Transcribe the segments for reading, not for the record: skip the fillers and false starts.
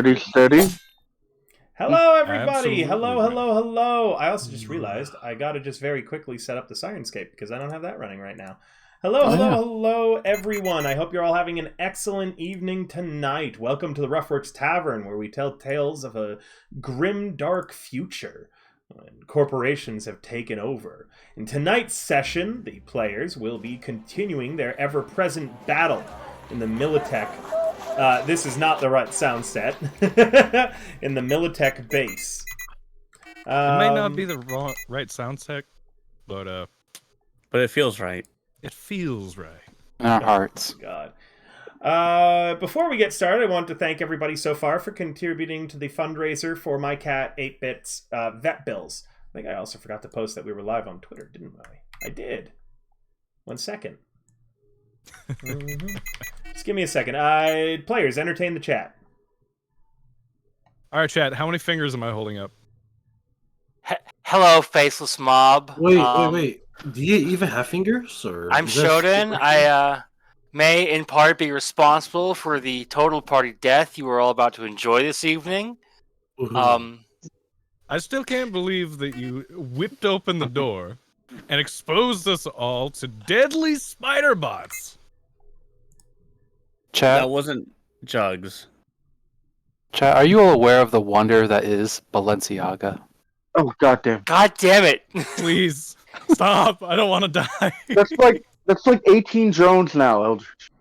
Steady, steady. Hello, everybody! Absolutely. Hello! I also just realized I gotta just very quickly set up the Sirenscape because I don't have that running right now. Hello, everyone! I hope you're all having an excellent evening tonight. Welcome to the Roughworks Tavern, where we tell tales of a grim, dark future when corporations have taken over. In tonight's session, the players will be continuing their ever-present battle in the Militech. This is not the right sound set. In the Militech base. It may not be the right sound set, but it feels right. It feels right. In our hearts. God. Before we get started, I want to thank everybody so far for contributing to the fundraiser for my cat 8-Bit's vet bills. I think I also forgot to post that we were live on Twitter, didn't I? I did. 1 second. Just give me a second. Players, entertain the chat. All right, chat. How many fingers am I holding up? Hello, faceless mob. Wait. Do you even have fingers? Or I'm Shodan. I may, in part, be responsible for the total party death you are all about to enjoy this evening. I still can't believe that you whipped open the door and exposed us all to deadly spider bots. Chat, That wasn't Jugs. chat, are you all aware of the wonder that is Balenciaga? Oh goddamn! God damn it! Please stop. I don't want to die. That's like 18 drones now, Eldritch.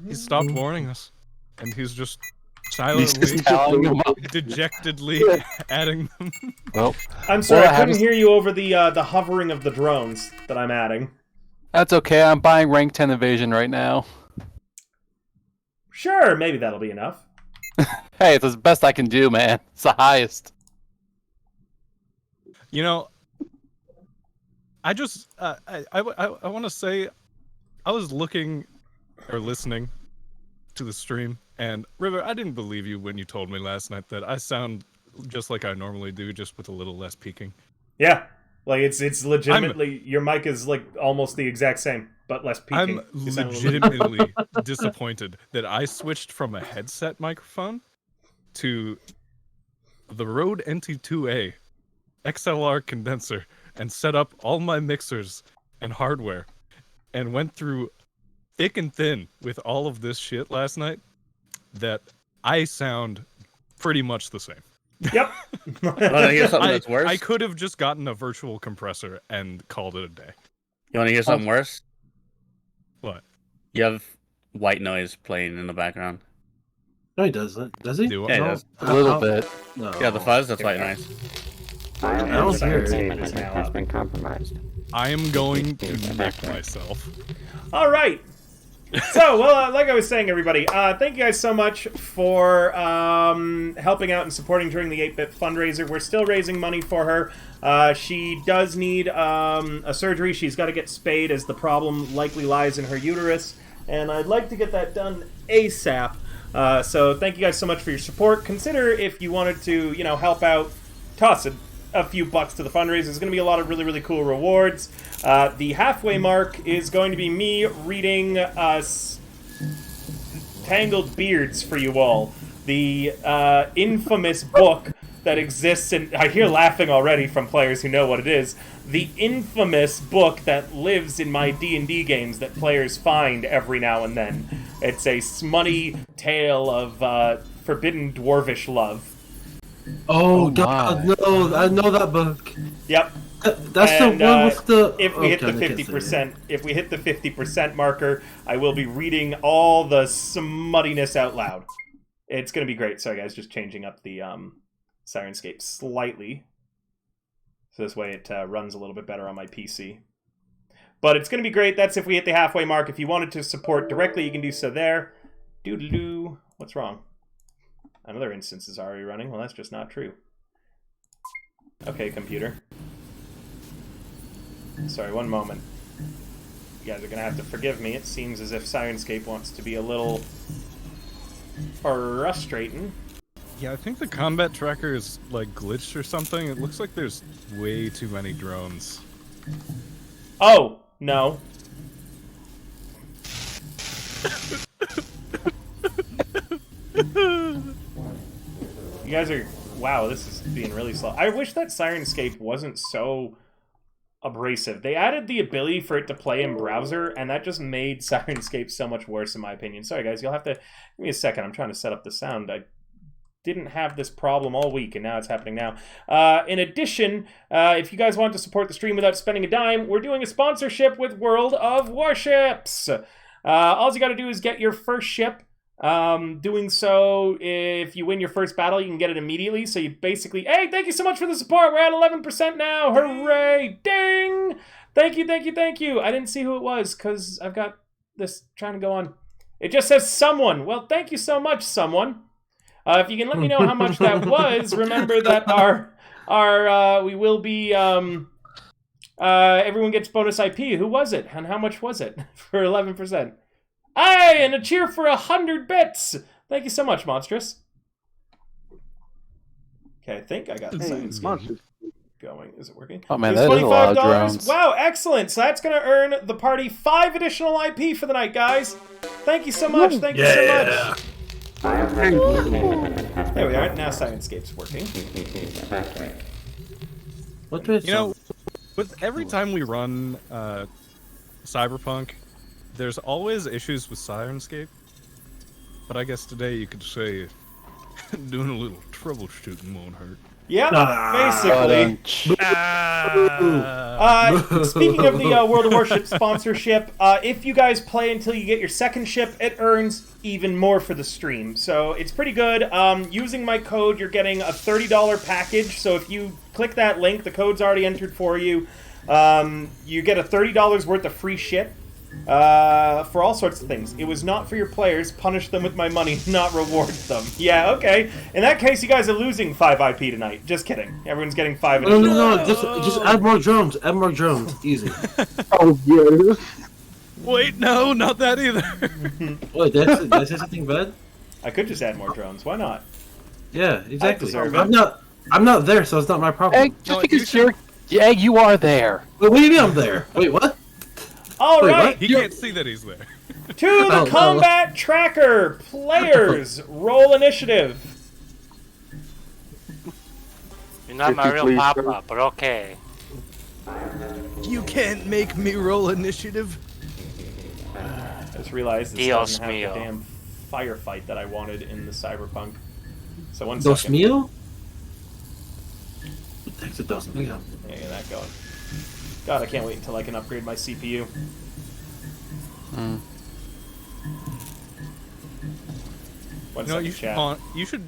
He stopped warning us, and he's just He's silently, just telling them up. dejectedly adding them. Well, I'm sorry, Well, I I couldn't have- hear you over the hovering of the drones that I'm adding. that's okay. I'm buying rank 10 evasion right now. Sure, maybe that'll be enough. Hey, it's the best I can do, man. It's the highest. You know, I just I want to say I was looking or listening to the stream, and River, I didn't believe you when you told me last night that I sound just like I normally do, just with a little less peaking. Yeah, like it's legitimately your mic is like almost the exact same, but less peaking. I'm You sound a little- legitimately disappointed that I switched from a headset microphone to the Rode NT2A XLR condenser and set up all my mixers and hardware and went through thick and thin with all of this shit last night that I sound pretty much the same. Yep. Want to hear something that's worse? I could have just gotten a virtual compressor and called it a day. You want to hear something worse? What? You have white noise playing in the background. No, he doesn't. Does he? Do Yeah, he I? does. A little bit. No. Yeah, the fuzz, that's white noise. I don't hear it. Entertainment has been compromised. I am going to nick myself. All right. So, well, like I was saying, everybody, thank you guys so much for helping out and supporting during the 8-Bit fundraiser. We're still raising money for her. She does need a surgery. She's got to get spayed, as the problem likely lies in her uterus. And I'd like to get that done ASAP. So thank you guys so much for your support. Consider if you wanted to, help out, toss a few bucks to the fundraiser. There's going to be a lot of really, really cool rewards. The halfway mark is going to be me reading Tangled Beards for you all. The infamous book that exists, and I hear laughing already from players who know what it is. The infamous book that lives in my D&D games that players find every now and then. It's a smutty tale of forbidden dwarvish love. Oh, Oh, God, my. no! I know that book. Yep. That's And, the one with the. If we hit the Okay, I can't say it. 50%, if we hit the 50% marker, I will be reading all the smuttiness out loud. It's gonna be great. Sorry, guys, just changing up the Sirenscape slightly, so this way it runs a little bit better on my PC. But it's gonna be great. That's if we hit the halfway mark. If you wanted to support directly, you can do so there. Doodaloo. What's wrong? Another instance is already running. Well, that's just not true. Okay, computer. Sorry, one moment. You guys are gonna have to forgive me. It seems as if Sirenscape wants to be a little frustrating. Yeah, I think the combat tracker is like glitched or something. It looks like there's way too many drones. Oh, no. You guys are... Wow, this is being really slow. I wish that Sirenscape wasn't so abrasive. They added the ability for it to play in browser, and that just made Sirenscape so much worse, in my opinion. Sorry, guys, you'll have to... Give me a second. I'm trying to set up the sound. I didn't have this problem all week, and now it's happening now. In addition, if you guys want to support the stream without spending a dime, we're doing a sponsorship with World of Warships. All you got to do is get your first ship. Doing so, if you win your first battle, you can get it immediately. So you basically, hey, thank you so much for the support. We're at 11% now. Hooray! Ding! Thank you, thank you, thank you. I didn't see who it was because I've got this trying to go on. It just says someone. Well, thank you so much, someone. If you can let me know how much that was, remember that we will be everyone gets bonus IP. Who was it, and how much was it for 11%? Aye, and a cheer for 100 bits. Thank you so much, Monstrous. Okay, I think I got the science game going. Is it working? Oh man, It's that is a lot of $25. drones. Wow, excellent. So that's going to earn the party 5 additional IP for the night, guys. Thank you so much. Thank you so much. There we are. Now Sirenscape's working. What is You know, with every time we run Cyberpunk, there's always issues with Sirenscape. But I guess today you could say doing a little troubleshooting won't hurt. Yep, basically. Speaking of the World of Warship sponsorship, if you guys play until you get your second ship, it earns even more for the stream. So it's pretty good. Using my code, you're getting a $30 package. So if you click that link, the code's already entered for you. You get a $30 worth of free shit. For all sorts of things. It was not for your players. Punish them with my money, not reward them. Yeah, okay. In that case, you guys are losing 5 IP tonight. Just kidding. Everyone's getting 5 No, additional. no, no. Just add more drones. Add more drones. Easy. Oh, yeah. Wait, no, not that either. Wait, did I say something bad? I could just add more drones. Why not? Yeah, exactly. deserve it. I'm not there, so it's not my problem. Egg, just because you are there. Wait, what do you mean I'm there? Wait, what? All Wait, right. He can't see that he's there. To the combat tracker. Players, roll initiative. You're not my real Please, papa, but okay. You can't make me roll initiative. I just realized this Dios doesn't have mío. the damn firefight that I wanted in the Cyberpunk. So one Dos second. mil? What the heck's a dos mil? Yeah, get that going. God, I can't wait until I can upgrade my CPU. One No, second, you should, chat.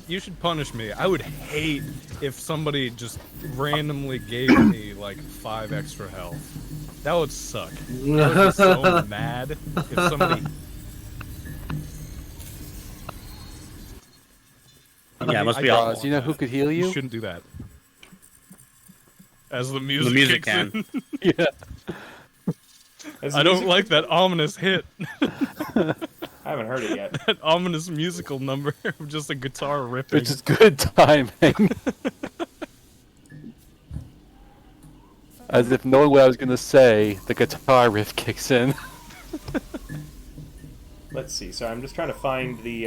you should punish me. I would hate if somebody just randomly gave me like 5 extra health. That would suck. I would be so mad if somebody. Yeah, it must be I don't awful. Do you know who could heal You you? shouldn't do that. As the The music, music kicks can. in. Yeah. Is I don't music- like that ominous hit. I haven't heard it yet. That ominous musical number of just a guitar ripping. Which is good timing. As if knowing what I was gonna say, the guitar riff kicks in. Let's see. So I'm just trying to find the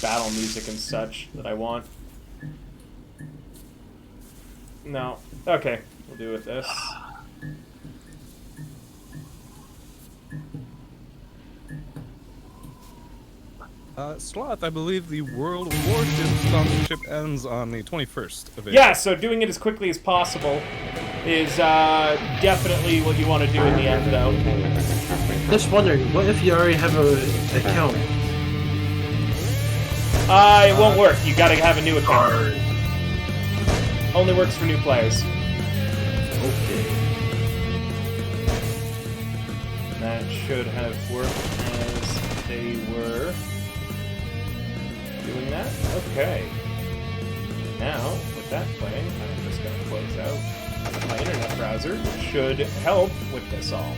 battle music and such that I want. No. Okay. We'll do with this. Sloth, I believe the World of Warship sponsorship ends on the 21st of April. Yeah, so doing it as quickly as possible is definitely what you want to do in the end, though. Just wondering, what if you already have an account? It won't work. You gotta have a new account. Only works for new players. Okay. That should have worked as they were doing that. Okay. Now, with that playing, I'm just going to close out my internet browser, which should help with this all.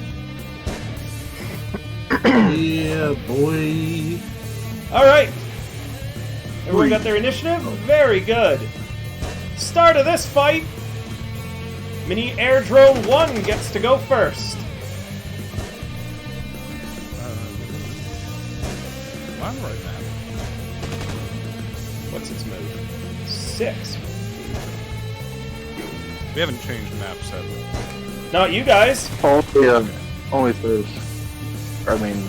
Yeah, boy. Alright. Everyone got their initiative? Very good. Start of this fight. Mini Air Drone 1 gets to go first. I'm right now. What's its move? 6. We haven't changed maps, have we? Not you guys. Only this. I mean,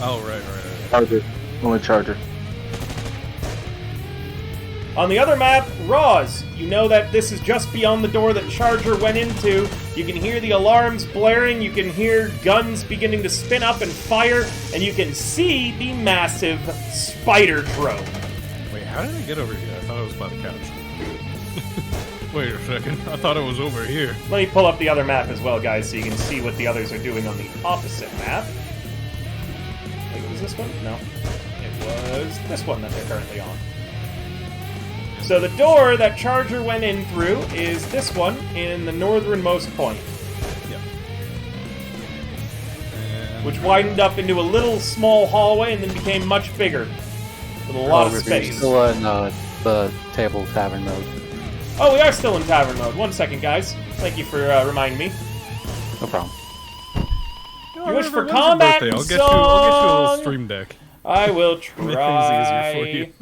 Oh, right. Charger. Only Charger. On the other map, Roz, you know that this is just beyond the door that Charger went into. You can hear the alarms blaring, you can hear guns beginning to spin up and fire, and you can see the massive spider drone. Wait, how did I get over here? I thought it was by the couch. Wait a second. I thought it was over here. Let me pull up the other map as well, guys, so you can see what the others are doing on the opposite map. I think it was this one? No. It was this one that they're currently on. So the door that Charger went in through is this one in the northernmost point, Yep. And which widened up into a little small hallway and then became much bigger, with a lot of We're space. still in the table tavern mode. Oh, we are still in tavern mode. 1 second, guys. Thank you for reminding me. No problem. Oh, You wish River, for when's your combat birthday? and I'll get you a little song? stream deck. I will Make try. things easier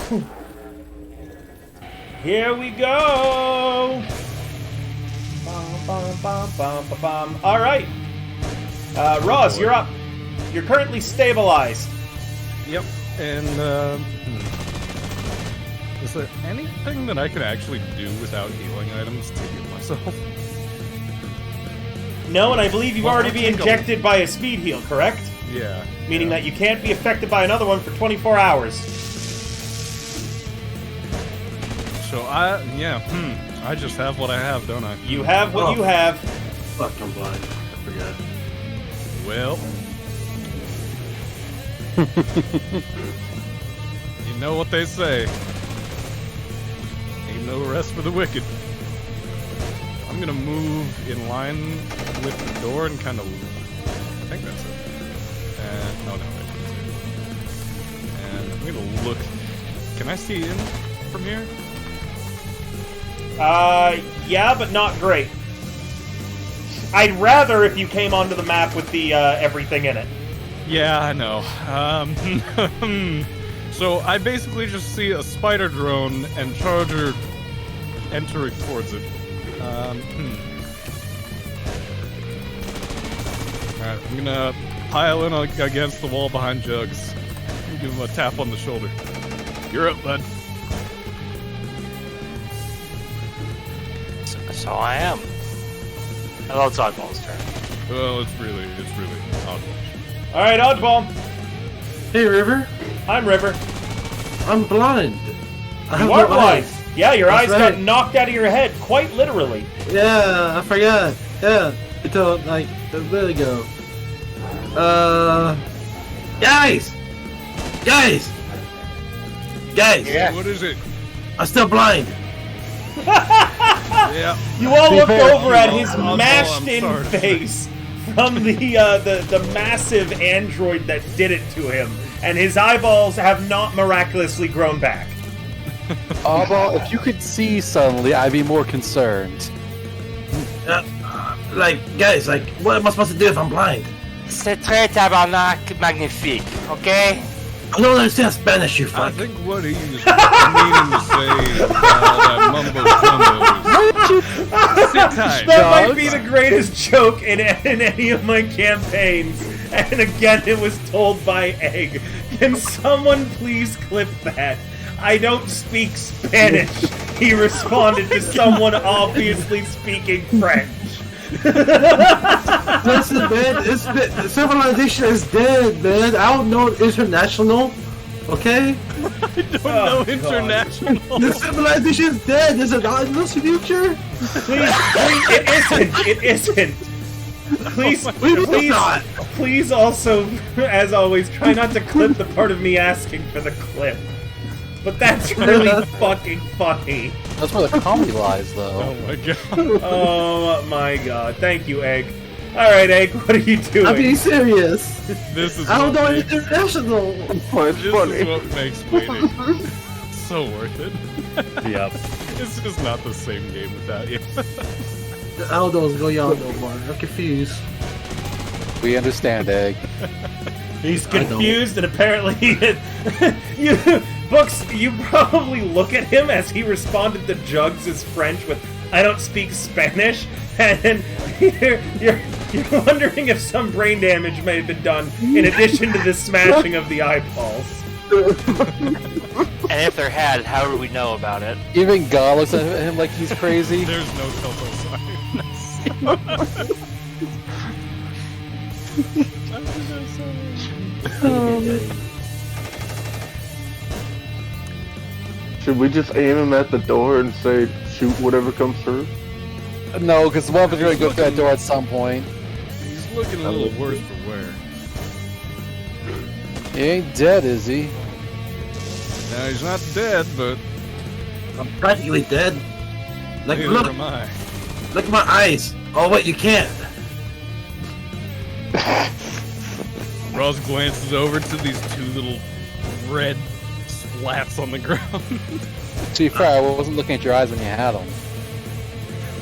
for you. Here we go. All right, Roz, you're up. You're currently stabilized. Yep. And is there anything that I can actually do without healing items to heal myself? No, and I believe you've Well, already I'll been take a- injected by a speed heal, correct? Yeah. Meaning that you can't be affected by another one for 24 hours. So I just have what I have, don't I? You have what you have. Fuck, I'm blind. I forgot. Well. You know what they say. Ain't no rest for the wicked. I'm gonna move in line with the door and kind of. I think that's it. And no, wait. And I'm gonna look. Can I see in from here? Yeah, but not great. I'd rather if you came onto the map with the everything in it. Yeah, I know. So I basically just see a spider drone and Charger entering towards it. Alright, I'm gonna pile in against the wall behind Jugs. Give him a tap on the shoulder. You're up, bud. So I am. I love Oddball's turn. Well, it's really odd. All right, Oddball. Hey, River. I'm River. I'm blind. I have You are no blind. eyes. Yeah, your That's eyes right. got knocked out of your head, quite literally. Yeah, I forgot. Yeah, until like a bit ago. Guys, guys. Yeah. What is it? I'm still blind. Yeah. You all look over at his I'm mashed-in sorry. face from the massive android that did it to him, and his eyeballs have not miraculously grown back. Well, if you could see suddenly, I'd be more concerned. Like, guys, like, what am I supposed to do if I'm blind? C'est très tabarnak magnifique, okay? I don't understand Spanish, you I fuck. think what he's meaning to say is that mumbo jumbo. Sit tight. That might be the greatest joke in any of my campaigns. And again, it was told by Egg. Can someone please clip that? I don't speak Spanish. He responded to someone obviously speaking French. Listen, man, civilization is dead, man. I don't know international, okay? No international. The civilization is dead. Is it not in this future? Please, it isn't. Please also, as always, try not to clip the part of me asking for the clip. But that's really fucking funny. That's where the comedy lies, though. Oh my god. Oh my god. Thank you, Egg. Alright, Egg, what are you doing? I'm being serious. This is I don't know what any makes, international. this is what makes waiting so worth it. Yep. It's just not the same game without you. I don't know what's going on no more. I'm confused. We understand, Egg. He's confused and apparently Books, you probably look at him as he responded to Jugs' French with, "I don't speak Spanish," and you're wondering if some brain damage may have been done in addition to the smashing of the eyeballs. And if there had, how would we know about it? Even God looks at him like he's crazy. There's no telltale signs. Should we just aim him at the door and say, shoot whatever comes through? No, because one of us is going to go through that door at some point. He's looking a little worse for wear. He ain't dead, is he? Now he's not dead, but I'm practically dead. Like, neither look, am I. look at my eyes. Oh wait, you can't. Ross glances over to these two little red splats on the ground. To be fair, I wasn't looking at your eyes when you had them.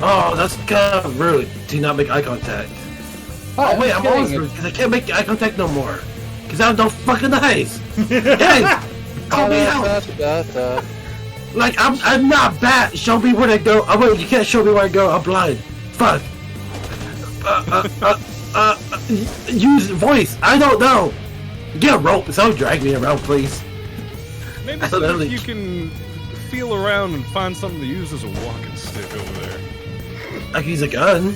Oh, that's kind of rude. Do not make eye contact. Oh wait, I'm always rude because I can't make eye contact no more. Because I have no fucking eyes. Guys, help me out. Like, I'm not bad. Show me where to go. Oh wait, you can't show me where to go. I'm blind. Fuck. Use voice. I don't know. Get a rope. Someone drag me around, please. Maybe see if you can feel around and find something to use as a walking stick over there. I can use a gun.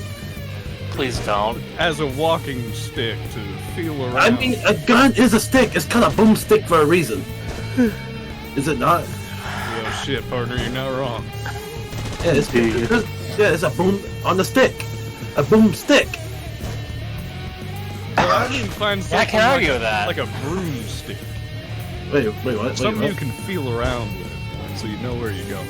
Please don't. As a walking stick to feel around. I mean, a gun is a stick. It's called a boomstick for a reason. Is it not? Oh shit, partner, you're not wrong. Yeah, it's a boom on the stick. A boomstick. Well, I mean, find something I can't like, argue with that. like a broomstick. Wait, what? Something Wait, you can feel around with, so you know where you're going.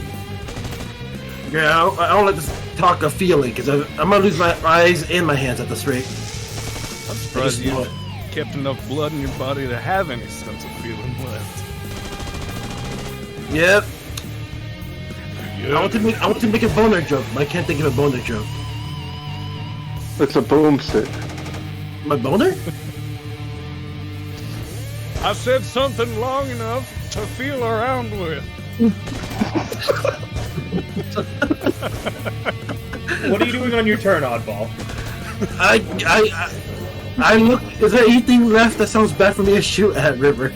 Yeah, I don't let this talk of feeling, because I'm gonna lose my eyes and my hands at this rate. I'm surprised you kept enough blood in your body to have any sense of feeling left. Yep. Yeah. I want to make a boner joke, but I can't think of a boner joke. It's a boomstick. My boner? I said something long enough to feel around with. What are you doing on your turn, Oddball? I look. Is there anything left that sounds bad for me to shoot at, River?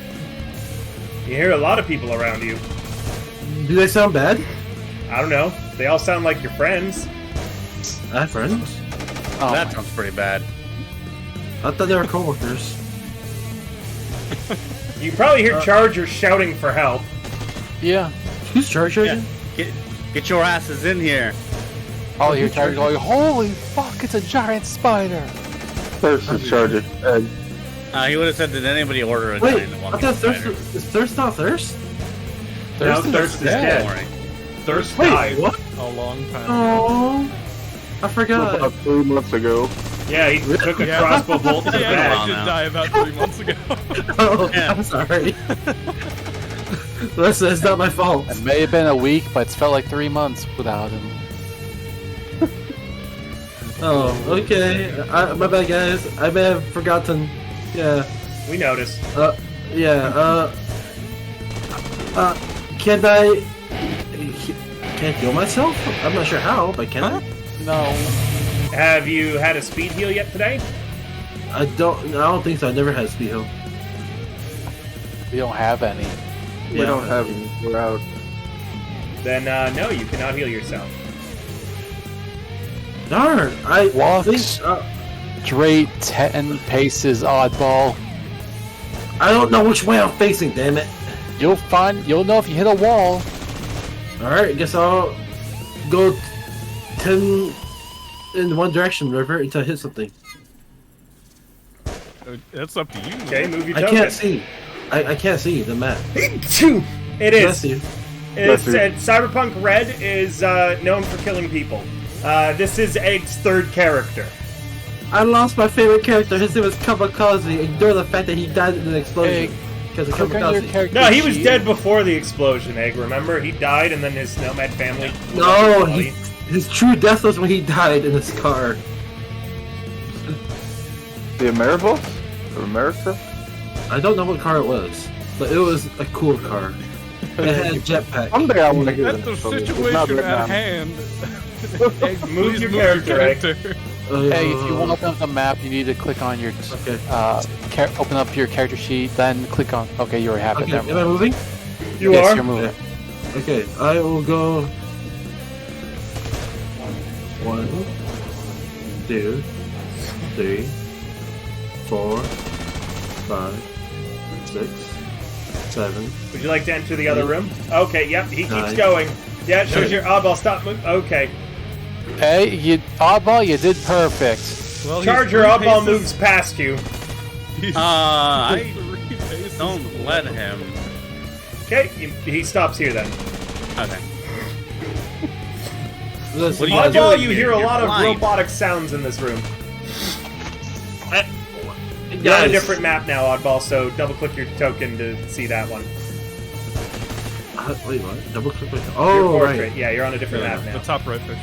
You hear a lot of people around you. Do they sound bad? I don't know. They all sound like your friends. I have friends. Oh, That sounds pretty bad. I thought they were coworkers. You can probably hear Charger shouting for help. yeah. Who's Charger? Yeah. Get your asses in here. Oh, you're tired going, holy fuck, it's a giant spider. Thirst is charging. He would have said, did anybody order a Wait, giant I walking thought Thirst spider? is Thirst not Thirst? Now Thirst is Don't dead. worry. Thirst Wait, died. what? A long time ago. Oh, I forgot. About 3 months ago. Yeah, he took a Yeah. crossbow bolt to the Yeah, back. I did now. die about 3 months ago. Oh, Yeah. I'm sorry. Listen, it's not my fault. It may have been a week, but it's felt like 3 months without him. Oh, okay. My bad, guys. I may have forgotten. Yeah. We noticed. Yeah. Can I heal myself? I'm not sure how, but can I? No. Have you had a speed heal yet today? I don't think so. I never had speed heal. We don't have any. We don't have any. We're out. Then, no, you cannot heal yourself. Darn! I Walks. think Straight 10 paces, oddball. I don't know which way I'm facing. Damn it! You'll know if you hit a wall. All right, I guess I'll go 10 in one direction, River, until I hit something. That's up to you. Okay, move your I token. can't see. I can't see the map. It Bless is. you. It's Bless you. Cyberpunk Red is known for killing people. This is Egg's third character. I lost my favorite character. His name was Kamikaze. Ignore the fact that he died in an explosion. Because of Click on your Kamikaze. character No, he was sheet. dead before the explosion, Egg, remember? He died and then his Nomad family... No, his true death was when he died in his car. The Ameribus? Or America? I don't know what car it was, but it was a cool car. It had jetpack. Someday I want to hear That's the that story. It's not situation right at now. hand. Egg, Move please your character, Egg. Hey, if you want to open up the map, you need to click on your Okay. open up your character sheet, then click on. Okay, you already have it Okay, there. am I moving? You yes, are? you're moving. Okay, I will go. 1, 2, 3, 4, 5, 6, 7. Would you like to enter the other room? Okay, yep, he keeps 9. going. Yeah, it shows your oddball. Stop moving. Okay. Hey, oddball, you did perfect. Well, he's Charger 3 oddball paces- moves past you. I 3 paces don't let him. Okay, he stops here then. Okay. Listen, What do you guys, do? Oddball, doing you here? hear a You're lot of blind. robotic sounds in this room. You're on a guys, different map now, Oddball, so double-click your token to see that one. Wait, what? Double click my. Your Oh, portrait. right. Yeah, you're on a different map The now. top right picture.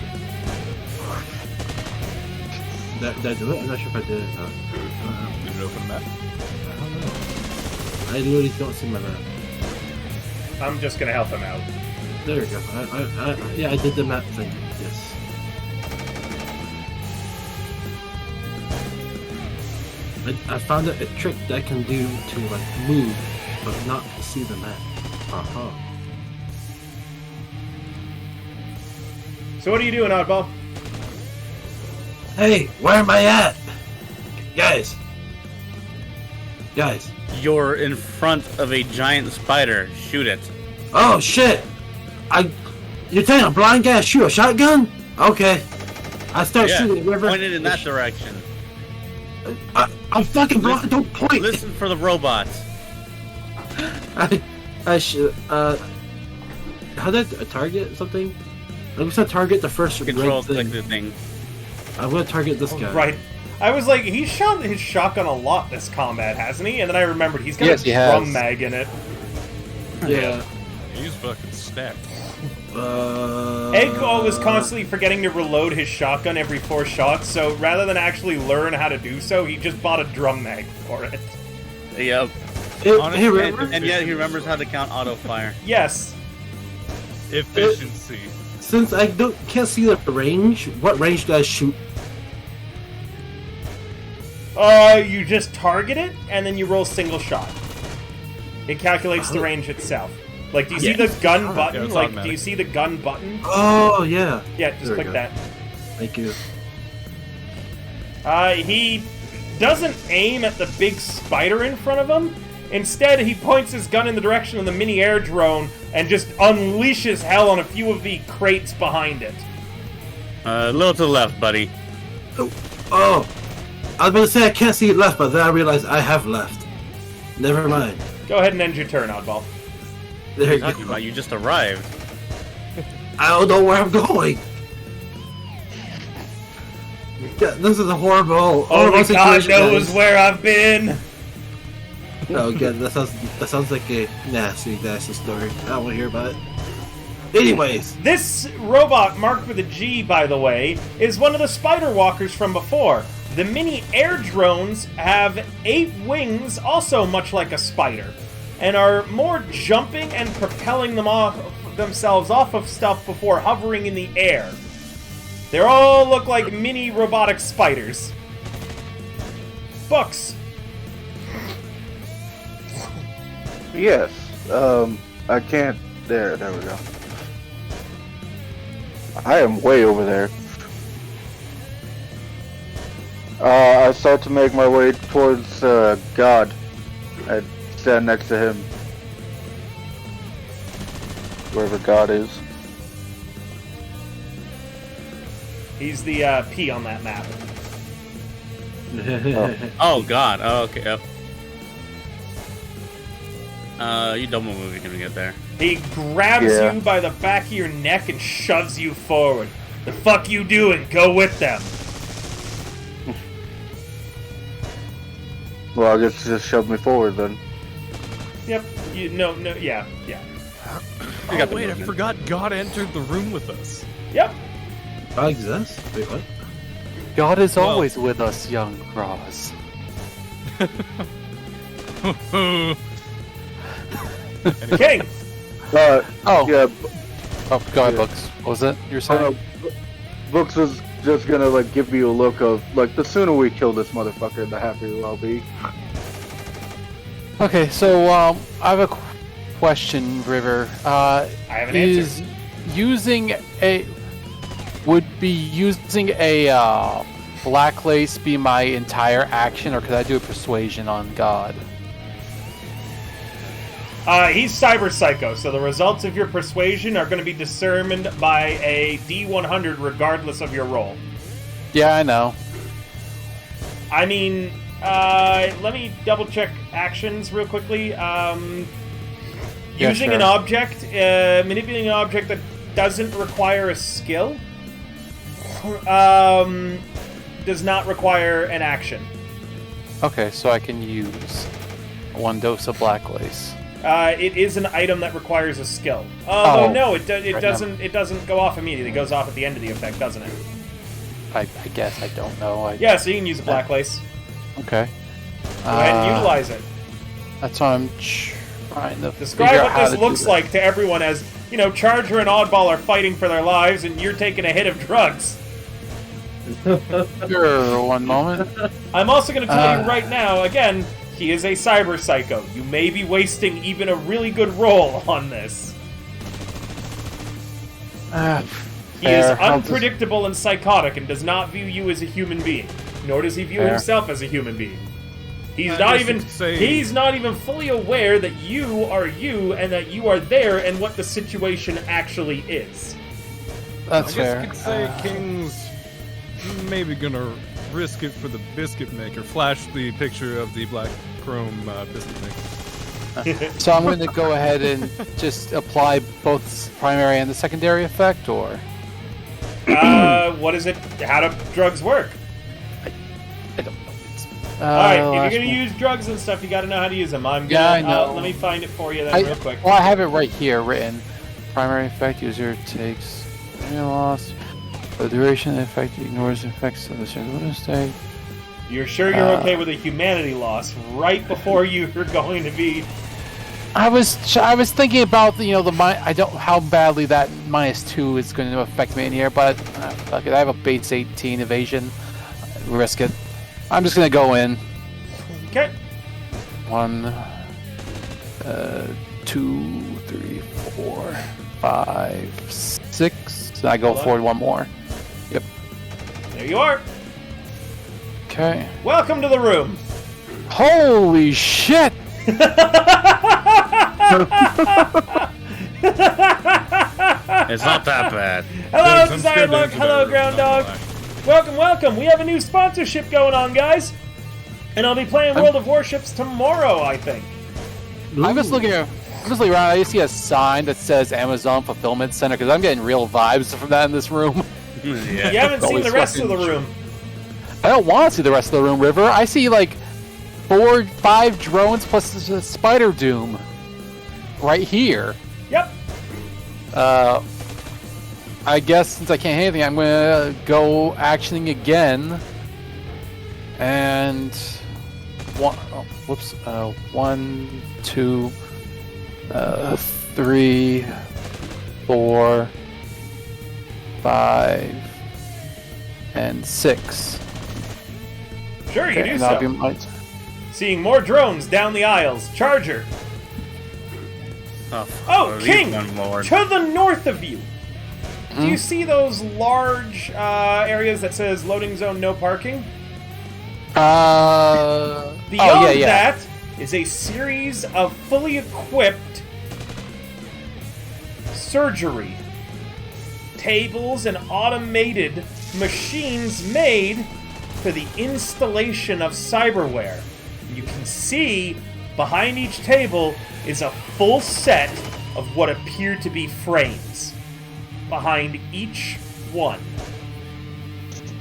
Did I do it? I'm not sure if I did it or not. Did it open a map? I don't know. I literally don't see my map. I'm just gonna help him out. There we go. Yeah, I did the map thing. Yes. I found a trick that I can do to like move, but not see the map. Uh-huh. So what are you doing, Oddball? Hey, where am I at? Guys. Guys. You're in front of a giant spider. Shoot it. Oh shit! You're telling a blind guy to shoot a shotgun? Okay. I start Yeah, shooting the river. point it in that direction. I'm fucking blind. Don't point. Listen for the robots. I should. How did I target something? I'm gonna target the first Control red click thing. the thing. I'm gonna target this guy. Right. I was like, he's shot his shotgun a lot this combat, hasn't he? And then I remembered he's got Yes, a he drum has. mag in it. Yeah. He's fucking stacked. Egg was constantly forgetting to reload his shotgun every 4 shots, so rather than actually learn how to do so, he just bought a drum mag for it. Yep. Hey, remember? And yet he remembers how to count auto fire. Yes. Efficiency. Since I can't see the range, what range do I shoot? You just target it, and then you roll single shot. It calculates the range itself. Like, do you see the gun button? it's Like, do automatic. you see the gun button? Oh yeah. Yeah, just There we click go. that. Thank you. He doesn't aim at the big spider in front of him. Instead, he points his gun in the direction of the mini air drone and just unleashes hell on a few of the crates behind it. A little to the left, buddy. Oh, I was about to say I can't see left, but then I realized I have left. Never mind. Go ahead and end your turn, Oddball. There What are you you talking go. about? You just arrived. I don't know where I'm going. Yeah, this is a horrible. Only horrible God situation, knows guys. where I've been. No, again, that sounds like a nasty story. I don't want to hear about it. Anyways, This robot marked with a G, by the way, is one of the spider walkers from before. The mini air drones have 8 wings, also much like a spider, and are more jumping and propelling themselves off of stuff before hovering in the air. They all look like mini robotic spiders. Books. Yes. I can't. There we go. I am way over there. I start to make my way towards God. I stand next to him. Wherever God is. He's the P on that map. Oh God. Oh, okay. Yep. You don't move. You're gonna get there. He grabs Yeah. you by the back of your neck and shoves you forward. The fuck you doing? Go with them. Well, I guess just shove me forward then. Yep. Yeah. Oh, wait, I forgot God entered the room with us. Yep. I exist. Wait, what? God is Well- always with us, young Roz. King. Oh. Yeah, Oh, go ahead, Books. What was it you were saying? Books was just gonna like give you a look of like the sooner we kill this motherfucker, the happier I'll be. Okay, so I have a question, River. I have an answer. Would using a black lace be my entire action, or could I do a persuasion on God? He's Cyber Psycho, so the results of your persuasion are going to be determined by a D100 regardless of your roll. Yeah, I know. I mean, let me double check actions real quickly. Using sure. an object, manipulating an object that doesn't require a skill, does not require an action. Okay, so I can use 1 dose of black lace. It is an item that requires a skill. Although no, it right doesn't. It doesn't go off immediately. It goes off at the end of the effect, doesn't it? I guess I don't know. Yeah, so you can use a black lace. Okay. Go ahead and utilize it. That's what I'm trying to Describe figure what out how this to do looks that. like to everyone as, you know, Charger and Oddball are fighting for their lives, and you're taking a hit of drugs. Sure, one moment. I'm also going to tell you right now, again, he is a Cyber Psycho. You may be wasting even a really good roll on this. He is Fair. I'll unpredictable and psychotic and does not view you as a human being. Nor does he view Fair. himself as a human being. He's I not guess you even could say- he's not even fully aware that you are you and that you are there and what the situation actually is. That's I guess fair. you could say King's maybe gonna risk it for the biscuit maker. Flash the picture of the black chrome biscuit maker. So I'm going to go ahead and just apply both the primary and the secondary effect, or? What is it? How do drugs work? I don't know. Alright, if last you're gonna one. use drugs and stuff, you gotta know how to use them. I'm Yeah, gonna, I know. let me find it for you then real quick. Well, I have it right here written. Primary effect, user takes any loss. For the duration of the effect, ignores the effects of the circular state. You're sure you're okay with a humanity loss right before you're going to be... I was thinking about I don't how badly that -2 is going to affect me in here, but fuck it. I have a base 18 evasion. Risk it. I'm just gonna go in. Okay. 1, 2, 3, 4, 5, 6. I go Hold on. forward one more. Yep. There you are. Okay. Welcome to the room. Holy shit! It's not that bad. Hello, There's some Desired scared Luck. into Hello, that room, Groundhog. not Welcome, welcome. We have a new sponsorship going on, guys. And I'll be playing World of Warships tomorrow, I think. I'm just looking around. I just see a sign that says Amazon Fulfillment Center because I'm getting real vibes from that in this room. Yeah. You haven't seen Always the rest of the fucking room. I don't want to see the rest of the room, River. I see like 4, 5 drones plus a Spider Doom right here. Yep. I guess since I can't hit anything, I'm gonna go actioning again. And 1, 2, 3, 4, 5, and 6. Sure, you Okay, do and that'll so. be my Seeing more drones down the aisles. Charger. Oh, at least King! one more. To the north of you. Do you see those large areas that says loading zone no parking? Beyond that is a series of fully equipped surgery tables and automated machines made for the installation of cyberware. You can see behind each table is a full set of what appear to be frames behind each one.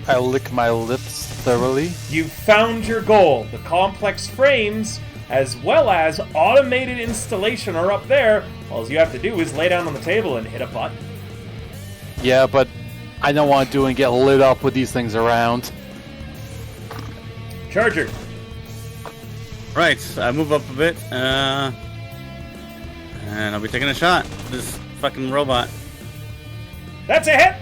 I lick my lips thoroughly. You've found your goal. The complex frames, as well as automated installation, are up there. All you have to do is lay down on the table and hit a button. Yeah, but I don't want to do and get lit up with these things around. Charger. Right, I move up a bit. And I'll be taking a shot. This fucking robot. That's a hit.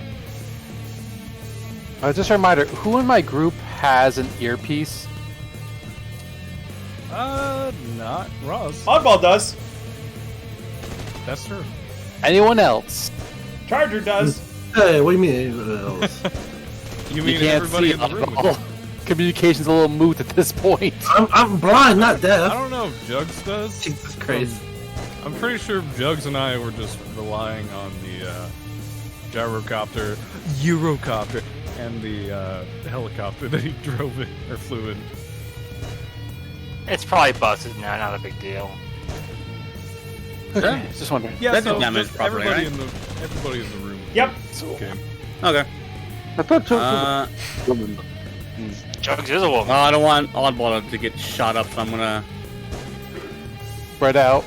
Just a reminder, who in my group has an earpiece? Not Ross. Oddball does. That's true. Anyone else? Charger does. Hey, what do you mean? You mean can't everybody see in the room? Oddball. Communication's a little moot at this point. I'm blind, not I deaf. don't know if Jugs does. Jesus Christ. I'm pretty sure Jugs and I were just relying on the gyrocopter, Eurocopter, and the helicopter that he drove in or flew in. It's probably busted now, not a big deal. Okay, just wondering. Yeah, That so did damage just properly, everybody right? everybody in the room. Yep. Okay. Okay. I thought Chuck Uh, was a woman. Jugs is a woman. well, I don't want Oddball to get shot up, so I'm gonna. Spread out.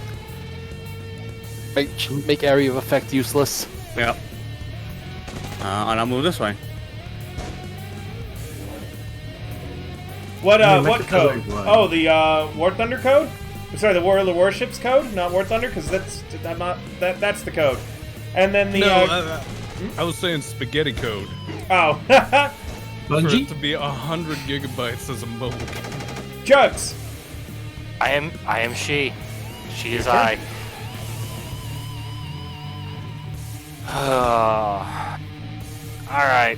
Make area of effect useless. Yep. And I'll move this way. What Yeah, make what the color code? blind. Oh, the War Thunder code? Sorry, the War of the Warships code, not War Thunder, because that's the code. And then the No, I was saying spaghetti code oh for it Bungie? to be 100 gigabytes as a mode. Jugs. I am she. She is I. Alright.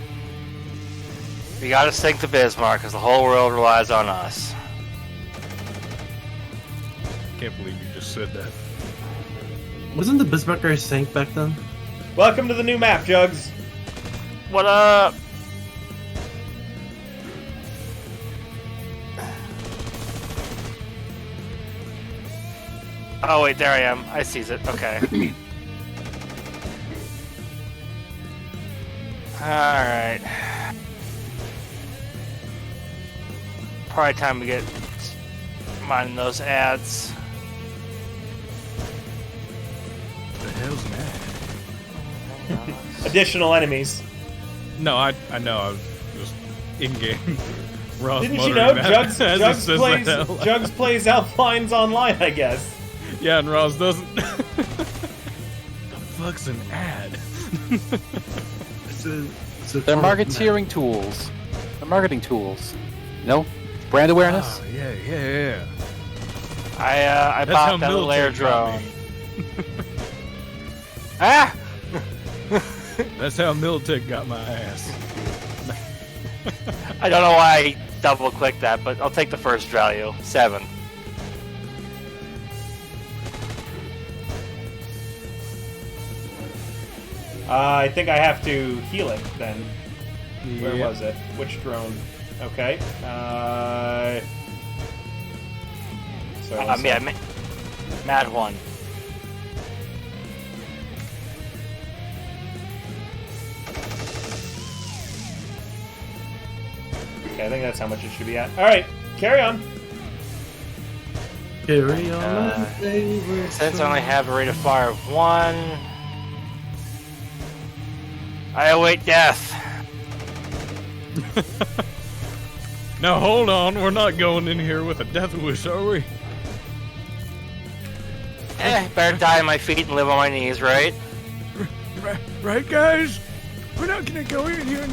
We gotta sink to Bismarck because the whole world relies on us. Can't believe you just said that. Wasn't the Bismarck race sank back then? Welcome to the new map, Jugs. What up? Oh wait, there I am. I sees it. Okay. Alright. Probably time to get minding those ads. The hell's that? Additional enemies. No, I know. I was just in game. Ross Didn't you muttering know that Jugs as he Jugs says plays that out loud. Jugs plays Alpines Online, I guess. Yeah, and Ross doesn't. The fuck's an ad? They're marketeering tools. They're marketing tools. No? Brand awareness? Oh, yeah. I That's how bought that little air military got drone. me. Ah! That's how Militech got my ass. I don't know why I double clicked that, but I'll take the first value. 7. I think I have to heal it then. Where Yeah. was it? Which drone? Okay. Sorry, one sec. Mad one. Okay, I think that's how much it should be at. All right, carry on. Carry on, Uh, my favorite Since I song. only have a rate of fire of 1, I await death. Now hold on, we're not going in here with a death wish, are we? Better die on my feet and live on my knees, right? Right, guys? We're not gonna go in here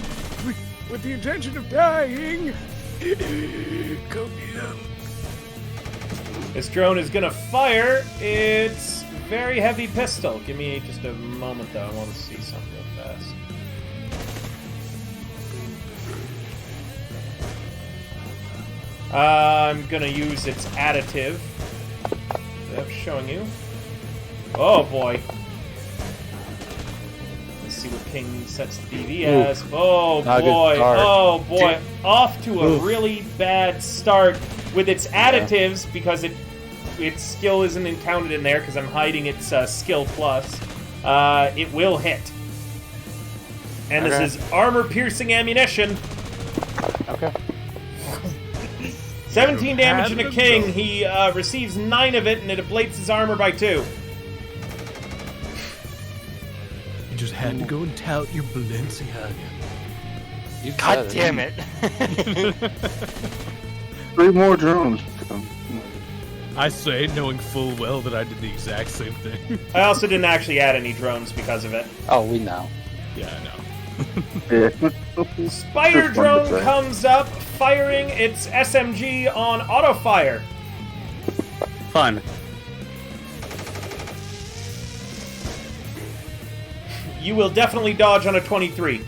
with the intention of dying. Go get him. This drone is gonna fire its very heavy pistol. Give me just a moment, though. I want to see something real fast. I'm gonna use its additive. Yep, showing you. Oh boy. Let's see what King sets the BV as. Oh Not a good boy. start. Oh boy. Off to a really bad start with its additives because its skill isn't counted in there because I'm hiding its skill plus. It will hit. And Okay. this is armor-piercing ammunition. Okay. 17 damage in a Had king. them. He receives 9 of it, and it ablates his armor by 2. You just had to go and tout your Balenciaga. You God said damn it. 3 more drones. I say, knowing full well that I did the exact same thing. I also didn't actually add any drones because of it. Oh, we know. Yeah, I know. Yeah. Spider Just wanted to drone say. comes up, firing its SMG on auto fire. Fun. You will definitely dodge on a 23.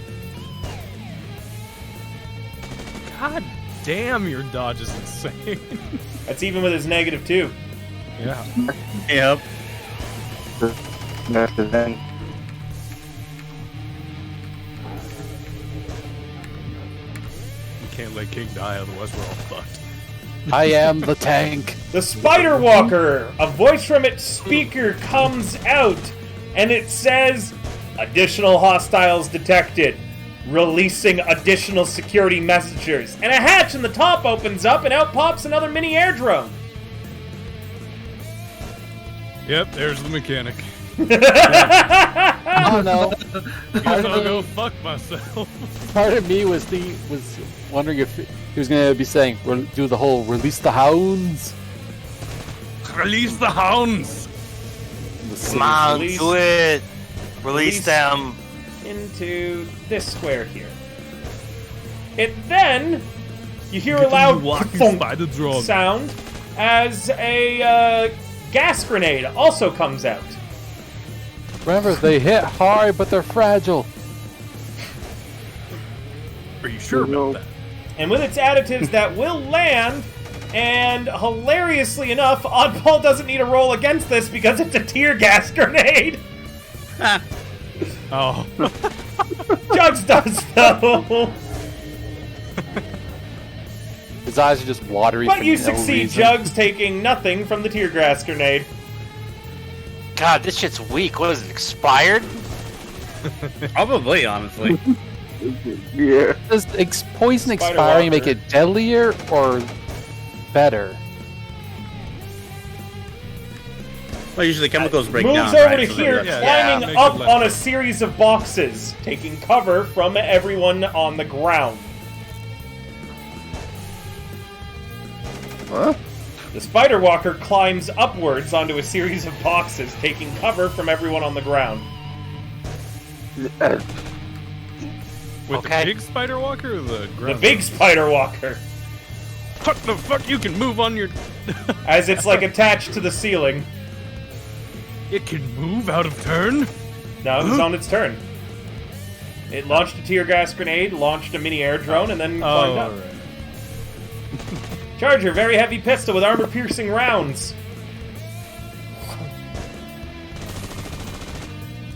God damn, your dodge is insane. That's even with his -2. Yeah. Yep. That's the thing. You can't let King die, otherwise we're all fucked. I am the tank. The Spider Walker, a voice from its speaker comes out, and it says, "Additional hostiles detected. Releasing additional security messengers." And a hatch in the top opens up, and out pops another mini air drone. Yep, there's the mechanic. Oh no. Guess I'll go fuck myself. Part of me was wondering if he was gonna be saying do the whole release the hounds. Release the hounds! Come on, Release- do it. release- Release them. Into this square here. It then, you hear a Get loud walking thunk spider drone. sound as a gas grenade also comes out. Remember, they hit hard, but they're fragile. Are you sure about that? And with its additives, that will land. And hilariously enough, Oddball doesn't need a roll against this because it's a tear gas grenade. Oh. Jugs does though. His eyes are just watery. But for you no succeed, reason. Jugs, taking nothing from the tear gas grenade. God, this shit's weak. What is it, expired? Probably, honestly. Yeah. Does poison Spider expiring Walker. make it deadlier or better? Well, usually chemicals break Moves down. over right? to So here, they're- Yeah, climbing make it up less on a bad. series of boxes, taking cover from everyone on the ground. Huh? The Spider Walker climbs upwards onto a series of boxes, taking cover from everyone on the ground. With Okay. the big spider walker or the The ground? big Spider Walker, What the fuck? You can move on your. as it's like attached to the ceiling. It can move out of turn? Now it's on its turn. It launched a tear gas grenade, launched a mini air drone, and then climbed up. alright. Charger, very heavy pistol with armor-piercing rounds.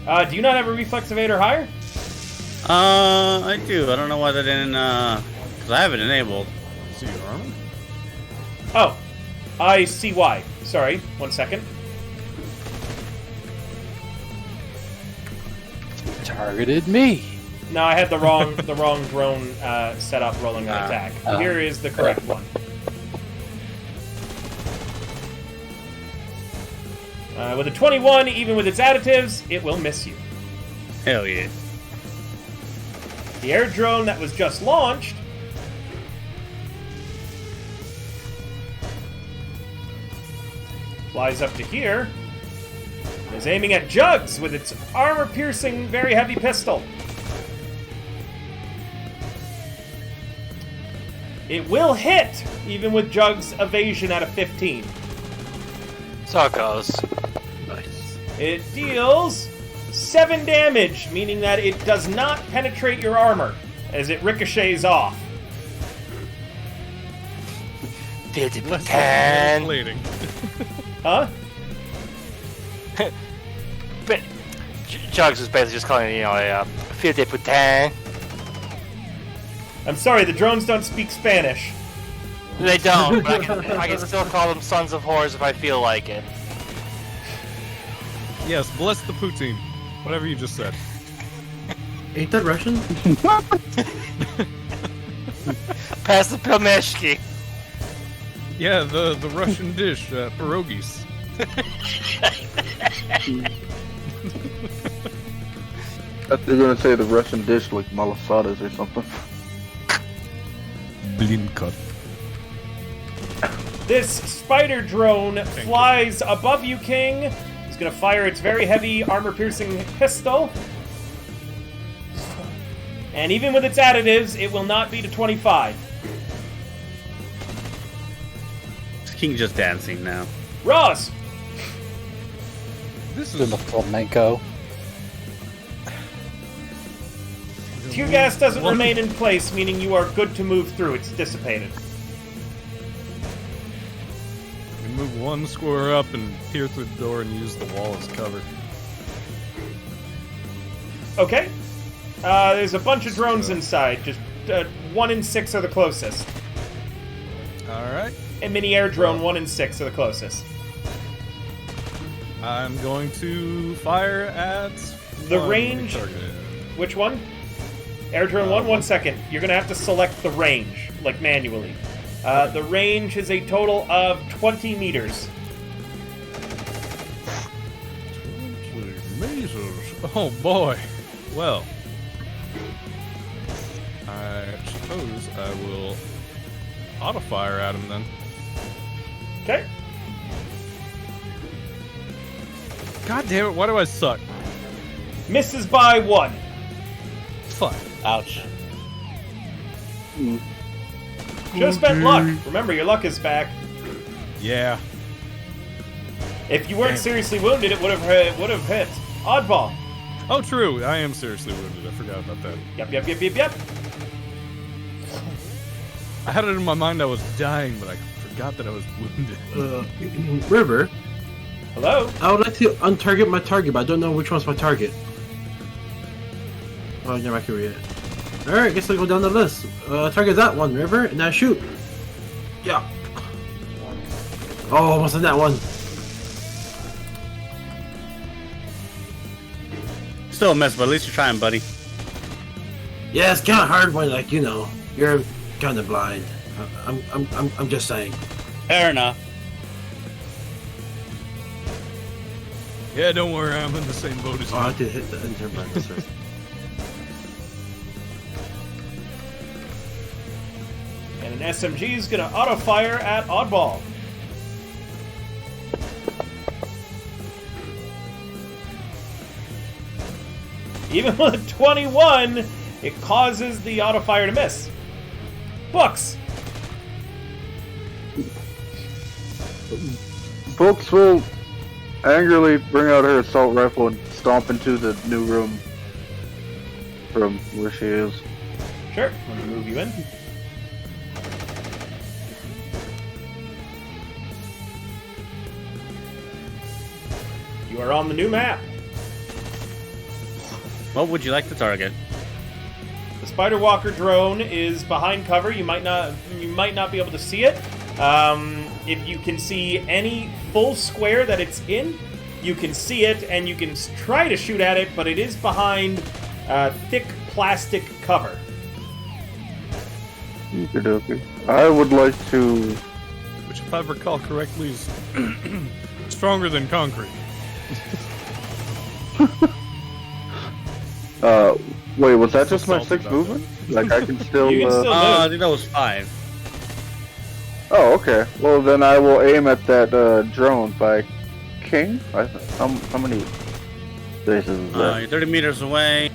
Do you not have a reflex of 8 or higher? I do. I don't know why that didn't, because I have it enabled. See your armor? Oh, I see why. Sorry, 1 second. Targeted me. No, I had the wrong drone set up rolling an attack. Here is the correct one. With a 21, even with its additives, it will miss you. Hell yeah. The air drone that was just launched flies up to here and is aiming at Jugs with its armor-piercing, very heavy pistol. It will hit, even with Jugs' evasion at a 15. So it goes. Nice. It deals 7 damage, meaning that it does not penetrate your armor as it ricochets off. 50%. Plating. Huh? But Jugs is basically just calling it, a 50%. I'm sorry, the drones don't speak Spanish. They don't, but I can still call them sons of whores if I feel like it. Yes, bless the poutine. Whatever you just said. Ain't that Russian? Pass the Pilmeshki. Yeah, the Russian dish, pierogies. I thought you were gonna say the Russian dish like malasadas or something. Blinka. This spider drone flies above you, King. It's going to fire its very heavy armor-piercing pistol. And even with its additives, it will not beat a 25. King just dancing now. Ross! This Doing the is flamenco. Tear gas doesn't remain in place, meaning you are good to move through. It's dissipated. we move one square up and peer through the door and use the wall as cover. Okay. There's a bunch of drones inside. Just 1 in 6 are the closest. All right. And mini air drone 1 in 6 are the closest. I'm going to fire at The one range- target. Which one? Air drone 1 second. You're going to have to select the range, like manually. The range is a total of 20 meters. 20 meters. Oh boy. Well, I suppose I will auto fire at him then. Okay. God damn it! Why do I suck? Misses by 1. Fuck. Ouch. Should have spent luck. Remember, your luck is back. Yeah. If you weren't Damn. seriously wounded, it would have hit. Oddball. Oh, true. I am seriously wounded. I forgot about that. Yep. I had it in my mind I was dying, but I forgot that I was wounded. River, Hello? I would like to untarget my target, but I don't know which one's my target. Oh, never I can read it. Alright, guess I'll go down the list. Target that one, River, and now shoot. Yeah. Oh, almost on that one. Still a mess, but at least you're trying, buddy. Yeah, it's kind of hard when, like, you know, you're kind of blind. I'm just saying. Fair enough. Yeah, don't worry. I'm in the same boat as Oh, I you. did hit the enter button. Sorry. And an SMG is going to auto-fire at Oddball. Even with a 21, it causes the auto-fire to miss. Books! Books will angrily bring out her assault rifle and stomp into the new room from where she is. Sure, let me move you in. You are on the new map. What would you like to target? The Spider Walker drone is behind cover. You might not be able to see it. If you can see any full square that it's in, you can see it and you can try to shoot at it, but it is behind thick plastic cover. Okey-dokey. I would like to. Which, if I recall correctly, is stronger than concrete. Wait, was that just my Salty 6th about movement? Like, I can still. You can still I move. think that was 5. Oh, okay. Well, then I will aim at that drone by King. How many bases is that? You're 30 meters away.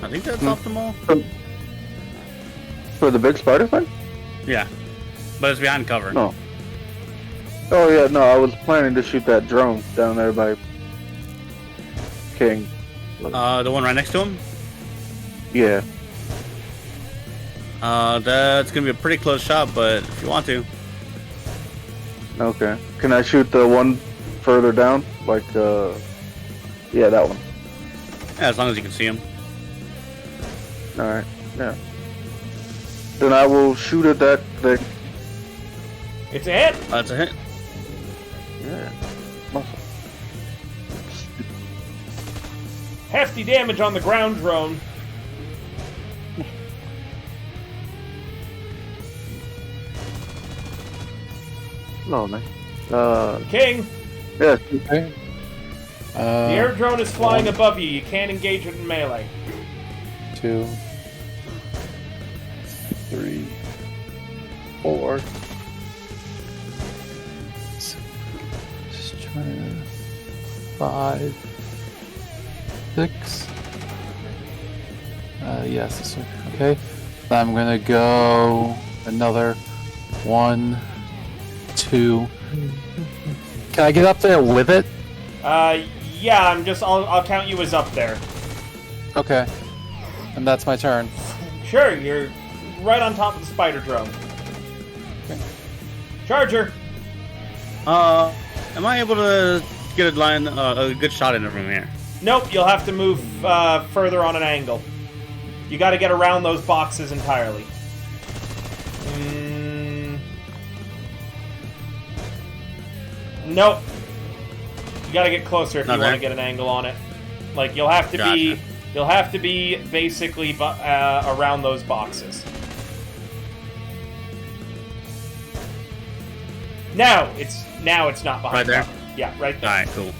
I think that's optimal. For the big spider thing? Yeah. But it's behind cover. No. Oh yeah, no. I was planning to shoot that drone down there by King. The one right next to him? Yeah. That's gonna be a pretty close shot, but if you want to. Okay. Can I shoot the one further down? Like, yeah, that one. Yeah, as long as you can see him. Alright, yeah. Then I will shoot at that thing. It's a hit. That's a hit. Yeah. Muscle. Hefty damage on the ground drone. No, man. King, Yes. Okay. the air drone is flying above you. You can't engage it in melee. 2, 3, 4. Just trying to... 5, 6. Yes, this one. Okay. Then I'm gonna go another 1, 2. Can I get up there with it? Yeah, I'll count you as up there. Okay. And that's my turn. Sure, you're right on top of the spider drone. Okay. Charger! Am I able to get a good shot in it from here? Nope, you'll have to move further on an angle. You gotta get around those boxes entirely. Nope. You gotta get closer if you want to get an angle on it. Like, you'll have to be basically around those boxes. Now it's not behind Right there? Yeah, right there. Alright, cool.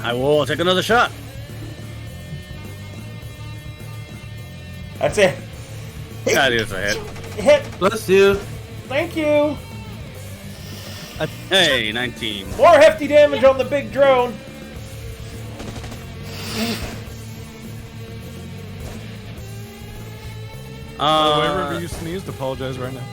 I will take another shot. That's it. That is a hit. Hit. Bless you. Thank you. Hey, 19. More hefty damage on the big drone. Whoever you sneezed, apologize right now.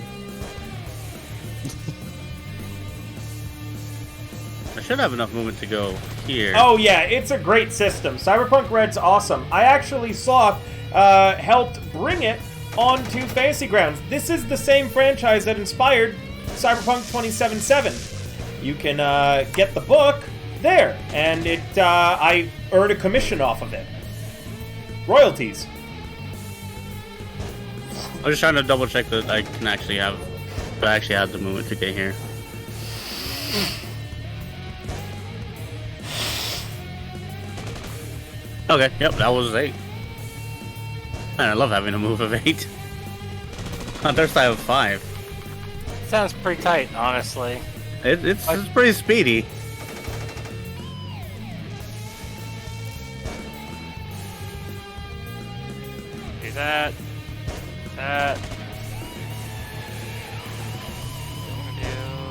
I should have enough movement to go here. Oh yeah, it's a great system. Cyberpunk Red's awesome. I actually saw helped bring it onto Fantasy Grounds. This is the same franchise that inspired Cyberpunk 2077. You can get the book there, and I earn a commission off of it. Royalties. I was just trying to double check that I actually have the movement to get here. Okay, yep, that was 8. Man, I love having a move of 8. On their side of 5. Sounds pretty tight, honestly. It's pretty speedy. Do that. That.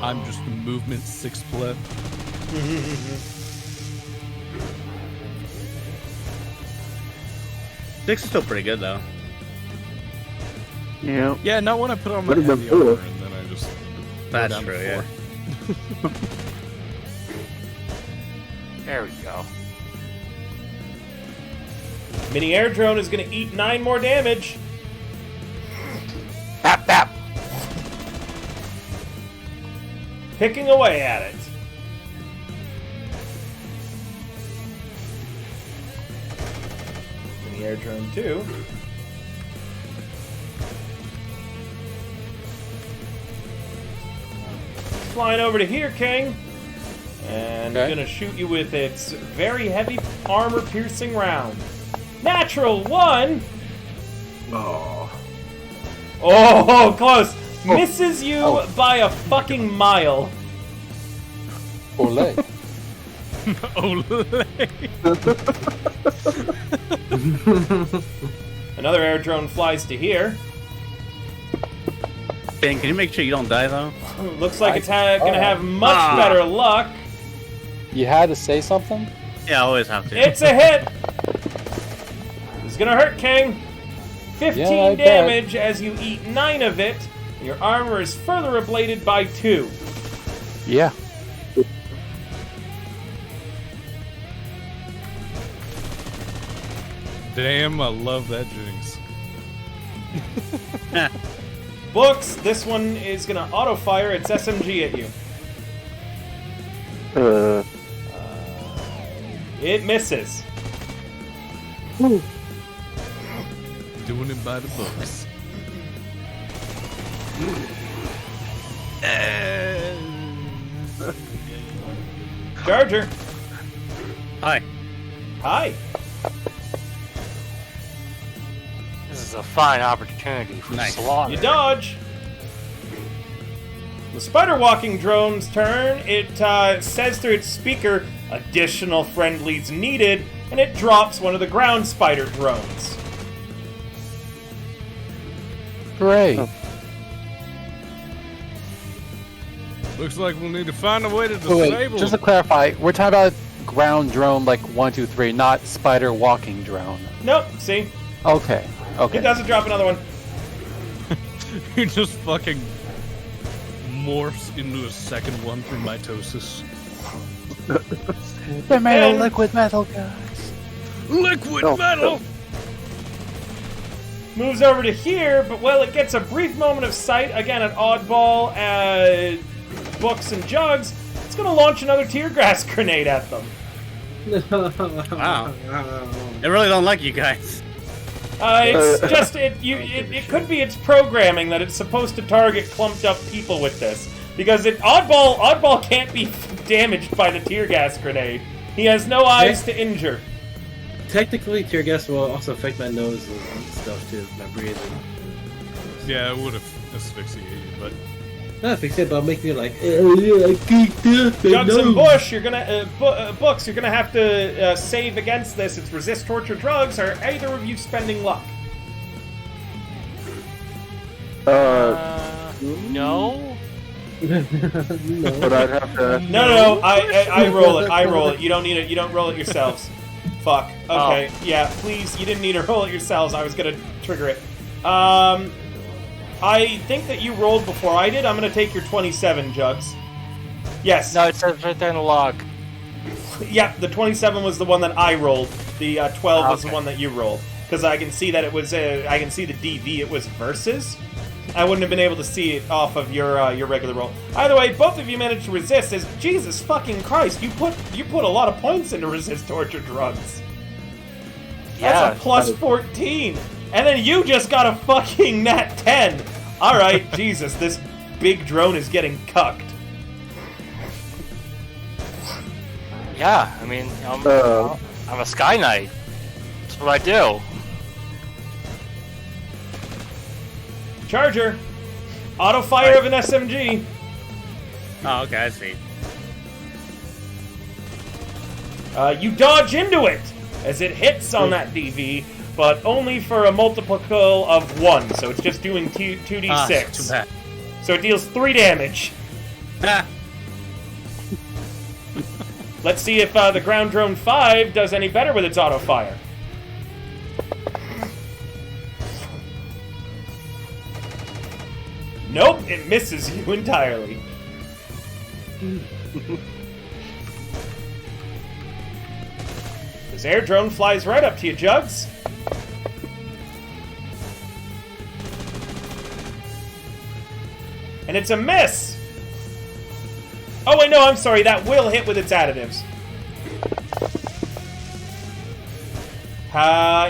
I'm just a movement 6 bled. Six is still pretty good though. Yeah. Yeah, not when I put on my Would've been heavy cool. armor and then I just go That's down to true, yeah. 4. There we go. Mini air drone is going to eat 9 more damage. Bap bap. Picking away at it. Mini air drone 2. Flying over to here, King. And Okay. gonna shoot you with its very heavy armor-piercing round. Natural 1! Oh. Oh, close! Misses you by a fucking mile. Ole. Olay. Another air drone flies to here. Ben, can you make sure you don't die though? Looks like it's gonna have much better luck. You had to say something? Yeah, I always have to. It's a hit! It's gonna hurt, King. 15 Yeah, I bet. damage as you eat 9 of it. Your armor is further ablated by 2. Yeah. Damn, I love that jinx. Books, this one is gonna auto-fire its SMG at you. It misses. Doing it by the books. Charger. Hi. Hi. This is a fine opportunity for Nice. slaughter. You dodge. The spider walking drone's turn. It says through its speaker, additional friendlies needed, and it drops one of the ground spider drones. Great. Oh. Looks like we'll need to find a way to Oh, wait, disable. just to clarify, we're talking about ground drone like 1, 2, 3, not spider walking drone. Nope. See, Okay. it Okay. doesn't drop another one. He just fucking morphs into a second one through mitosis. They're made And- of liquid metal, guys. Liquid Oh, metal. Moves over to here, but well, it gets a brief moment of sight again at Oddball, Books, and Jugs. It's going to launch another tear gas grenade at them. Wow. I really don't like you guys. It's just it could be its programming that it's supposed to target clumped up people with this because Oddball can't be damaged by the tear gas grenade. He has no eyes to injure. Technically, tear gas will also affect my nose and stuff too, my breathing. Yeah, it would have asphyxiated, but Not fix it, but make me like, I can't do it. Jugs and Bush, you're gonna Books, you're gonna have to save against this. It's resist torture drugs. Are either of you spending luck? No. But I'd have to. No. I roll it. I roll it. You don't need it. You don't roll it yourselves. Fuck. Okay. Yeah. Please. You didn't need to roll it yourselves. I was gonna trigger it. I think that you rolled before I did. I'm gonna take your 27, Jugs. Yes. No, it says right there in the log. Yeah. The 27 was the one that I rolled. The 12 was the Okay. one that you rolled. Because I can see that it was. I can see the DV. It was versus. I wouldn't have been able to see it off of your regular roll. Either way, both of you managed to resist. As Jesus fucking Christ, you put a lot of points into resist torture drugs. Yeah. That's a plus 14, and then you just got a fucking nat 10. All right, Jesus, this big drone is getting cucked. Yeah, I mean, I'm a Sky Knight. That's what I do. Charger, auto fire of an SMG. Oh, okay, I see. You dodge into it as it hits on that DV, but only for a multiple of 1, so it's just doing 2d6. Ah, too bad. So it deals 3 damage. Ah, Let's see if the ground drone 5 does any better with its auto fire. Nope, it misses you entirely. This air drone flies right up to you, Jugs. And it's a miss! Oh wait, no, I'm sorry, that will hit with its additives.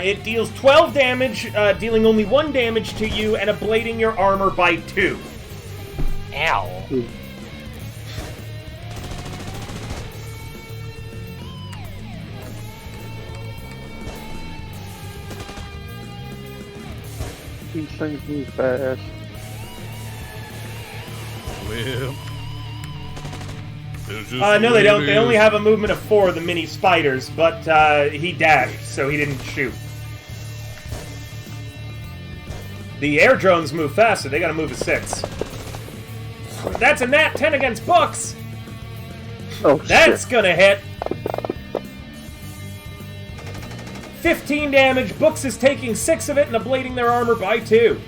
It deals 12 damage, dealing only 1 damage to you and ablating your armor by 2. Ow. These things move fast. well, it's just No, the they way don't. it They only is. have a movement of 4, the mini spiders, but he dashed, so he didn't shoot. The air drones move faster. They gotta move a 6. That's a nat 10 against Books. Oh That's shit! gonna hit. 15 damage. Books is taking 6 of it and ablating their armor by 2.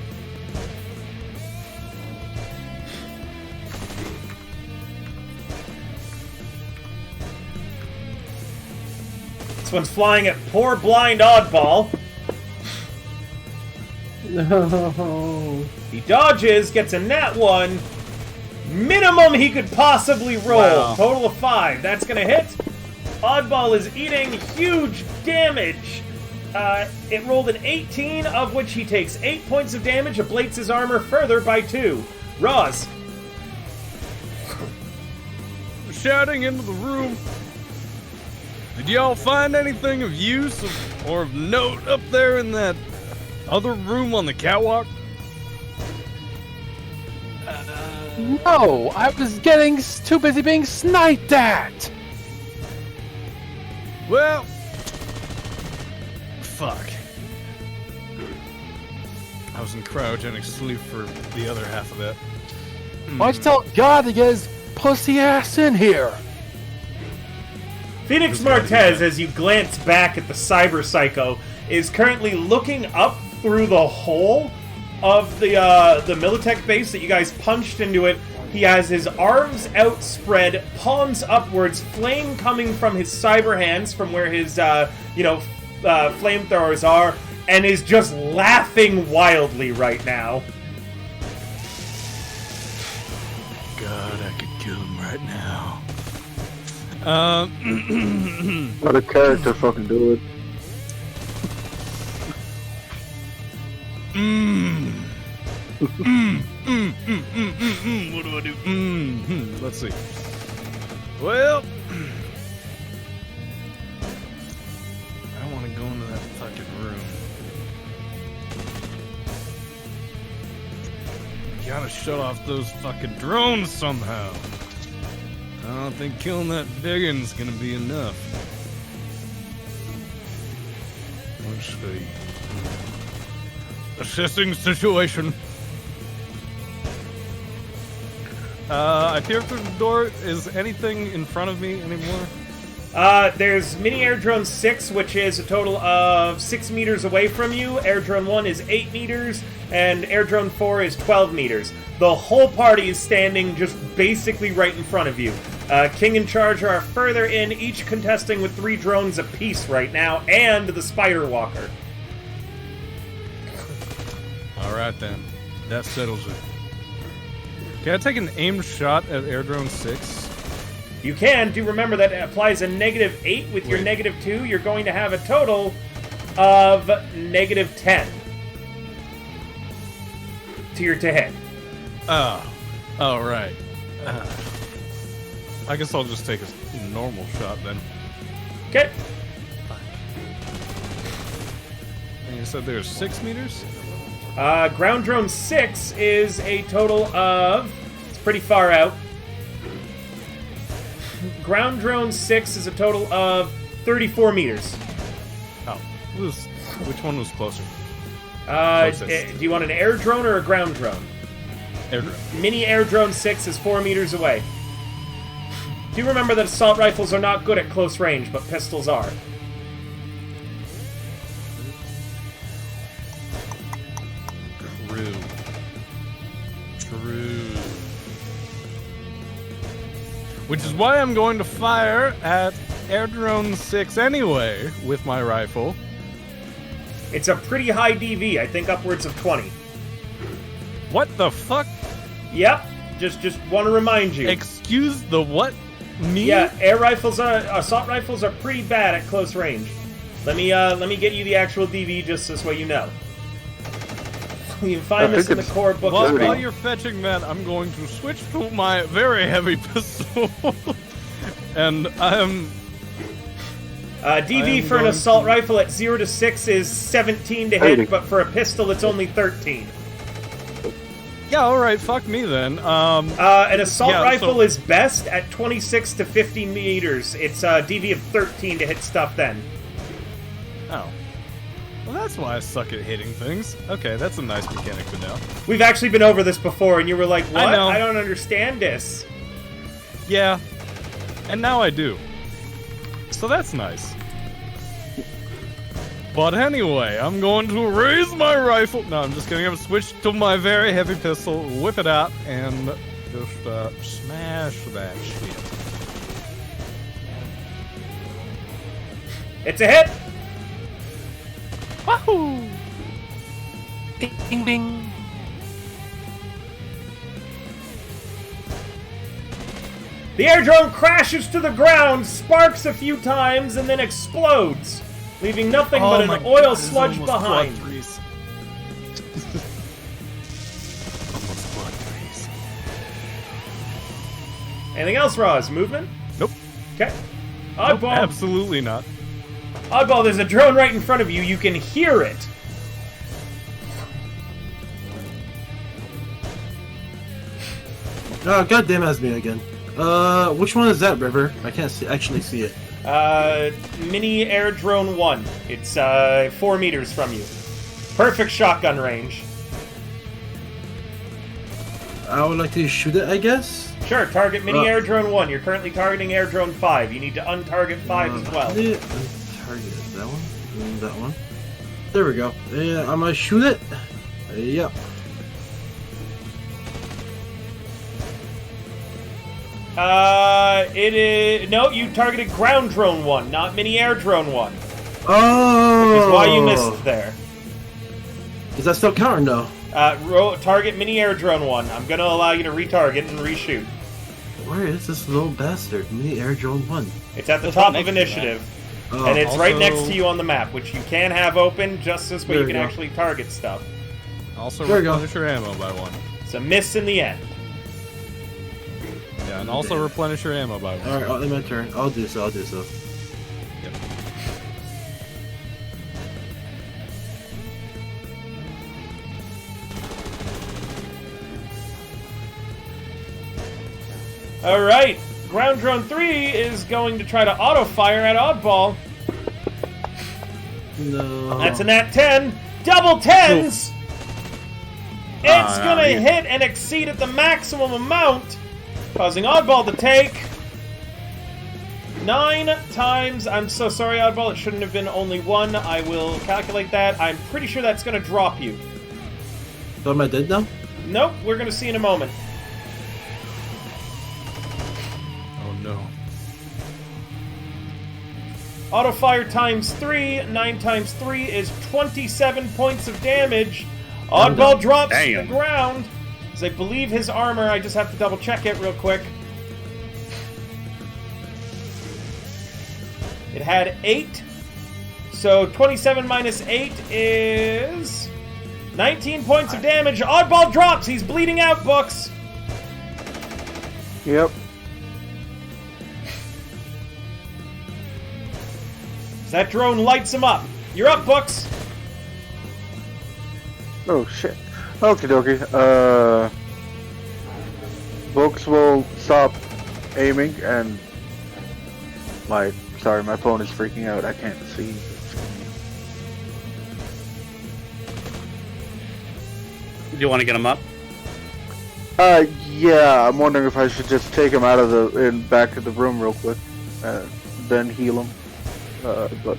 This one's flying at poor blind Oddball. No. He dodges, gets a nat 1. Minimum he could possibly roll. Wow. Total of 5. That's gonna hit. Oddball is eating huge damage. It rolled an 18, of which he takes 8 points of damage, ablates his armor further by 2. Roz. Shouting into the room. Did y'all find anything of use or of note up there in that other room on the catwalk? No, I was getting too busy being sniped at. Well, fuck. I was in cryogenic sleep for the other half of that. Why don't you tell God to get his pussy ass in here? Phoenix Martez, as you glance back at the Cyber Psycho, is currently looking up through the hole of the Militech base that you guys punched into it. He has his arms outspread, palms upwards, flame coming from his cyber hands from where his, flamethrowers are, and is just laughing wildly right now. God, I could kill him right now. Let a character fucking do it. What do I do? Let's see. Well, I want to go into that fucking room. Gotta shut off those fucking drones somehow. I don't think killing that biggin's gonna be enough. Let's see. Assessing situation. I peer through the door. Is anything in front of me anymore? There's Mini Air Drone 6, which is a total of 6 meters away from you. Air Drone 1 is 8 meters, and Air Drone 4 is 12 meters. The whole party is standing just basically right in front of you. King and Charger are further in, each contesting with 3 drones apiece right now, and the Spider Walker. Alright then. That settles it. Can I take an aimed shot at Air Drone 6? You can. Do remember that it applies a -8 with your -2. You're going to have a total of -10 to your to hit. Oh, right. I guess I'll just take a normal shot then. Okay. And you said there's 6 meters? Ground Drone 6 is a total of... It's pretty far out. Ground Drone 6 is a total of 34 meters. Oh, which one was closer? Do you want an air drone or a ground drone? Air drone. Mini Air Drone 6 is 4 meters away. Do remember that assault rifles are not good at close range, but pistols are. True. Which is why I'm going to fire at Air Drone 6 anyway with my rifle. It's a pretty high DV, I think upwards of 20. What the fuck? Yep, just want to remind you. Excuse the what? Me? Yeah, assault rifles are pretty bad at close range. Let me get you the actual DV just this way you know. You can find this in the core book. While you're fetching that, I'm going to switch to my very heavy pistol. And I'm... DV for an assault rifle at 0 to 6 is 17 to hit, but for a pistol it's only 13. Yeah, alright, fuck me then. An assault rifle is best at 26 to 50 meters. It's a DV of 13 to hit stuff then. Oh. Well, that's why I suck at hitting things. Okay, that's a nice mechanic to know. We've actually been over this before, and you were like, what? I know. I don't understand this. Yeah. And now I do. So that's nice. But anyway, I'm going to raise my rifle. No, I'm just kidding. I'm switch to my very heavy pistol, whip it out, and just smash that shit. It's a hit! Wahoo! Bing, bing, bing. The air drone crashes to the ground, sparks a few times, and then explodes, leaving nothing but an oil sludge behind. Anything else, Roz? Movement? Nope. Okay. Nope, Oddball. absolutely not. Oddball, there's a drone right in front of you. You can hear it. Oh, goddamn, that's me again. Which one is that, River? I can't actually see it. Mini Air Drone 1. It's 4 meters from you. Perfect shotgun range. I would like to shoot it, I guess. Sure, target mini air drone 1. You're currently targeting air drone 5. You need to untarget 5 as well. Yeah, target that one. And that one. There we go. Yeah, I'm gonna shoot it. Yep. It is... No, you targeted ground drone 1, not mini air drone 1. Oh! Which is why you missed there. Does that still count or no? Target mini air drone 1. I'm gonna allow you to retarget and reshoot. Where is this little bastard? Mini air drone 1. It's at the top of initiative. Oh. And it's right Also- next to you on the map, which you can have open just this way There you we can go. actually target stuff. Also There we go. replenish your ammo by 1. It's a miss in the end. Yeah, and also replenish your ammo by 1. Alright, let my turn. I'll do so. Yep. Alright, ground drone 3 is going to try to auto-fire at Oddball. No. That's a nat 10. Double 10s! It's no, gonna yeah. hit and exceed at the maximum amount, causing Oddball to take 9 times. I'm so sorry, Oddball. It shouldn't have been only 1. I will calculate that. I'm pretty sure that's gonna drop you. So am I dead now? Nope, we're gonna see in a moment. Oh no. Auto fire times 3. 9 times 3 is 27 points of damage. Oddball drops to the Damn. ground. As I believe his armor, I just have to double check it real quick. It had 8. So 27 minus 8 is 19 points of damage. Oddball drops. He's bleeding out, Books. Yep. That drone lights him up. You're up, Books. Oh shit. Okie dokie. Books will stop aiming and my phone is freaking out. I can't see. Do you want to get him up? Yeah, I'm wondering if I should just take him out of back to the room real quick, then heal him. But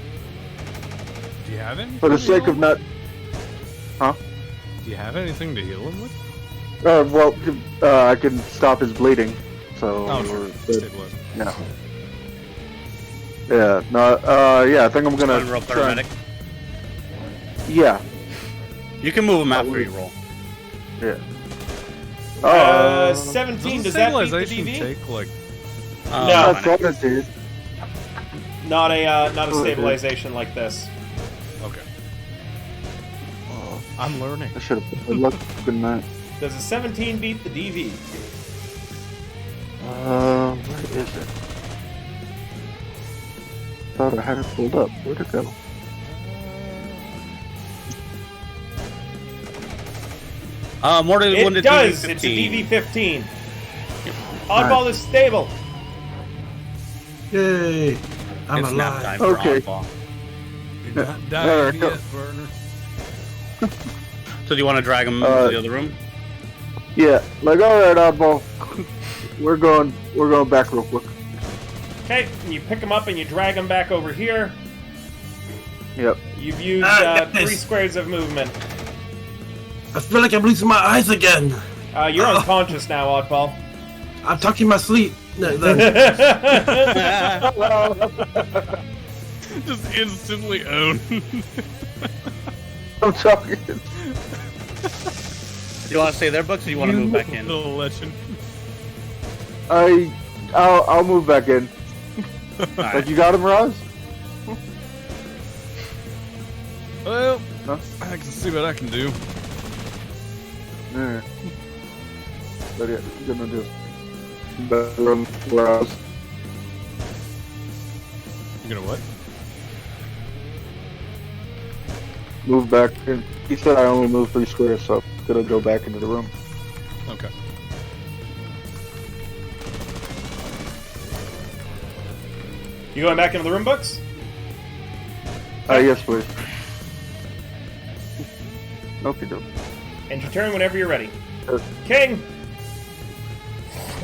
Do you have anything? for the to sake heal of him? not, huh? Do you have anything to heal him with? Well, I can stop his bleeding. So Oh, sure. we're good. Stabilize. Yeah. Yeah. No. Yeah. I think I'm gonna. One roll try- paramedic. Yeah. You can move him after you roll. Yeah. 17. Does Does that beat the stabilization DV? take like? No. I thought it did. Not a Oh, stabilization like this. Okay. I'm learning. I should have looked. Good night. Does a 17 beat the DV? Where is it? Thought I had it pulled up. Where'd it go? Mortal It wounded does. DV-15. It's a DV 15. Oddball is stable. Yay! I'm It's nap alive. time for Okay. Oddball. You're not There dying it yet, Burner. So do you want to drag him to the other room? Yeah. Like, all right, oddball. We're going back real quick. Okay, you pick him up and you drag him back over here. Yep. You've used Nice. 3 squares of movement. I feel like I'm losing my eyes again. You're unconscious now, Oddball. I'm talking my sleep. Just instantly own. I'm talking. Do you want to stay there, Bucks, or do you want to move back in? The legend. I'll move back in. Like, you got him, Roz? Well, Huh? I can see what I can do. Yeah. But yeah, I'm gonna just back room where I was. You gonna what? Move back in. He said I only moved 3 squares, so I'm gonna go back into the room. Okay. You going back into the room, Books? Yes, please. Okay, doke. And your turn whenever you're ready. Sure. King!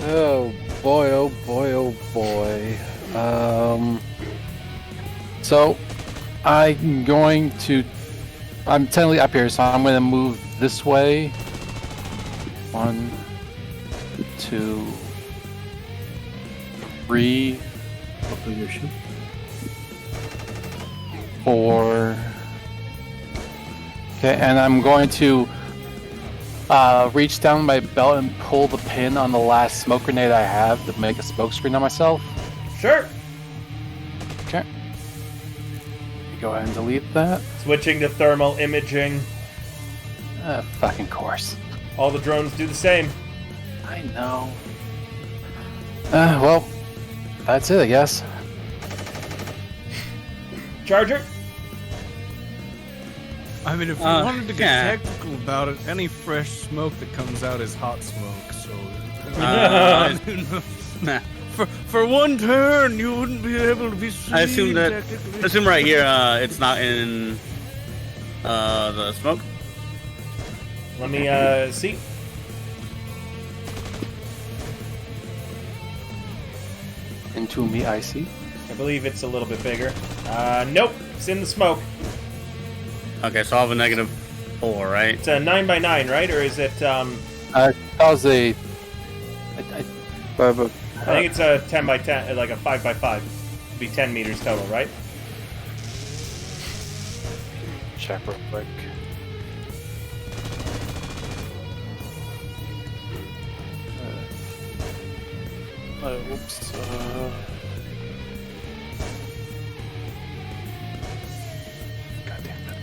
Oh boy, oh boy, oh boy. So I'm going to. I'm technically up here, so I'm going to move this way. 1, 2, 3, Open your ship. 4. Okay, and I'm going to reach down my belt and pull the pin on the last smoke grenade I have to make a smoke screen on myself. Sure. Okay. Go ahead and delete that. Switching to thermal imaging. Fucking course. All the drones do the same. I know. Well, that's it, I guess. Charger? I mean, if you wanted to get technical about it, any fresh smoke that comes out is hot smoke. So, Nah. for one turn, you wouldn't be able to be seen. I assume that. technically. Assume right here, it's not in the smoke. Let me see. Into me, I see. I believe it's a little bit bigger. Nope, it's in the smoke. Okay, so I'll have a -4, right? It's a 9x9, right? Or is it? That was a. But I think it's a 10x10, like a 5x5. It'd be 10 meters total, right? Check real quick. Whoops. God damn it.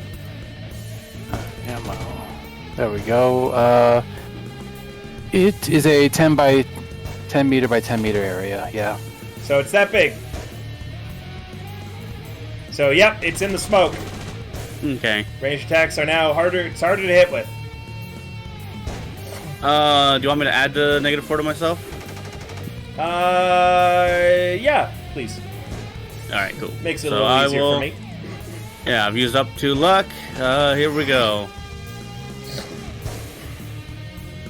Ammo. There we go. It is a 10 by 10 meter by 10 meter area. Yeah. So it's that big. So yep, it's in the smoke. Okay. Range attacks are now harder. It's harder to hit with. Do you want me to add the -4 to myself? Yeah, please. All right, cool. Makes it a So little I easier will- for me. Yeah, I've used up 2 luck. Here we go.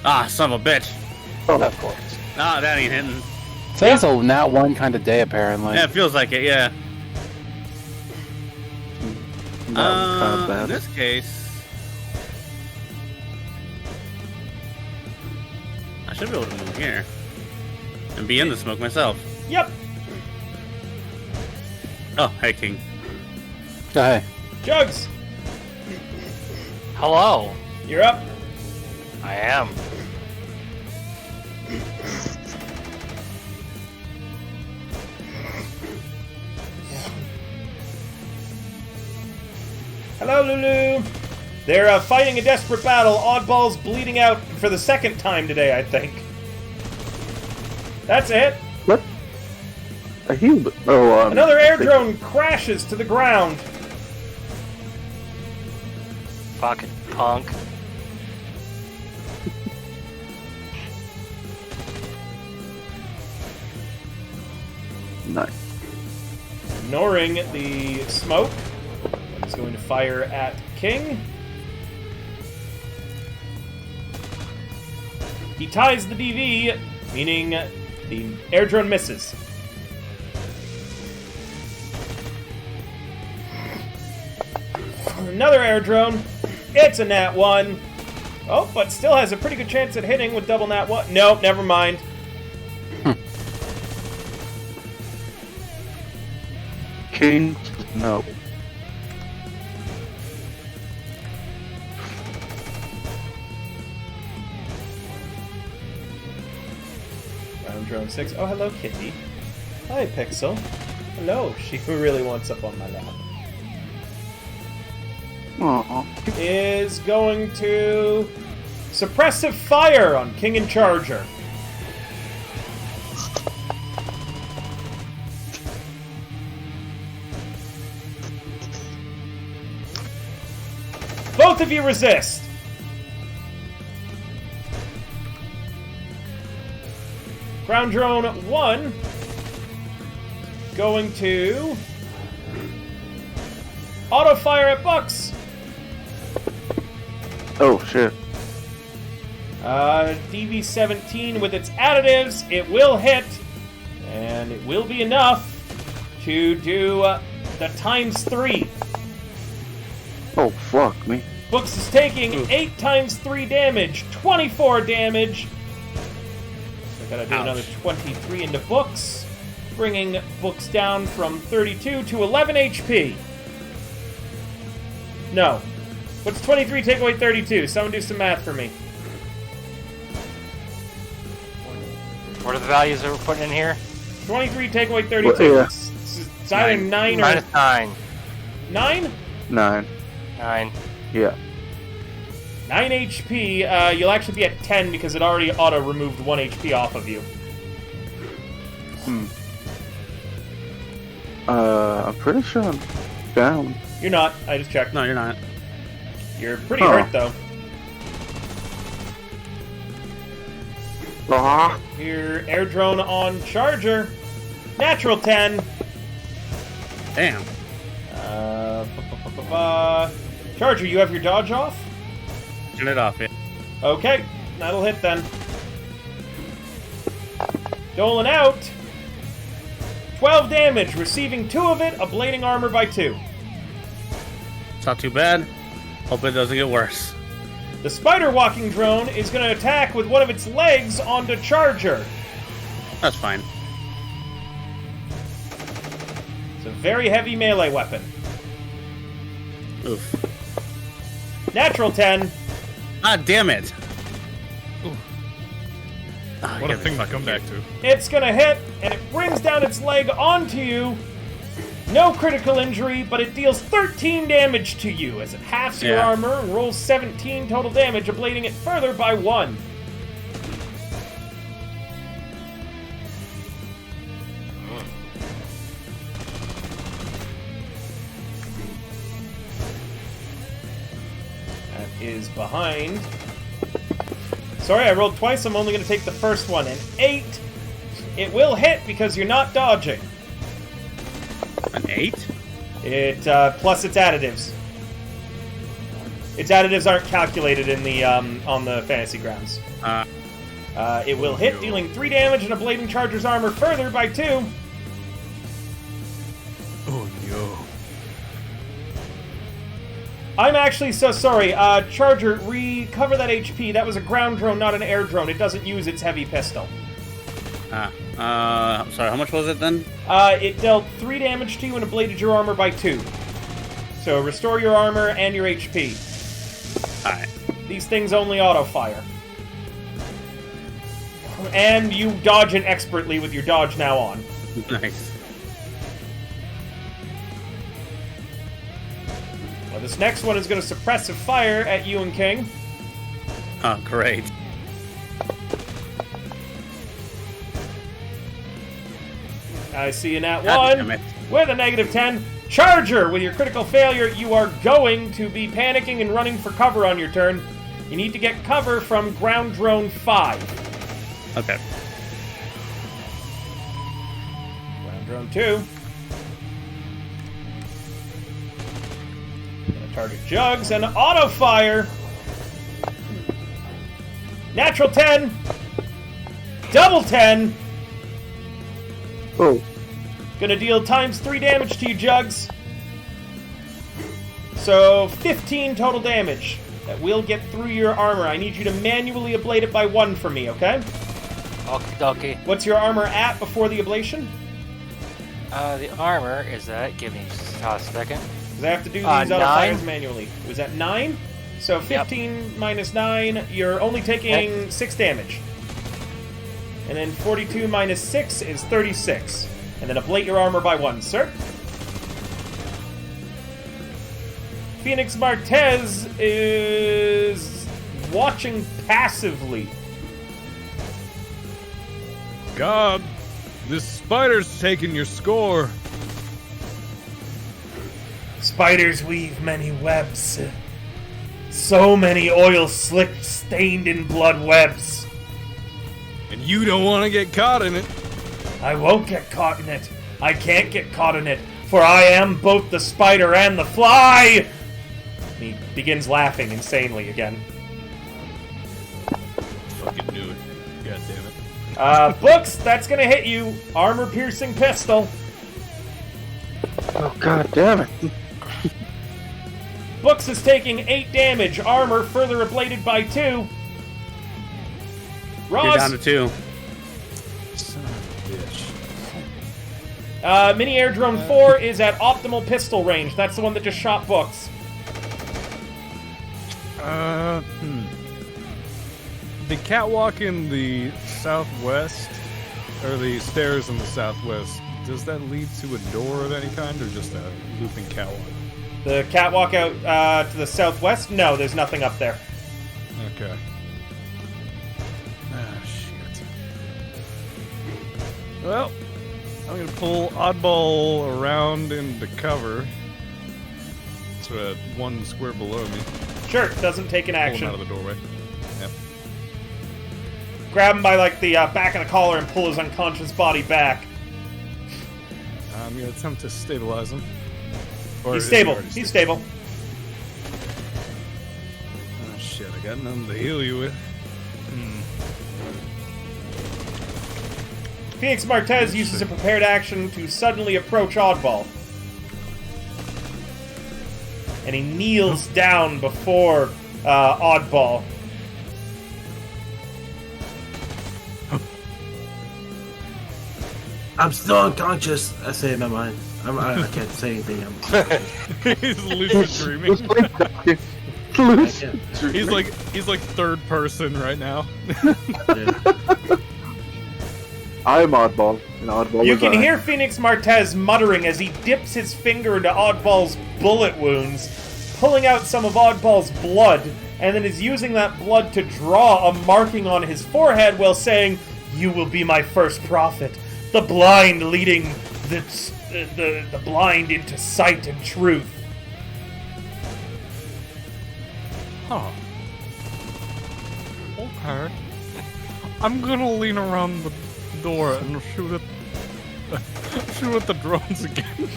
Ah, son of a bitch. Of course. Nah, that ain't hitting. So it's a nat 1 kind of day, apparently. Yeah, it feels like it, yeah. not In bad. this case... I should be able to move here. And be in the smoke myself. Yep. Oh, hey, King. Hey. Jugs, Hello. you're up. I am. Hello, Lulu. They're fighting a desperate battle. Oddball's bleeding out for the second time today, I think. That's it. what? A healed. Oh, Another air drone crashes to the ground. Fucking punk. Nice. Ignoring the smoke. He's going to fire at King. He ties the DV, meaning the air drone misses. Another air drone. It's a nat 1. Oh, but still has a pretty good chance at hitting with double nat 1. Nope, never mind. King? No. Round drone 6. Oh, hello, Kitty. Hi, Pixel. Hello, she really wants up on my lap. Aw. Is going to suppressive fire on King and Charger. Both of you resist. Ground drone 1 going to auto fire at Bucks. Oh, shit. DV17 with its additives, it will hit, and it will be enough to do the ×3. Oh, fuck me. Books is taking 8 × 3 damage, 24 damage. So I gotta do another 23 into Books, bringing Books down from 32 to 11 HP. No. What's 23 take away 32? Someone do some math for me. What are the values that we're putting in here? 23 take away 32. Well, yeah. It's either 9 or... Minus 9. 9? 9. 9. Yeah. 9 HP. You'll actually be at 10 because it already auto-removed 1 HP off of you. I'm pretty sure I'm down. You're not. I just checked. No, you're not. You're pretty hurt, though. Ah. Your air drone on Charger. Natural 10. Damn. Charger, you have your dodge off? Turn it off, yeah. Okay, that'll hit then. Doling out. 12 damage, receiving 2 of it, ablating armor by 2. It's not too bad. Hope it doesn't get worse. The spider walking drone is going to attack with one of its legs onto Charger. That's fine. It's a very heavy melee weapon. Oof. Natural 10. Ah, damn it. What a thing to come back to. It's going to hit, and it brings down its leg onto you. No critical injury, but it deals 13 damage to you as it halves your armor and rolls 17 total damage, ablating it further by 1. That is behind. Sorry, I rolled twice. I'm only going to take the first one. An 8. It will hit because you're not dodging. An 8? It plus its additives. Its additives aren't calculated in the on the fantasy grounds. It will hit, dealing 3 damage and ablating Charger's armor further by 2. Oh no. I'm actually so sorry. Charger, recover that HP. That was a ground drone, not an air drone. It doesn't use its heavy pistol. Sorry, how much was it then? It dealt 3 damage to you and ablated your armor by 2. So restore your armor and your HP. Alright. These things only auto-fire. And you dodge it expertly with your dodge now on. Nice. Well, this next one is going to suppressive fire at you and King. Oh, great. I see you nat God damn 1 it. with a negative 10. Charger, with your critical failure, you are going to be panicking and running for cover on your turn. You need to get cover from ground drone 5. Okay. Ground drone 2. Gonna target Jugs and auto fire. Natural 10. Double 10. Oh. Gonna deal ×3 damage to you, Jugs. So 15 total damage. That will get through your armor. I need you to manually ablate it by 1 for me, okay? Okay. What's your armor at before the ablation? The armor is at. Give me just a second. Because I have to do these 9. auto fires manually. It was at 9? So 15 minus 9, you're only taking 6 damage. And then 42 minus 6 is 36. And then ablate your armor by 1, sir. Phoenix Martez is watching passively. God, this spider's taking your score. Spiders weave many webs. So many oil slick, stained in blood webs. And you don't want to get caught in it. I won't get caught in it. I can't get caught in it, for I am both the spider and the fly! He begins laughing insanely again. fucking knew it. God damn it. Books, that's gonna hit you. Armor-piercing pistol. Oh god damn it. Books is taking 8 damage. Armor further ablated by 2. You're down to Ross, 2. Son of a bitch. Mini Air Drone 4 is at optimal pistol range. That's the one that just shot Books. The catwalk in the southwest, or the stairs in the southwest, does that lead to a door of any kind, or just a looping catwalk? The catwalk out to the southwest? No, there's nothing up there. Okay. Ah, shit. Well, I'm gonna pull Oddball around into cover. It's 1 square below me. Sure, doesn't take an Pull him action. out of the doorway. Yep. Grab him by like the back of the collar and pull his unconscious body back. I'm gonna attempt to stabilize him. Or He's is he stable. already He's stable. Oh shit, I got nothing to heal you with. Phoenix Martez uses a prepared action to suddenly approach Oddball. And he kneels down before Oddball. I'm still unconscious. I say in my mind. I can't say anything. He's lucid dreaming. He's like third person right now. I'm Oddball. And Oddball You is can I. hear Phoenix Martez muttering as he dips his finger into Oddball's bullet wounds, pulling out some of Oddball's blood, and then is using that blood to draw a marking on his forehead while saying, "You will be my first prophet, the blind leading the blind into sight and truth." Huh. Okay. I'm gonna lean around the door and shoot at the drones again.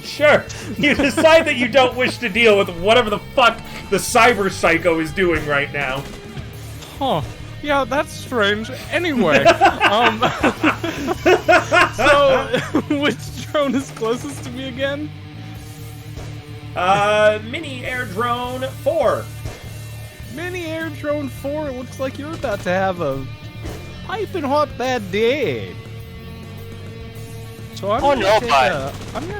Sure. You decide that you don't wish to deal with whatever the fuck the cyber psycho is doing right now. Huh. Yeah, that's strange. Anyway, so which drone is closest to me again? Mini Air Drone 4. Mini Air Drone 4, it looks like you're about to have a piping hot bad day. So I'm gonna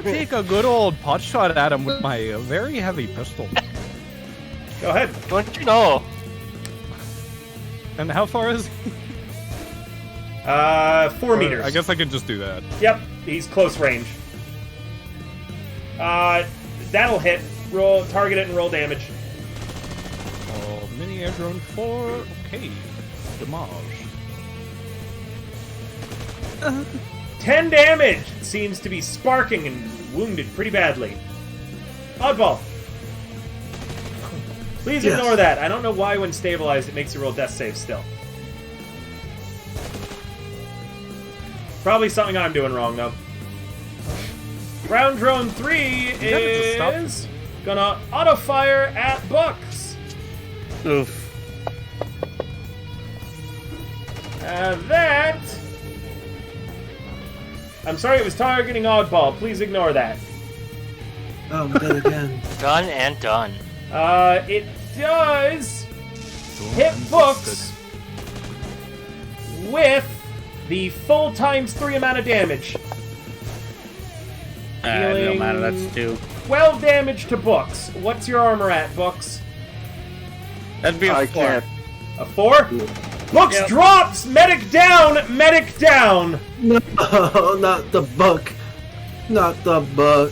take a good old pot shot at him with my very heavy pistol. Go ahead. Don't you know? And how far is he? 4 meters. I guess I could just do that. Yep, he's close range. That'll hit. Roll, target it and roll damage. Oh, Mini Air Drone 4, okay. Damage. 10 damage! Seems to be sparking and wounded pretty badly. Oddball. Please Yes. ignore that. I don't know why when stabilized it makes you roll death save still. Probably something I'm doing wrong, though. Ground Drone 3 is gonna auto-fire at Bucks. Oof. That... I'm sorry, it was targeting Oddball. Please ignore that. Oh, I'm dead again. Done and done. It does hit Books with the full ×3 amount of damage. It don't matter, that's 2. 12 damage to Books. What's your armor at, Books? That'd be a 4. I can't. A 4? Books Yep. drops! Medic down! Medic down! No, not the book. Not the book.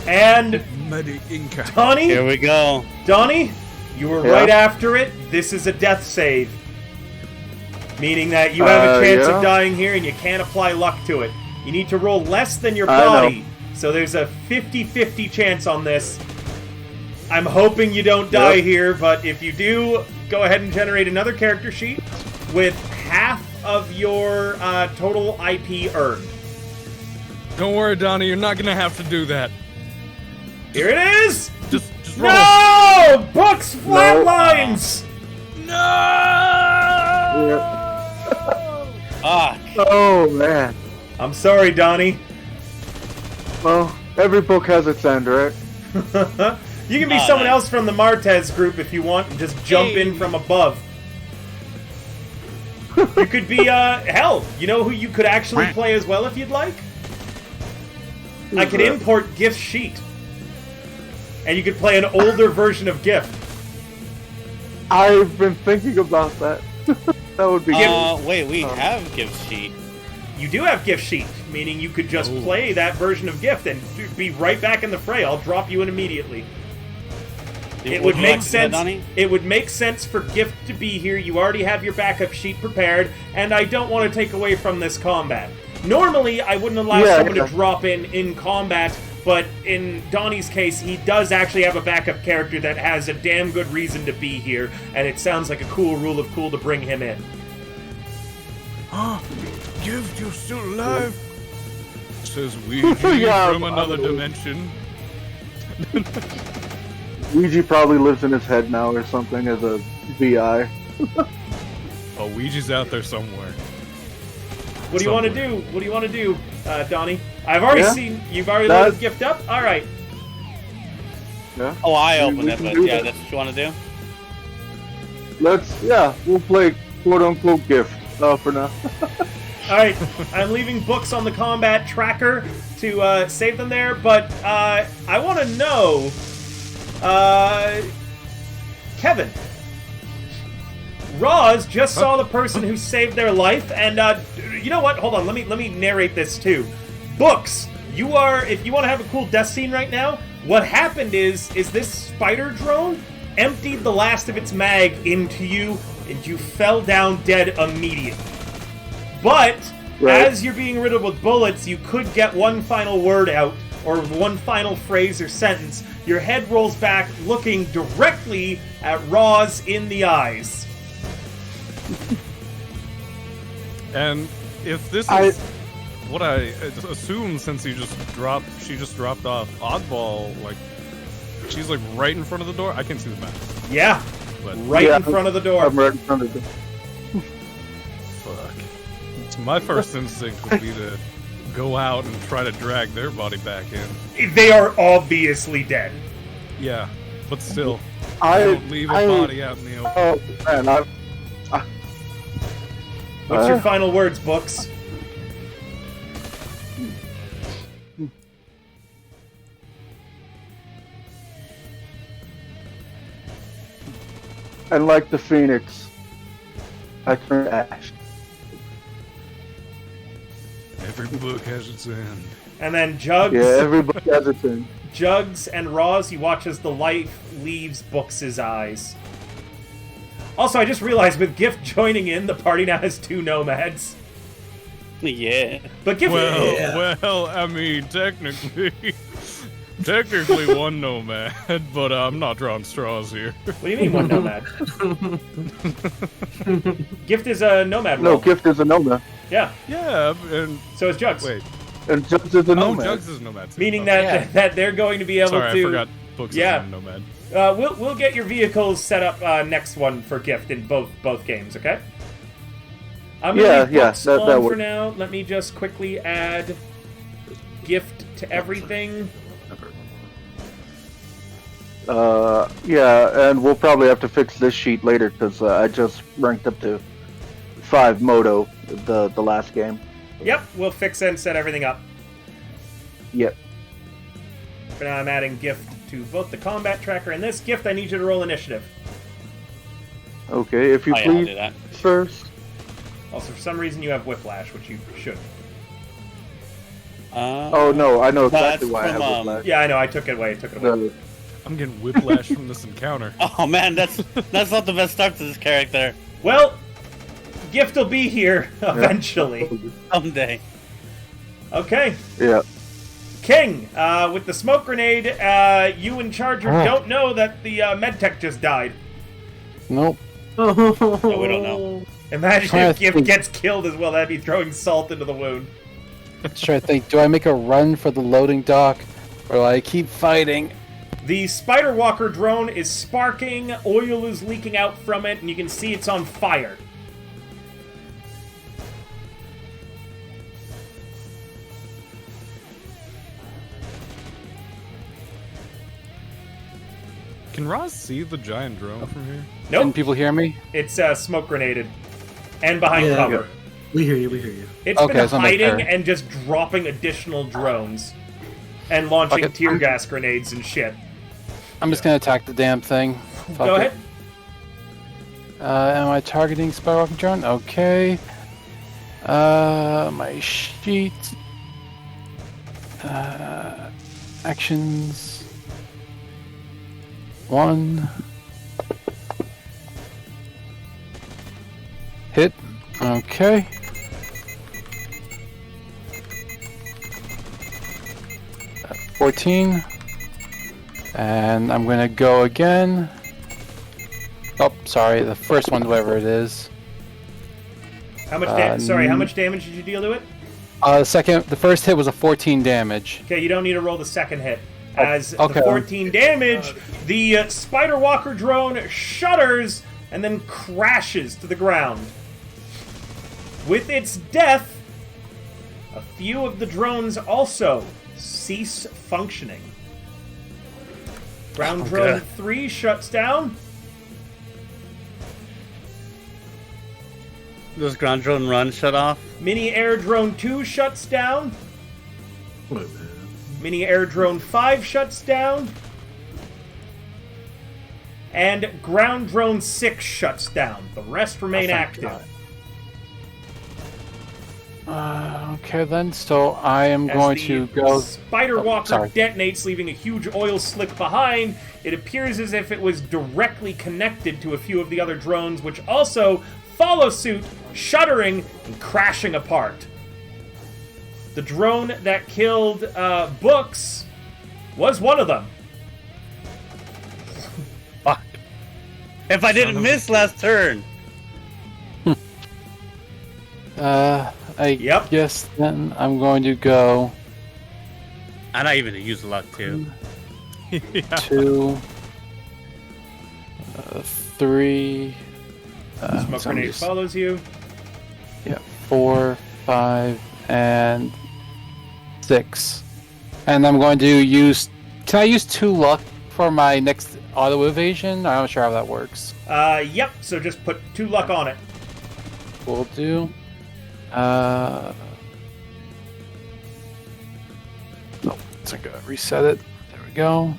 And Medi Inca. Donnie? Here we go. Donnie, you were Yeah? right after it. This is a death save. Meaning that you have a chance yeah. of dying here and you can't apply luck to it. You need to roll less than your I know. body. So there's a 50-50 chance on this. I'm hoping you don't die Yep. here, but if you do, go ahead and generate another character sheet with half of your total IP earned. Don't worry, Donnie, you're not gonna have to do that. Here it is! Just roll. No! Books flatlines! No! Ah, Oh man. I'm sorry, Donnie. Well, every book has its end, right? You can be Oh, someone nice. else from the Martez group if you want and just jump in from above. You could be, hell, you know who you could actually play as well if you'd like? I could that? import Gift Sheet. And you could play an older version of Gift. I've been thinking about that. That would be good. wait, we have gift sheet. You do have Gift Sheet, meaning you could just play that version of Gift and be right back in the fray. I'll drop you in immediately. It would make sense. It would make sense for Gift to be here. You already have your backup sheet prepared, and I don't want to take away from this combat. Normally, I wouldn't allow someone to drop in combat, but in Donnie's case, he does actually have a backup character that has a damn good reason to be here, and it sounds like a cool rule of cool to bring him in. Gift, you're still alive? Says Ouija Yeah, from another dimension. Ouija probably lives in his head now or something as a VI. Oh, Ouija's out there somewhere. What do you want to do? What do you want to do, Donnie? I've already seen you've already loaded Gift up. All right. Yeah. Oh, I opened we it, can but do yeah, that. that's what you want to do? We'll play quote-unquote Gift for now. All right, I'm leaving books on the combat tracker to save them there, but I want to know, Kevin. Roz just saw the person who saved their life, and you know what? Hold on, let me narrate this too. Books, you are, if you want to have a cool death scene right now, what happened is this spider drone emptied the last of its mag into you, and you fell down dead immediately. But as you're being riddled with bullets, you could get one final word out, or one final phrase or sentence. Your head rolls back, looking directly at Roz in the eyes. And if this is what I assume, since she just dropped off Oddball, like she's like right in front of the door. I can see the map. Yeah, But right in front of the door. I'm right in front of the fuck. So my first instinct would be to go out and try to drag their body back in. They are obviously dead. Yeah, but still, I don't leave a body out in the open. Oh man, What's your final words, Books? and like the Phoenix, I turn to ash. Every book has its end. And then Jugs. Yeah, everybody has a thing. Jugs and Roz, you watch as the light leaves Books' eyes. Also, I just realized with Gift joining in, the party now has 2 nomads. Yeah. But Gift... Well, I mean, technically one nomad, but I'm not drawing straws here. What do you mean, 1 nomad? Gift is a nomad No, role. Gift is a nomad. Yeah, Yeah, and so is Jugs. wait. And Jugs is a Oh, nomad. Jugs is nomad too. Meaning Okay. that they're going to be able Sorry, to... I forgot. Books Yeah. is a nomad. We'll get your vehicles set up next one for Gift in both games, okay? I'm gonna leave Books that on for works. now. Let me just quickly add Gift to everything. Yeah, and we'll probably have to fix this sheet later because I just ranked up to 5 Moto the last game. Yep, we'll fix and set everything up. Yep. For now, I'm adding Gift to both the combat tracker and this. Gift, I need you to roll initiative. Okay, if you Oh, yeah, I'll please do that. first. Also, for some reason, you have Whiplash, which you should. Oh no, I know exactly that's why I from, have Whiplash. Yeah, I know, I took it away. I'm getting whiplash from this encounter. Oh man, that's not the best start to this character. Well, Gift will be here eventually. Someday. Okay. Yeah. King, with the smoke grenade, you and Charger don't know that the medtech just died. Nope. No, we don't know. Imagine I if Gift think- gets killed as well. That'd be throwing salt into the wound. Let's try to think. Do I make a run for the loading dock, or do I keep fighting? The Spider Walker drone is sparking, oil is leaking out from it, and you can see it's on fire. Can Roz see the giant drone from here? Nope. Can people hear me? It's smoke grenaded. And behind Yeah. cover. We hear you. We hear you. It's Okay, been so make hiding sure. and just dropping additional drones. And launching Okay. tear gas grenades and shit. I'm just gonna attack the damn thing. Fuck Go it. ahead. Am I targeting Spywalking Drone? Okay. My sheet. Actions. 1. Hit. Okay. Uh, 14. And I'm gonna go again. Oh, sorry, the first one, whatever it is. How much how much damage did you deal to it? The first hit was a 14 damage. Okay, you don't need to roll the second hit. As okay. the 14 damage, the Spider Walker drone shudders and then crashes to the ground. With its death, a few of the drones also cease functioning. Ground drone 3 shuts down. Does ground drone run shut off? Mini air drone 2 shuts down. Wait, man. Mini air drone 5 shuts down. And ground drone 6 shuts down. The rest remain active. Okay then, so I am As going the to go... Spider Oh, Walker sorry. detonates, leaving a huge oil slick behind. It appears as if it was directly connected to a few of the other drones, which also follow suit, shuddering and crashing apart. The drone that killed Books was one of them. Fuck. If I didn't miss last turn. I Yep. guess then I'm going to go And I even use luck too. 2, 3, Smoke so I'm grenade just- follows you. 4, 5, and 6. And I'm going to use... Can I use 2 luck for my next auto evasion? I'm not sure how that works. Yep, so just put 2 luck on it. Will do. Oh, so I'm gonna reset it. There we go.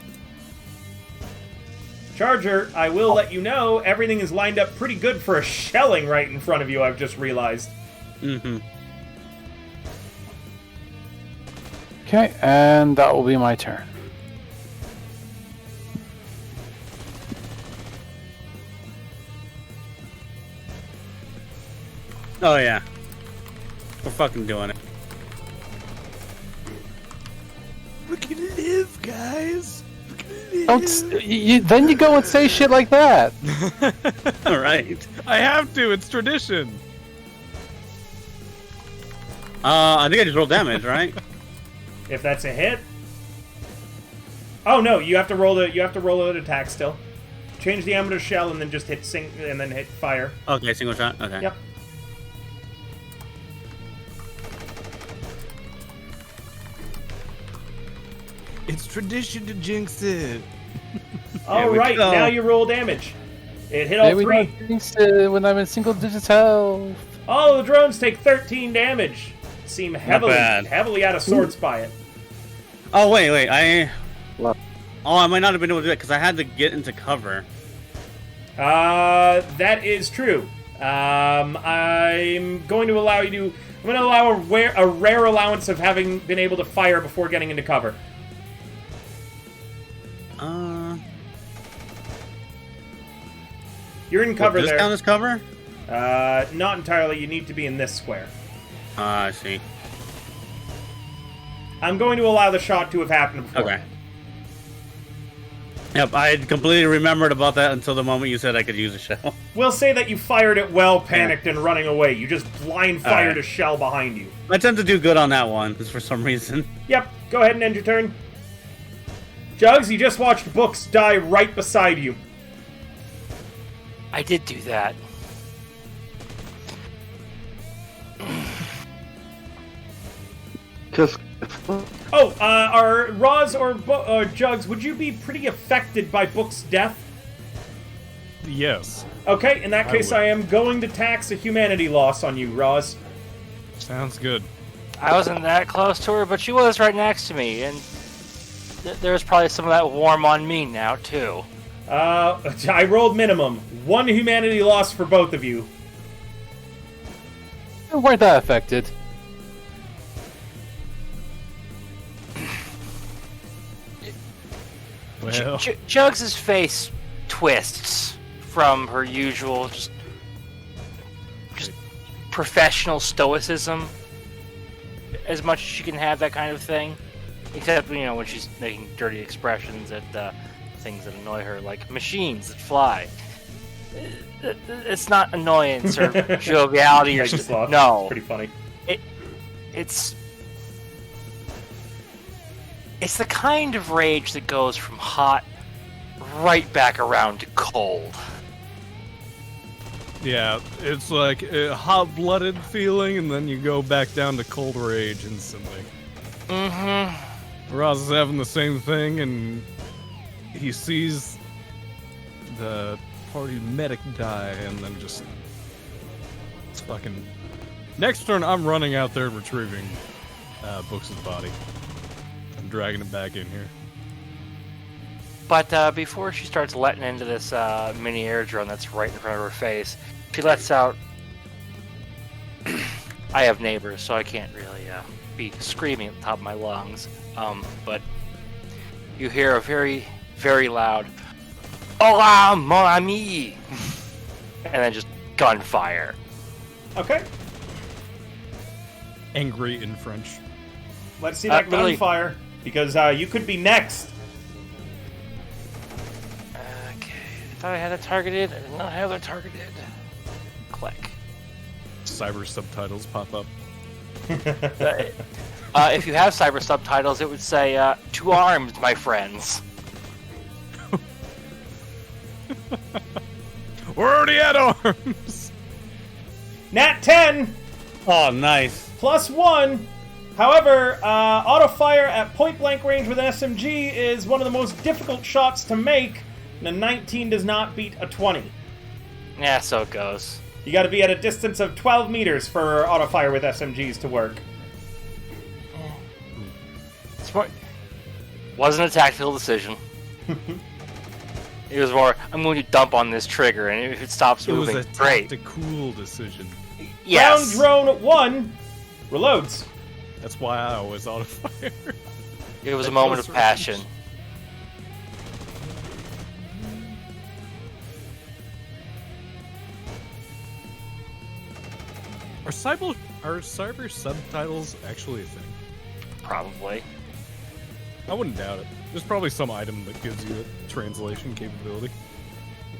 Charger, I will let you know, everything is lined up pretty good for a shelling right in front of you, I've just realized. Mm-hmm. Okay, and that will be my turn. Oh yeah. We're fucking doing it. We're gonna live, guys. Then you go and say shit like that. Alright. I have to. It's tradition. I think I just rolled damage, right? If that's a hit. Oh no, you have to roll an attack still. Change the ammo to shell and then just hit and then hit fire. Okay, single shot. Okay. Yep. It's tradition to jinx it. All we right, go. now you roll damage. It hit all Maybe 3. not jinx it when I'm in single digits health. All of the drones take 13 damage. Seem bad. heavily out of sorts by it. Oh wait, I Left. I might not have been able to do it because I had to get into cover. That is true. I'm going to allow you to. I'm going to allow a rare allowance of having been able to fire before getting into cover. You're in cover Does this there. count as cover? Not entirely. You need to be in this square. I see. I'm going to allow the shot to have happened before. Okay. Yep, I had completely remembered about that until the moment you said I could use a shell. We'll say that you fired it well, panicked, and running away. You just blind fired Alright. a shell behind you. I tend to do good on that one, for some reason. Yep, go ahead and end your turn. Jugs, you just watched Books die right beside you. I did do that. Just. Oh, Oh, are Roz or Jugs, would you be pretty affected by Book's death? Yes. Okay, in that case, would. I am going to tax a humanity loss on you, Roz. Sounds good. I wasn't that close to her, but she was right next to me, and there's probably some of that warm on me now, too. I rolled minimum. 1 humanity loss for both of you. Weren't that affected? Well, Jugs' face twists from her usual just professional stoicism, as much as she can have that kind of thing. Except, when she's making dirty expressions at things that annoy her, like machines that fly. It's not annoyance or joviality or no. It's pretty funny. It's the kind of rage that goes from hot right back around to cold. yeah, it's like a hot-blooded feeling, and then you go back down to cold rage instantly. Mm-hmm. Roz is having the same thing, and he sees the party medic die, and then just it's fucking. Next turn, I'm running out there retrieving Books' body. I'm dragging it back in here. But before she starts letting into this mini air drone that's right in front of her face, she lets out. I have neighbors, so I can't really be screaming at the top of my lungs. But you hear a very, very loud "Hola, mon ami!" and then just gunfire. Okay, Angry in French. let's see that really- gunfire, because you could be next. Okay, I thought I had it targeted. I did not have it targeted. Click. Cyber subtitles pop up. If you have cyber subtitles, it would say, "To arms, my friends." We're already at arms! Nat 10 Oh, nice. plus 1. However, auto fire at point blank range with an SMG is one of the most difficult shots to make, and a 19 does not beat a 20. Yeah, so it goes. You got to be at a distance of 12 meters for auto fire with SMGs to work. Smart. Wasn't a tactical decision. It was more, I'm going to dump on this trigger, and if it stops It was moving, a great. tactical decision. Yes. Ground drone 1 reloads. That's why I always auto fire. It was a moment of close passion. range. Are cyber subtitles actually a thing? Probably. I wouldn't doubt it. There's probably some item that gives you a translation capability.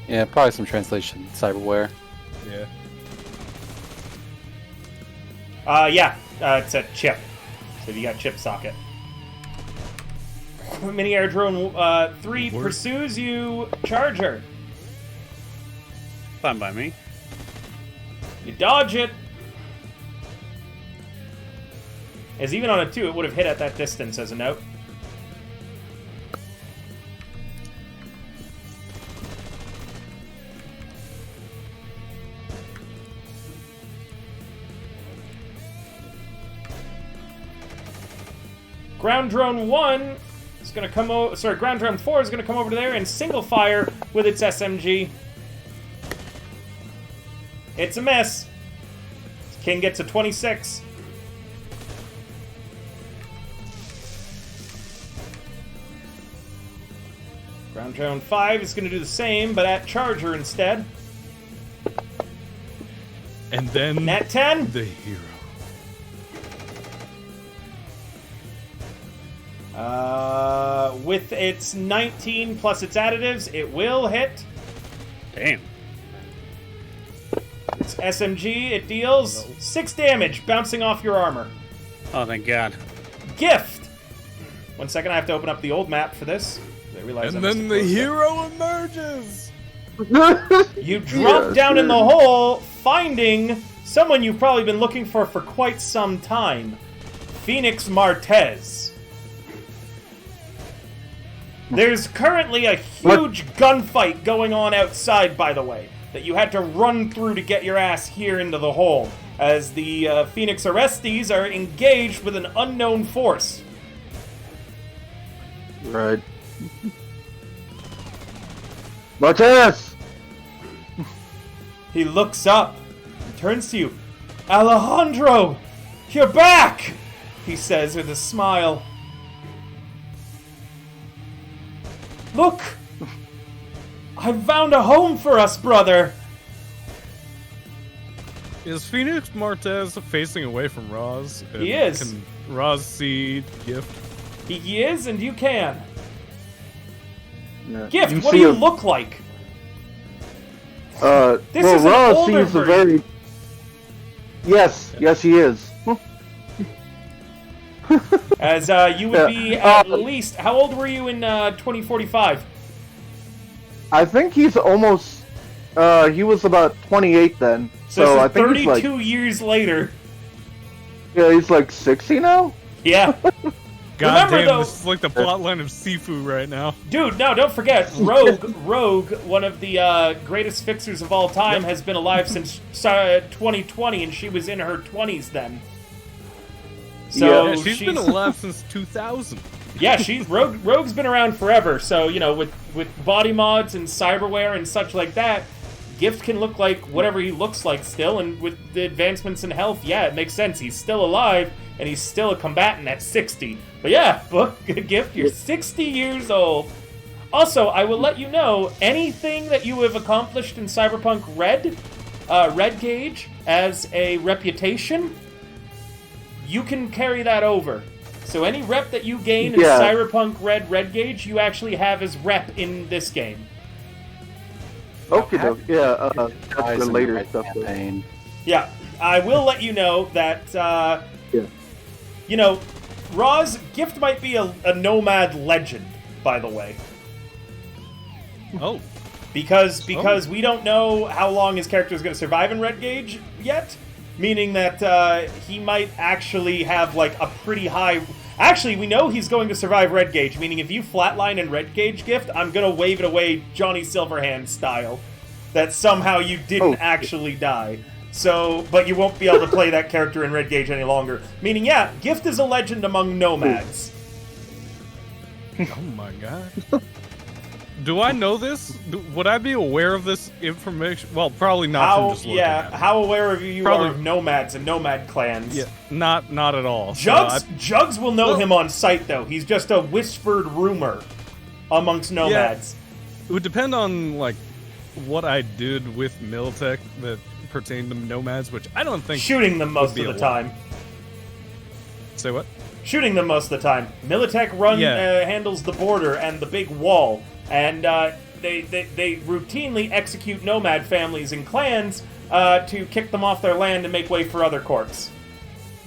Yeah, probably some translation cyberware. Yeah. It's a chip. So you got chip socket. Mini air drone 3 Word. pursues you, Charger. Fine by me. You dodge it. As even on a 2, it would have hit at that distance as a note. Ground drone 1 is going to come over. Sorry, ground drone 4 is going to come over to there and single fire with its SMG. It's a miss. King gets a 26. Ground drone 5 is going to do the same, but at Charger instead. And then Nat 10. the hero. With its 19 plus its additives, it will hit. Damn. Its SMG, it deals 6 damage, bouncing off your armor. Oh, thank God. Gift! 1 second, I have to open up the old map for this. I realize And I then must the have closed it. hero emerges! You drop down in the hole, finding someone you've probably been looking for quite some time. Phoenix Martez. There's currently a huge gunfight going on outside, by the way, that you had to run through to get your ass here into the hole, as the Phoenix Orestes are engaged with an unknown force. Right. Martinez! He looks up and turns to you. Alejandro! You're back! He says with a smile. Look! I found a home for us, brother! Is Phoenix Martez facing away from Roz? And He is. Can Roz see Gift? He is, and you can. Yeah. Gift, You what do see you a- look like? This well, is an Ross older seems a version. very... Yes, he is. As you would be at least... How old were you in 2045? I think he's almost... he was about 28 then. So So this I is think 32 he's like... years later. Yeah, he's like 60 now? Yeah. God Remember, damn, though- this is like the plotline of Sifu right now. Dude, no, don't forget, Rogue, one of the greatest fixers of all time, has been alive since 2020, and she was in her 20s then. So Yeah, she's been alive since 2000. Yeah, Rogue's been around forever. So you know, with body mods and cyberware and such like that, Gift can look like whatever he looks like still, and with the advancements in health, yeah, it makes sense. He's still alive, and he's still a combatant at 60. But yeah, Gift, you're 60 years old. Also, I will let you know, anything that you have accomplished in Cyberpunk Red Gauge, as a reputation, you can carry that over. So any rep that you gain in Yeah. Cyberpunk Red Gauge, you actually have as rep in this game. Okay, yeah, that's Guys the in later Red stuff. though. campaign. Yeah, I will let you know that, Yeah. you know, Roz, Gift might be a nomad legend, by the way. Oh, Because we don't know how long his character is going to survive in Red Gauge yet, meaning that he might actually have, like, a pretty high... Actually, we know he's going to survive Red Gauge, meaning if you flatline in Red Gauge, Gift, I'm going to wave it away Johnny Silverhand style. That somehow you didn't actually die. So, but you won't be able to play that character in Red Gauge any longer. Meaning, yeah, Gift is a legend among nomads. oh my god. Do I know this? Would I be aware of this information? Well, probably not from just looking at it. How aware of you Probably- are of nomads and nomad clans? Yeah, not at all. So Jugs will know him on sight, though. He's just a whispered rumor amongst nomads. it would depend on like what I did with Militech that pertained to nomads, which I don't think Shooting them most be of the a lot. time. Say what? Shooting them most of the time. Militech handles the border and the big wall, and they routinely execute nomad families and clans to kick them off their land and make way for other corps.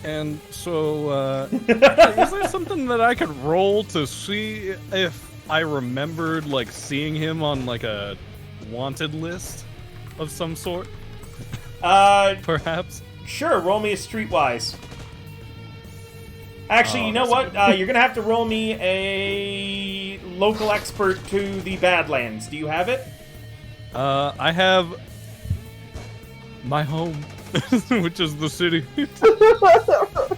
And so, is there something that I could roll to see if I remembered like seeing him on like a wanted list of some sort? Perhaps. Sure, roll me a Streetwise. Actually, you know that's what? You're gonna have to roll me a local expert to the Badlands. Do you have it? I have my home, which is the city.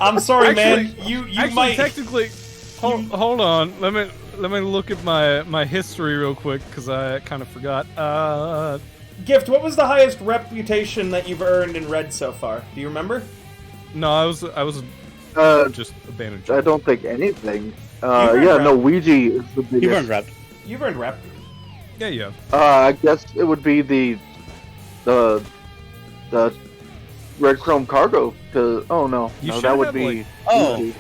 I'm sorry, Actually- man. You Actually, might. technically, hold on. Let me look at my history real quick because I kind of forgot. Gift, what was the highest reputation that you've earned in Red so far? Do you remember? No, I was just a bandage. I don't think anything. earned Yeah, rep. no, Ouija is the biggest. You weren't rep. You've earned rep. Yeah. I guess it would be the Red Chrome Cargo. Oh no, You no, should that would have, be. like- Oh. Ouija.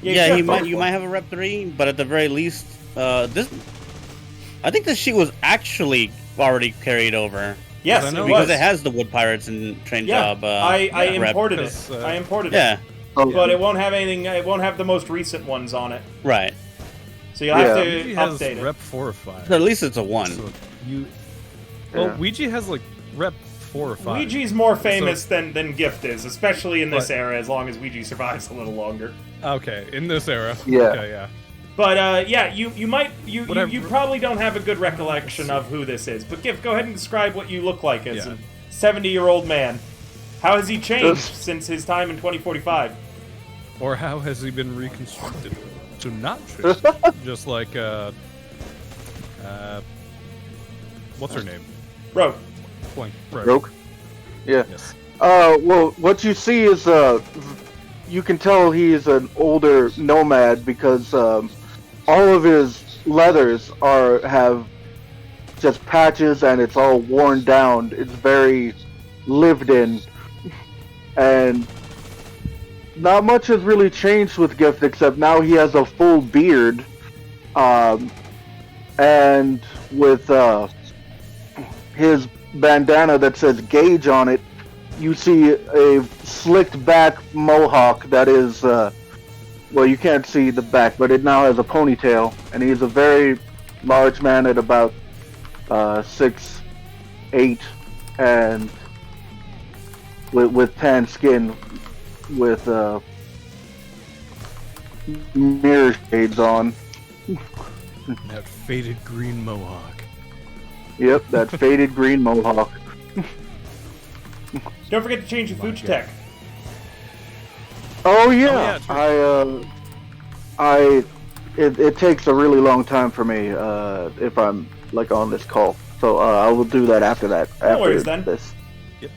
Yeah, you he have might. both You ones. might have a rep 3, but at the very least, this. I think this sheet was actually already carried over Yes, I it know. was. because it has the Wood Pirates and Train Yeah, Job. I rep. imported it. 'cause, I imported Yeah, it. Oh, But it won't have anything. It won't have the most recent ones on it. right. So you'll have Yeah. to Ouija has update it. rep 4 or 5. So at least it's a 1. So you. Well, Yeah. Ouija has like rep 4 or 5. Ouija's more famous than Gift is, especially in this But- era, as long as Ouija survives a little longer. Okay, in this era. Yeah. Okay, yeah. But yeah, you Whatever. probably don't have a good recollection of who this is. But Gift, go ahead and describe what you look like as a 70-year-old man. How has he changed since his time in 2045? Or how has he been reconstructed to not just like what's her name? Rogue. Blank. Right. Rogue? Yeah. Yes. Well, what you see is, you can tell he's an older nomad because, all of his leathers have just patches and it's all worn down. It's very lived in. And not much has really changed with Gift except now he has a full beard. And with, his bandana that says Gauge on it, you see a slicked back mohawk that is, well, you can't see the back, but it now has a ponytail, and he's a very large man at about 6'8", and with tan skin, with mirror shades on. That faded green mohawk. Yep, that faded green mohawk. Don't forget to change your Fuji tech. Oh yeah, true. It takes a really long time for me if I'm like on this call, so I will do that after that. No worries then. This. Yep.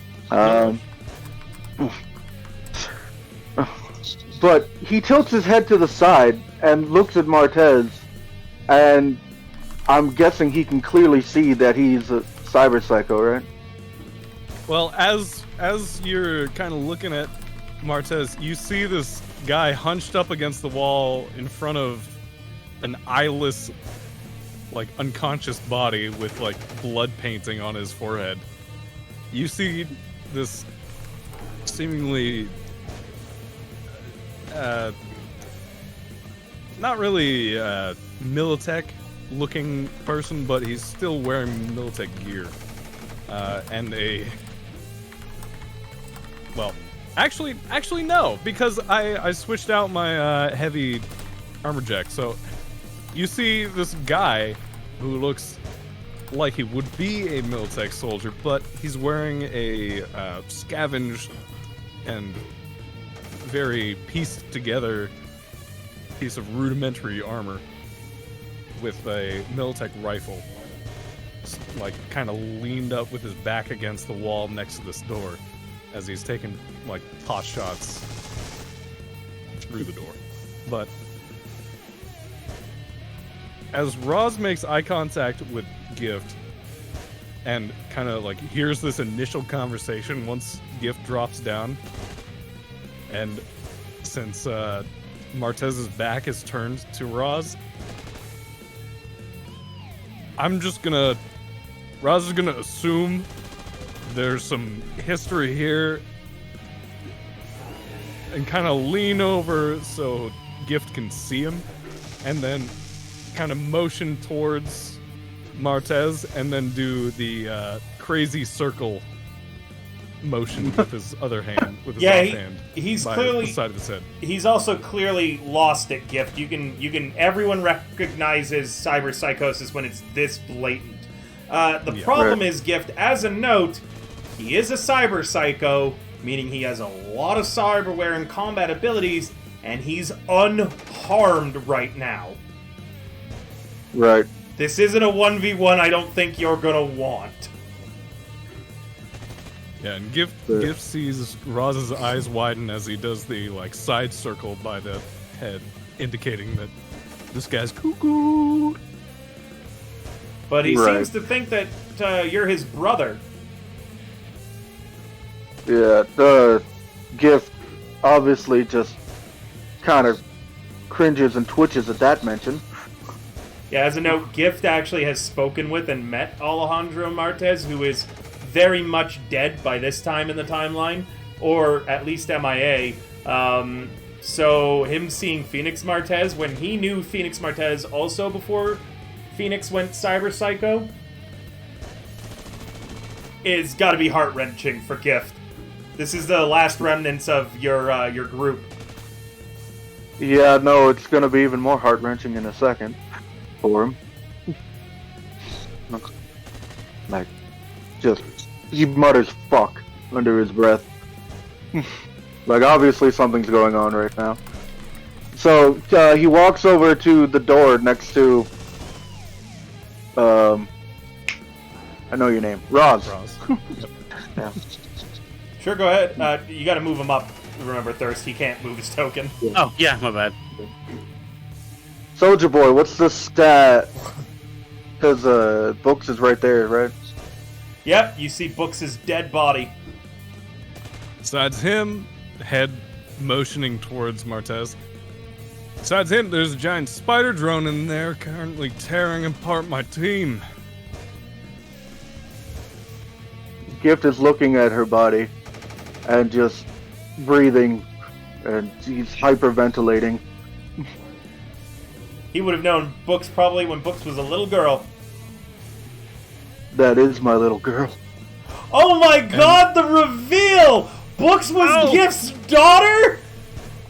But he tilts his head to the side and looks at Martez, and I'm guessing he can clearly see that he's a cyber psycho, right? Well, as you're kind of looking at Martez, you see this guy hunched up against the wall in front of an eyeless, like, unconscious body with, like, blood painting on his forehead. You see this seemingly not really Militech looking person, but he's still wearing Militech gear. And a... Well, actually no, because I switched out my heavy armor jack. So you see this guy who looks like he would be a Militech soldier, but he's wearing a scavenged and very pieced together piece of rudimentary armor with a Militech rifle, like kind of leaned up with his back against the wall next to this door as he's taking like pot shots through the door. But as Roz makes eye contact with Gift and kind of like hears this initial conversation once Gift drops down, and since Martez's back is turned to Roz, Roz is gonna assume there's some history here and kind of lean over so Gift can see him, and then kind of motion towards Martez and then do the crazy circle motion with his other hand, with his left hand. He's by clearly the side of his head. He's also clearly lost at Gift. Everyone recognizes cyber psychosis when it's this blatant. The problem is Gift, as a note, he is a cyber psycho, meaning he has a lot of cyberware and combat abilities, and he's unharmed right now. Right. This isn't a 1v1 I don't think you're gonna want. Yeah, and Gift sees Roz's eyes widen as he does the like side circle by the head, indicating that this guy's cuckoo. But he seems to think that you're his brother. Yeah, the Gift obviously just kind of cringes and twitches at that mention. Yeah, as a note, Gift actually has spoken with and met Alejandro Martez, who is very much dead by this time in the timeline, or at least MIA. So him seeing Phoenix Martez, when he knew Phoenix Martez also before Phoenix went Cyber Psycho, is gotta be heart-wrenching for Gift. This is the last remnants of your group. Yeah, no, it's gonna be even more heart-wrenching in a second for him. Like, just, he mutters fuck under his breath. Like, obviously something's going on right now. So, he walks over to the door next to, I know your name, Roz. Yeah. Sure, go ahead. You gotta move him up. Remember, Thirst, he can't move his token. Oh, yeah, my bad. Soldier Boy, what's the stat? Because, Books is right there, right? Yep, you see Books' dead body. Besides him, head motioning towards Martez. Besides him, there's a giant spider drone in there currently tearing apart my team. Gift is looking at her body and just breathing, and he's hyperventilating. He would have known Books probably when Books was a little girl. That is my little girl. Oh my god, the reveal! Books was Gift's daughter?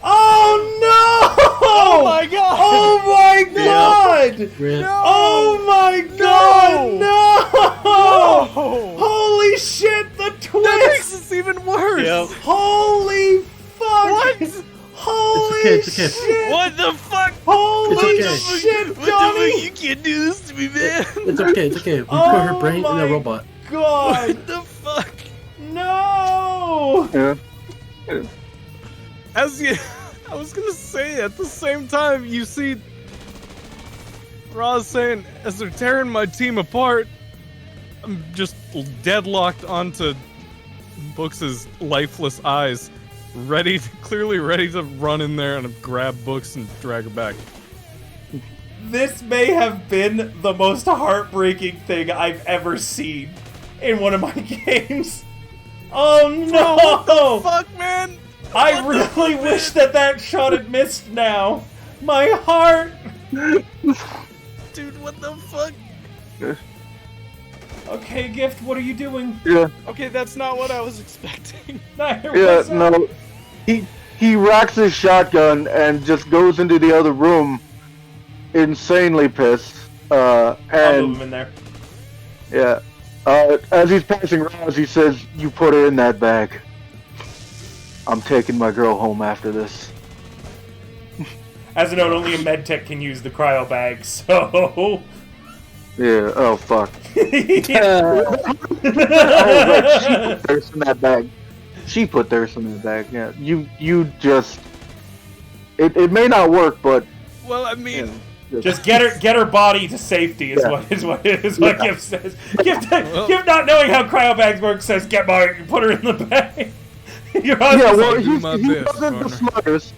Oh no! Oh my god! Oh my god! Oh my god! No! Holy shit, the twist! That makes it even worse! Yep. Holy fuck! What? Holy It's okay. shit! What the fuck? Holy It's okay. shit, Johnny! You can't do this to me, man! It's okay, it's okay. We put Oh her brain in my a robot. God! What the fuck? No! Yeah. As you... I was gonna say, at the same time, you see... Roz saying, as they're tearing my team apart, I'm just deadlocked onto Books' lifeless eyes, clearly ready to run in there and grab Books and drag her back. This may have been the most heartbreaking thing I've ever seen in one of my games. Oh no! What the fuck, man? I really wish that shot had missed now. My heart! Dude, what the fuck? Okay, Gift, what are you doing? Yeah. Okay, that's not what I was expecting. Neither Yeah, was I. no. He racks his shotgun and just goes into the other room, insanely pissed. I'll move And him in there. yeah, as he's passing Roz, he says, "You put her in that bag. I'm taking my girl home after this." As a note, only a medtech can use the cryo bag, so... Yeah. Oh fuck. Yeah. Oh, right, she put thirst in that bag. She put thirst in that bag. Yeah. You just. It may not work, but. Well, I mean... Just get her body to safety is what Gift says. Gift not knowing how cryo bags work says put her in the bag. Your Yeah, husband's well, do my he best, wasn't the partner. smartest.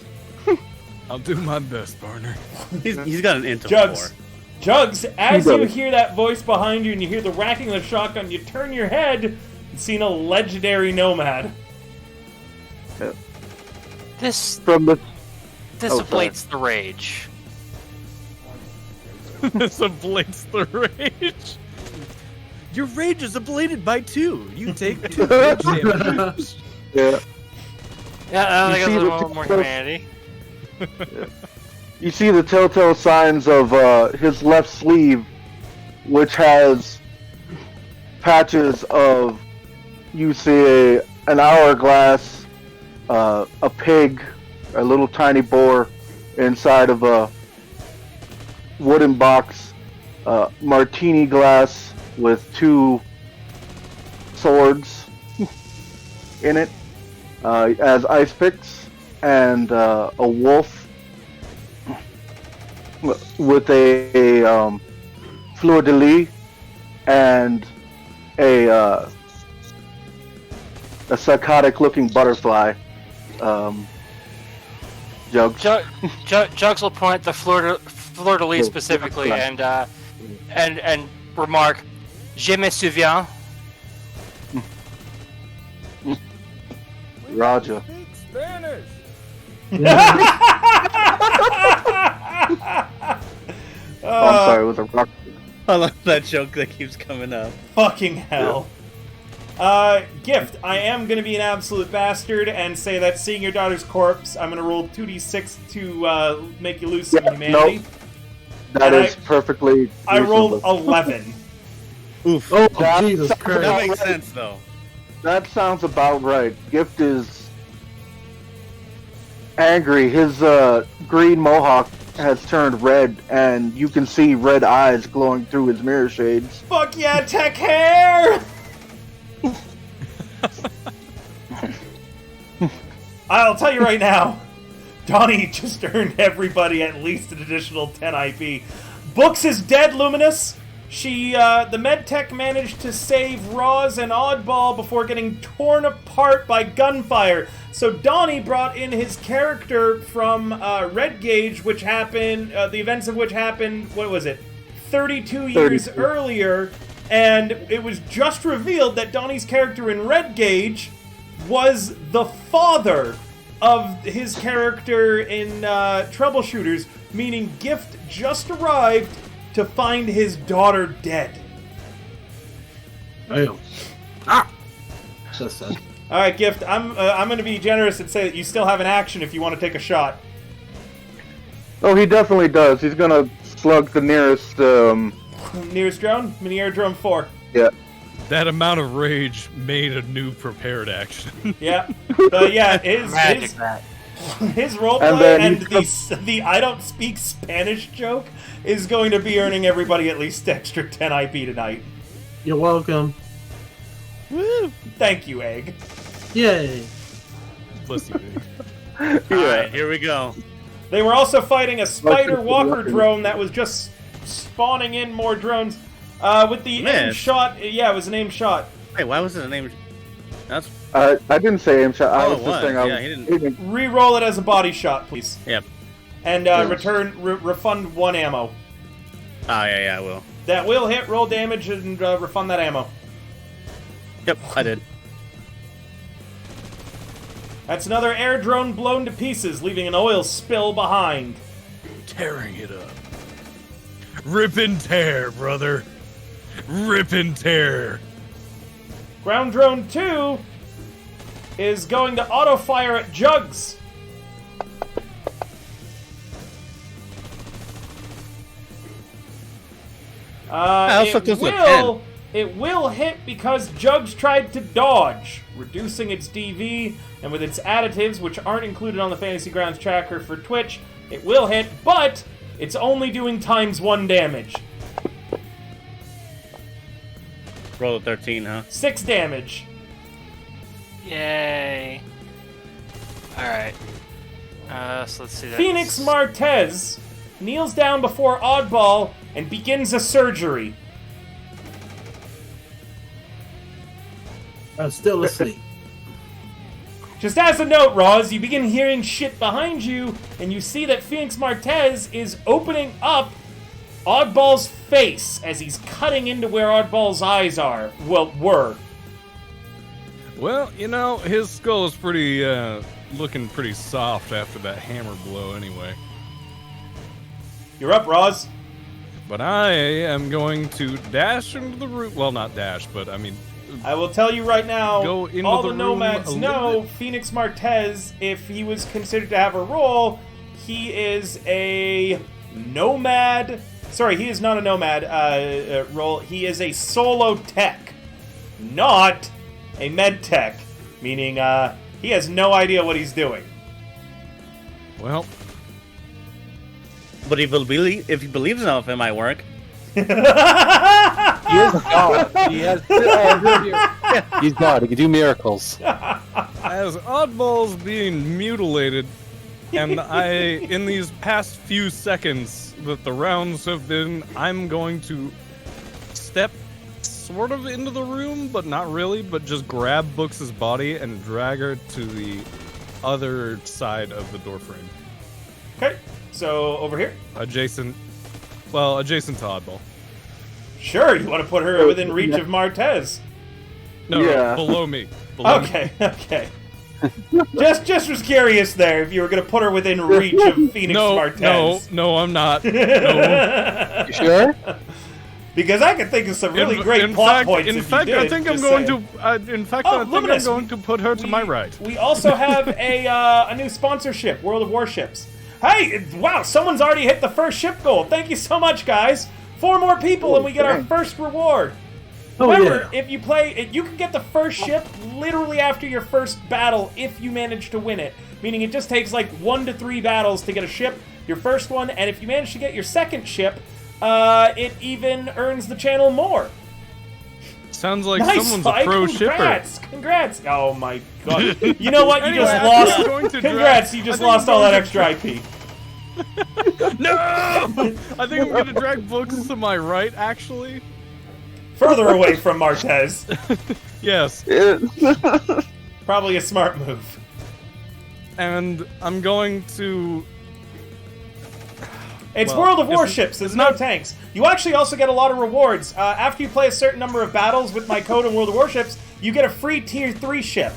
I'll do my best, partner. He's got an int of Jugs. 4. Jugs, as He you does. hear that voice behind you and you hear the racking of the shotgun, you turn your head and see a legendary nomad. This From the. ablates the rage. This ablates the rage. Your rage is ablated by 2. You take 2 rage damage. Yeah. Yeah, I think You see it's a the little more difference? humanity. You see the telltale signs of his left sleeve, which has patches of. You see an hourglass, a pig, a little tiny boar inside of a wooden box, martini glass with 2 swords in it as ice picks, and a wolf with a fleur de lis and a psychotic-looking butterfly. Jugs. Jugs will point the fleur de lis specifically and remark, "Je me souviens." Roger. Spanish. Oh, I'm sorry, it was a rock. I love that joke that keeps coming up. Fucking hell. Gift, I am going to be an absolute bastard and say that seeing your daughter's corpse, I'm going to roll 2d6 to make you lose some humanity. Nope. That is perfectly I rolled reasonable. 11. Oof. Oh, That Jesus sounds Christ. That makes sense, though. That sounds about right. Gift is angry. His green mohawk has turned red, and you can see red eyes glowing through his mirror shades. Fuck yeah, tech hair! I'll tell you right now, Donnie just earned everybody at least an additional 10 IP. Books is dead, Luminous. The medtech managed to save Roz and Oddball before getting torn apart by gunfire. So Donnie brought in his character from Red Gauge, which happened, the events of which happened, what was it, 32 years earlier, and it was just revealed that Donnie's character in Red Gauge was the father of his character in Troubleshooters, meaning Gift just arrived to find his daughter dead. Damn. Ah! Just sad. All right, Gift. I'm going to be generous and say that you still have an action if you want to take a shot. Oh, he definitely does. He's gonna slug the nearest. Nearest drone, mini air drone 4. Yeah. That amount of rage made a new prepared action. Yeah, but yeah, Magic that. his roleplay And then and the I don't speak Spanish joke is going to be earning everybody at least extra 10 IP tonight. You're welcome. Woo! Thank you, Egg. Yay. Bless you, dude. Alright, here we go. They were also fighting a spider walker lucky. drone that was just spawning in more drones. With the aim Missed. shot, yeah, it was an aim shot. Hey, why was it a name? That's I didn't say aim shot. I Oh, was it just was. saying Yeah, he didn't- Re-roll it as a body shot, please. yep. And refund 1 ammo. Oh yeah, I will. That will hit, roll damage, and refund that ammo. Yep, I did. That's another air drone blown to pieces, leaving an oil spill behind. Tearing it up. Rip and tear, brother. Rip and tear. Ground drone 2 is going to auto-fire at Jugs. It will hit because Jugs tried to dodge, reducing its DV, and with its additives, which aren't included on the Fantasy Grounds tracker for Twitch, it will hit, but it's only doing ×1 damage. Roll a 13, huh? 6 damage. Yay. Alright. So let's see that. Phoenix Martez kneels down before Oddball and begins a surgery. I'm still asleep. Just as a note, Roz, you begin hearing shit behind you, and you see that Phoenix Martez is opening up Oddball's face as he's cutting into where Oddball's eyes are. Well, were. Well, you know, his skull is pretty, looking pretty soft after that hammer blow anyway. You're up, Roz. But I am going to dash into the room. Well, not dash, but I mean, I will tell you right now, Go into all the the room nomads a know little bit. Phoenix Martez, if he was considered to have a role, he is a nomad. Sorry, he is not a nomad role. He is a solo tech, not a med tech, meaning he has no idea what he's doing. well, But if he believes enough, it might work. He is God. He has. He's God. He can do miracles. as Oddball's being mutilated, and in these past few seconds that the rounds have been, I'm going to step sort of into the room, but not really, but just grab Books' body and drag her to the other side of the doorframe. Okay, so over here. Adjacent to Oddball. Sure, you want to put her within reach of Martez. No, Yeah. below me. Below me. Okay. just was curious there if you were going to put her within reach of Phoenix Martez. No, I'm not. No. You sure? Because I can think of some really great plot points in if fact, you did. I think I'm just going saying. to. In fact, Oh, I think Luminous, I'm going to put her to my right. We also have a new sponsorship, World of Warships. Hey, wow, someone's already hit the first ship goal. Thank you so much, guys. 4 more people and we get our first reward. Oh, Remember, yeah. if you play, you can get the first ship literally after your first battle if you manage to win it. Meaning it just takes like 1 to 3 battles to get a ship, your first one, and if you manage to get your second ship, it even earns the channel more. Sounds like Nice, someone's Spike. a pro Congrats! Congrats! Oh my god. You know what? You Anyway, just I lost. think I'm going to Congrats! drag- You just I think lost I'm all going that to extra IP. shipper. No! I think I'm going to drag books to my right, actually. Further away from Martez. Yes. Probably a smart move. And I'm going to. It's Well, World of it's- Warships. There's no tanks. You actually also get a lot of rewards. After you play a certain number of battles with my code in World of Warships, you get a free Tier 3 ship.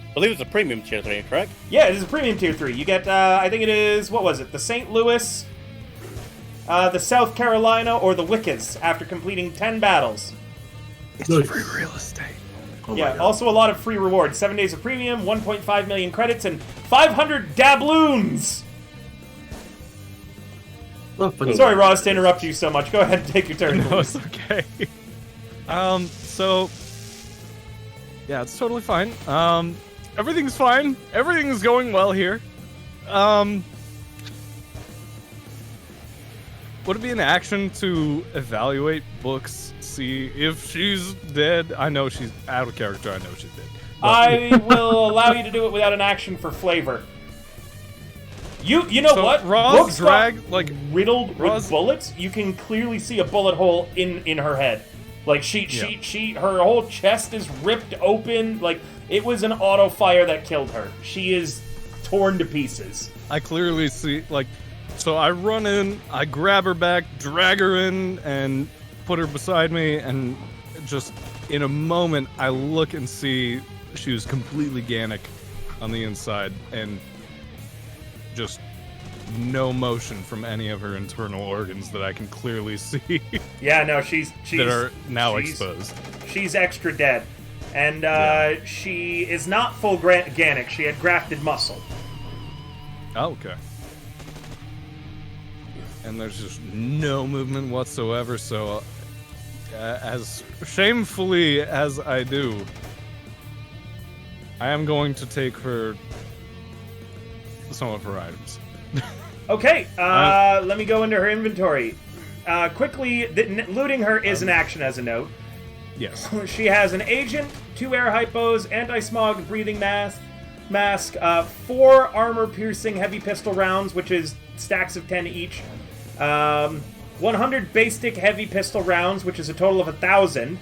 I believe it's a premium tier 3, correct? Yeah, it is a premium Tier 3. You get, I think it is, what was it? The St. Louis, the South Carolina, or the Wickes after completing 10 battles. It's Nice. free real estate. Oh my Yeah, God. also a lot of free rewards. 7 days of premium, 1.5 million credits, and 500 doubloons! Well, funny. Sorry, Roz, to interrupt you so much. Go ahead and take your turn. No, it's okay. So. Yeah, it's totally fine. Everything's fine. Everything's going well here. Would it be an action to evaluate books, see if she's dead? I know she's out of character. I know she's dead. But- I will allow you to do it without an action for flavor. You know So, what? Roz Books got drag, like, riddled with Roz- bullets. You can clearly see a bullet hole in her head. Like her whole chest is ripped open. Like it was an auto fire that killed her. She is torn to pieces. I clearly see, like, so I run in, I grab her back, drag her in, and put her beside me, and just in a moment, I look and see she was completely Ganic on the inside, and just no motion from any of her internal organs that I can clearly see Yeah, no, she's that are now she's- exposed. She's extra dead, and she is not full Ganic. She had grafted muscle. Oh, okay. And there's just no movement whatsoever, so as shamefully as I do, I am going to take her some of her items. Okay, let me go into her inventory. Quickly, looting her is an action as a note. Yes. She has an agent, 2 air hypos, anti-smog breathing mask, 4 armor-piercing heavy pistol rounds, which is stacks of 10 each, 100 basic heavy pistol rounds, which is a total of 1,000,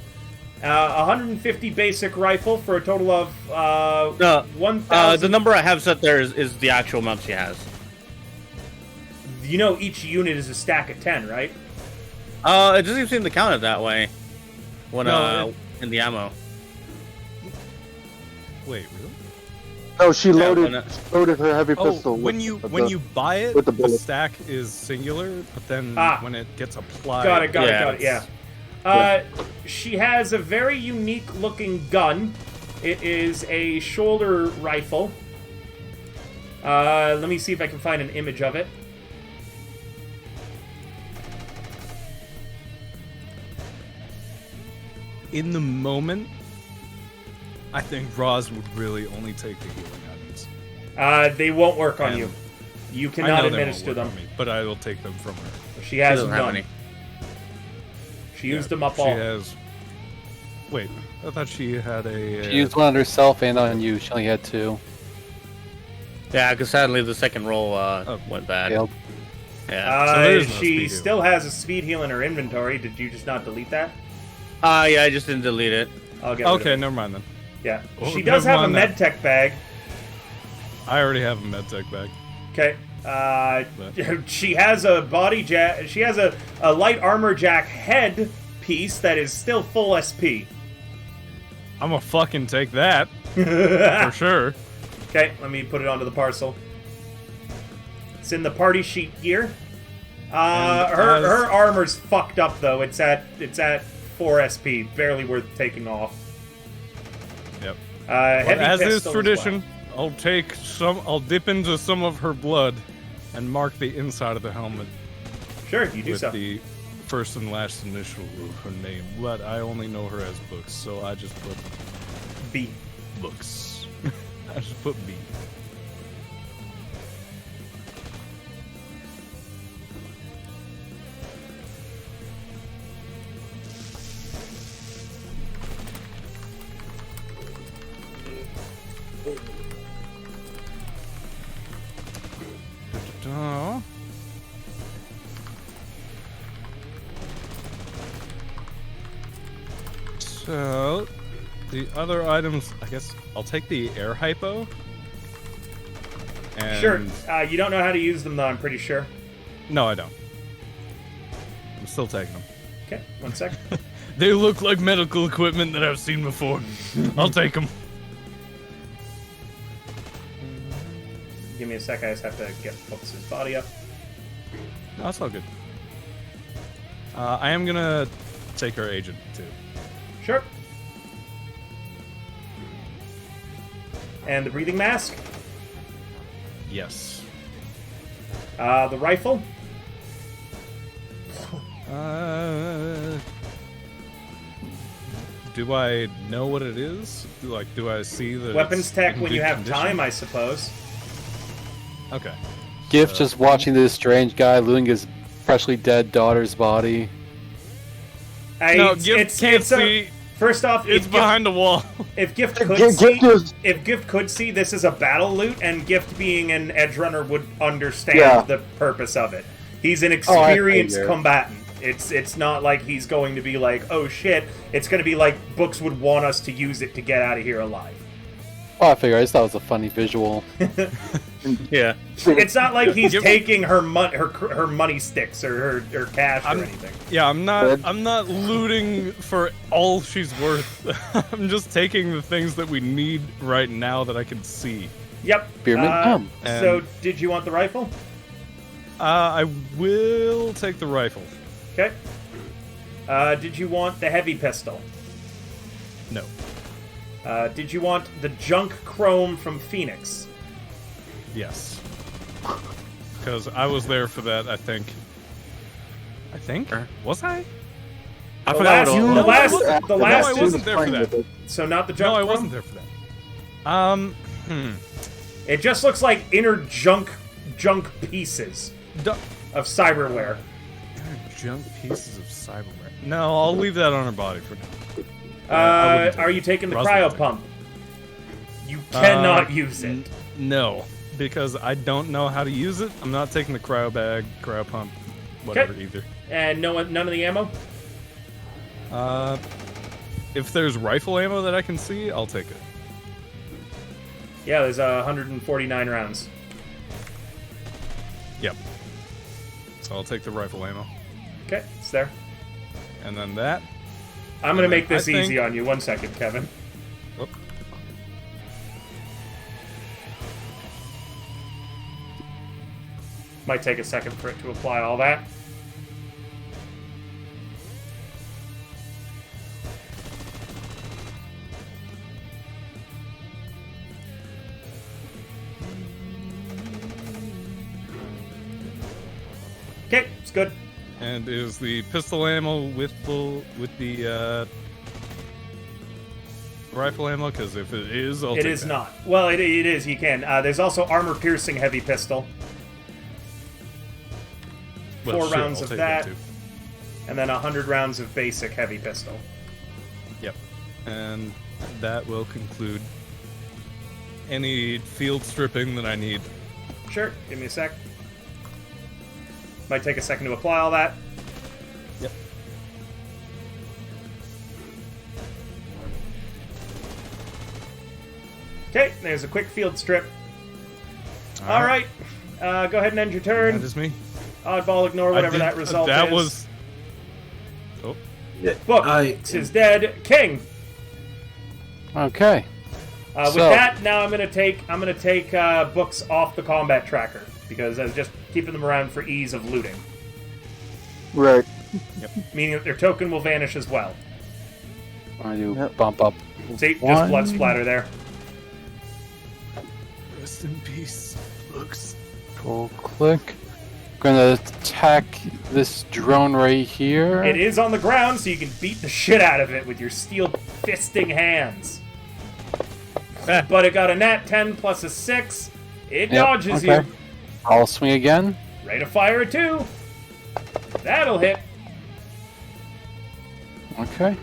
150 basic rifle for a total of 1,000. The number I have set there is the actual amount she has. You know each unit is a stack of 10, right? It doesn't even seem to count it that way. When No, in the ammo. Wait, really? No, she Yeah, loaded her heavy Oh, pistol. when you buy it, with the the bullet. stack is singular, but then Ah. when it gets applied, Got it, it's- yeah. She has a very unique looking gun. It is a shoulder rifle. Let me see if I can find an image of it. In the moment, I think Roz would really only take the healing items. They won't work on And you. You I cannot know they won't administer work them. on me, but I will take them from her. She has doesn't have none. any. She used them up She all. has. Wait, I thought she had a. She used one on herself and on you. She only had 2. Yeah, because sadly the second roll went bad. Failed. Yeah. So there is no She speed heal. still has a speed heal in her inventory. Did you just not delete that? Yeah, I just didn't delete it. I'll get rid of Okay, it. never mind then. Yeah. Oh, She does never have a mind medtech bag. I already have a medtech bag. Okay. She has a body jack. She has a light armor jack head piece that is still full SP. I'm gonna fucking take that for sure. Okay, let me put it onto the parcel. It's in the party sheet gear. Her armor's fucked up though. It's at 4 SP, barely worth taking off. Yep. Heavy as is pistol tradition, well. I'll dip into some of her blood and mark the inside of the helmet Sure, you do with so. the first and last initial of her name. But I only know her as Books, so I just put B. Books. I just put B. Da-da-da. So, the other items, I guess I'll take the air hypo. And Sure. You don't know how to use them though, I'm pretty sure. No, I don't. I'm still taking them. Okay, 1 sec. They look like medical equipment that I've seen before. I'll take them. Give me a sec, I just have to get Focus's body up. No, that's all good. I am gonna take her agent too. Sure. And the breathing mask. Yes. The rifle. Do I know what it is? Do I see the Weapons tech when you have time, I suppose. Okay. Gift just watching this strange guy looting his freshly dead daughter's body. No, Gift can't see. First off, It's behind the wall. If Gift could see, this is a battle loot, and Gift being an edge runner would understand the purpose of it. He's an experienced combatant. It's not like he's going to be like, oh shit. It's going to be like Books would want us to use it to get out of here alive. Oh, I figured. I just thought it was a funny visual. Yeah. It's not like he's taking her money sticks or her cash or anything. Yeah, I'm not looting for all she's worth. I'm just taking the things that we need right now that I can see. Yep. Spearman So, did you want the rifle? I will take the rifle. Okay. Did you want the heavy pistol? No. Did you want the junk chrome from Phoenix? Yes. Because I was there for that, I think. Was I? I forgot what The last No, I wasn't there for that. So not the junk No, I chrome? wasn't there for that. It just looks like inner junk pieces of cyberware. Junk pieces of cyberware. No, I'll leave that on her body for now. Are you taking the cryo pump? You cannot use it. No, because I don't know how to use it. I'm not taking the cryo bag, cryo pump, whatever either. And none of the ammo? If there's rifle ammo that I can see, I'll take it. Yeah, there's 149 rounds. Yep. So I'll take the rifle ammo. Okay, it's there. And then that. I'm gonna make this I think- easy on you. 1 second, Kevin. Whoop. Might take a second for it to apply all that. Okay, it's good. And is the pistol ammo with the rifle ammo? Because if it is, I'll take It is that. not. Well, it is. You can. There's also armor-piercing heavy pistol. Well, 4 sure, rounds I'll of take that, too. and then 100 rounds of basic heavy pistol. Yep. And that will conclude any field stripping that I need. Sure. Give me a sec. Might take a second to apply all that. Yep. Okay, there's a quick field strip. All right. Go ahead and end your turn. That is me. Oddball, ignore whatever that result that is. was. Oh. Book is dead. King. Okay. With that, now I'm gonna take Books off the combat tracker because I was just keeping them around for ease of looting. Right. meaning that their token will vanish as well. I do Yep. bump up. See, just one. blood splatter there. Rest in peace, looks. Full click. Gonna attack this drone right here. It is on the ground, so you can beat the shit out of it with your steel fisting hands. But it got a nat 10 plus a 6. It dodges okay. you. I'll swing again. Rate of fire 2. That'll hit. Okay.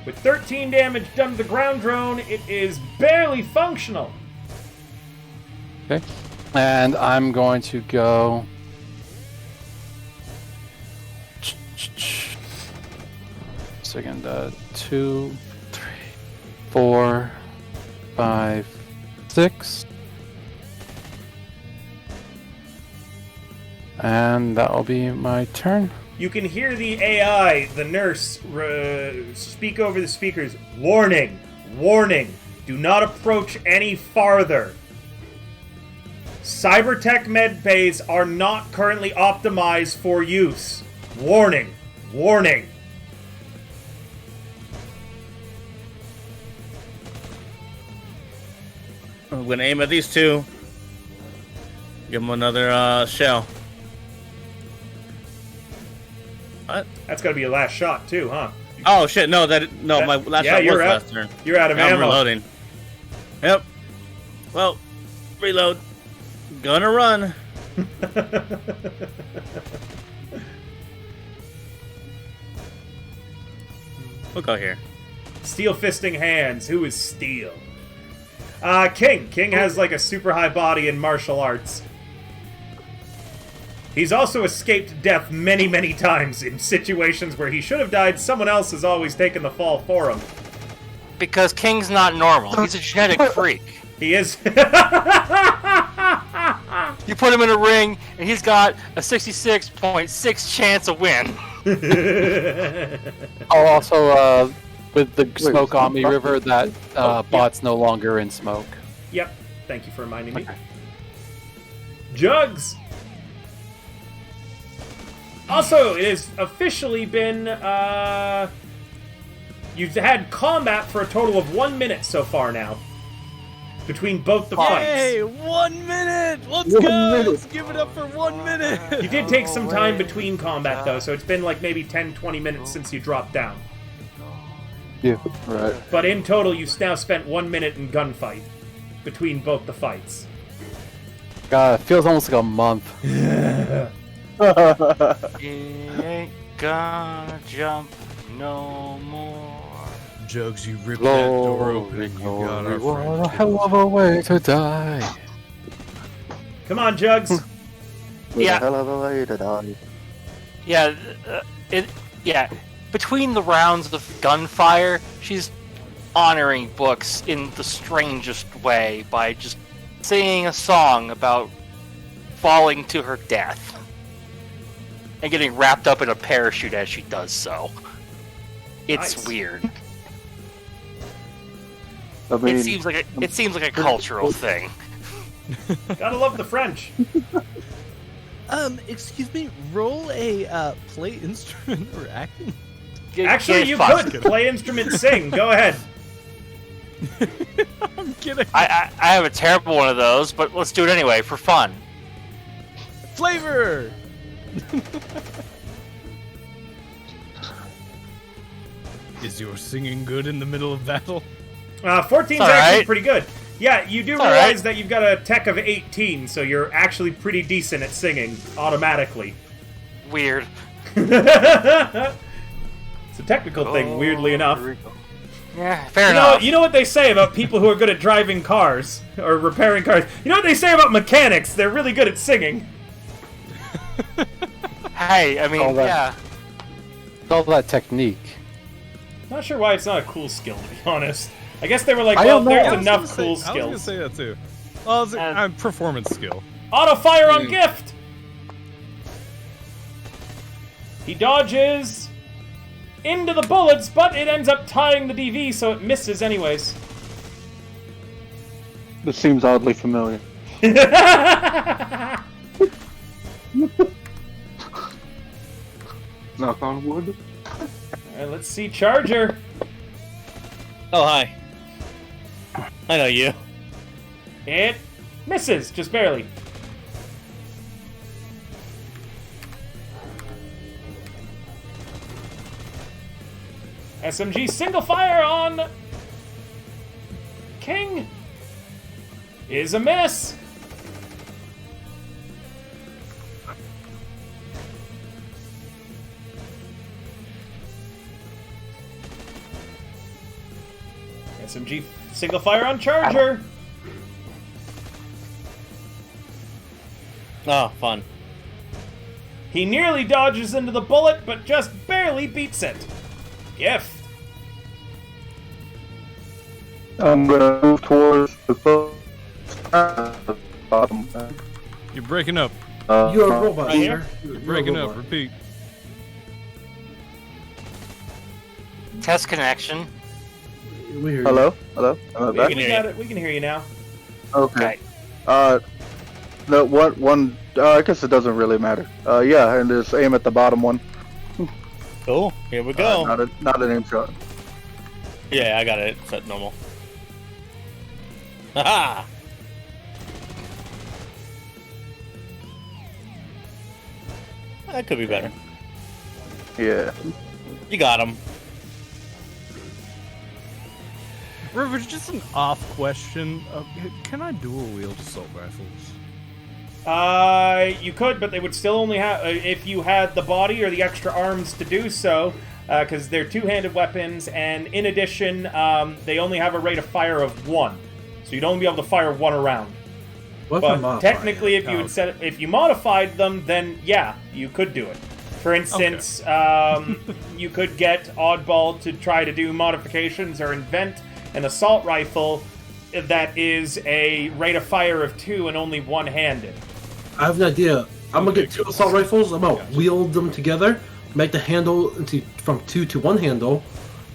With 13 damage done to the ground drone, it is barely functional. Okay. And I'm going to go. Second, 2, 3, 4, 5, 6. And that'll be my turn. You can hear the AI, the nurse, speak over the speakers. Warning! Warning! Do not approach any farther. Cybertech med bays are not currently optimized for use. Warning! Warning! I'm gonna aim at these two. Give them another shell. What? That's gotta be your last shot, too, huh? Oh shit! No, my last yeah, shot was you're out. last turn. You're out of I'm ammo. reloading. Yep. Well, reload. Gonna run. We'll go here. Steel fisting hands. Who is Steel? King. King has like a super high body in martial arts. He's also escaped death many, many times in situations where he should have died. Someone else has always taken the fall for him. Because King's not normal. He's a genetic freak. He is. You put him in a ring, and he's got a 66.6 chance of win. Oh, also, with the smoke on me smoke? river, that bot's no longer in smoke. Yep. Thank you for reminding me. Jugs. Also, it has officially been, you've had combat for a total of 1 minute so far now. Between both the fights. Hey, 1 minute! Let's 1 go! minute. Let's give it up for 1 minute! You did take some time between combat, though, so it's been like maybe 10-20 minutes since you dropped down. Yeah. Right. But in total, you've now spent 1 minute in gunfight between both the fights. God, it feels almost like a month. He ain't gonna jump no more. Jugs, you ripped that door open. You got our What a friend. hell of a way to die. Come on, Jugs. Yeah. Hell of a way to die. Yeah, between the rounds of gunfire, she's honoring books in the strangest way by just singing a song about falling to her death and getting wrapped up in a parachute as she does so. It's Nice. weird. I mean, It seems like a cultural thing. Gotta love the French. Excuse me, roll a play instrument or acting? Actually, you could play instrument, sing. Go ahead. I'm kidding. I have a terrible one of those, but let's do it anyway for fun. Flavor! Is your singing good in the middle of battle? 14's It's all actually right. pretty good. Yeah, you do It's all realize right. that you've got a tech of 18, so you're actually pretty decent at singing automatically. Weird. It's a technical thing, weirdly enough. Yeah, fair enough. You know what they say about people who are good at driving cars or repairing cars? You know what they say about mechanics? They're really good at singing. Hey, I mean, All that. yeah. It's all that technique. Not sure why it's not a cool skill, to be honest. I guess they were like, I well, don't know. there's I was enough gonna cool say, I was skills. gonna say that too. Well, it's performance skill. Auto fire on gift! He dodges into the bullets, but it ends up tying the DV, so it misses anyways. this seems oddly familiar. Knock on wood. Alright, let's see Charger. Oh, hi. I know you. It misses, just barely. SMG single fire on King is a miss. SMG single fire on Charger. Oh, fun. He nearly dodges into the bullet, but just barely beats it. Gift. I'm gonna move towards the bottom. You're breaking up. You're a robot, right here? sir. You're You're a breaking up. robot. Repeat. Test connection. We hear you. Hello? Hello? Am I back? can We hear got you. it. We can hear you now. Okay. Okay. No, one, I guess it doesn't really matter. Yeah, and just aim at the bottom one. Cool. Here we go. Not an aim shot. Yeah, I got it set normal. Haha! That could be better. Yeah. You got him. River, just an off question. Can I dual wield assault rifles? You could, but they would still only have if you had the body or the extra arms to do so, because they're two-handed weapons, and in addition, they only have a rate of fire of 1, so you'd only be able to fire 1 around. What if I But modify technically, it? if you would if you modified them, then yeah, you could do it. For instance, you could get Oddball to try to do modifications or invent an assault rifle that is a rate of fire of 2 and only one-handed. I have an idea. I'm gonna get 2 assault rifles. I'm gonna wield them together, make the handle into from 2 to 1 handle,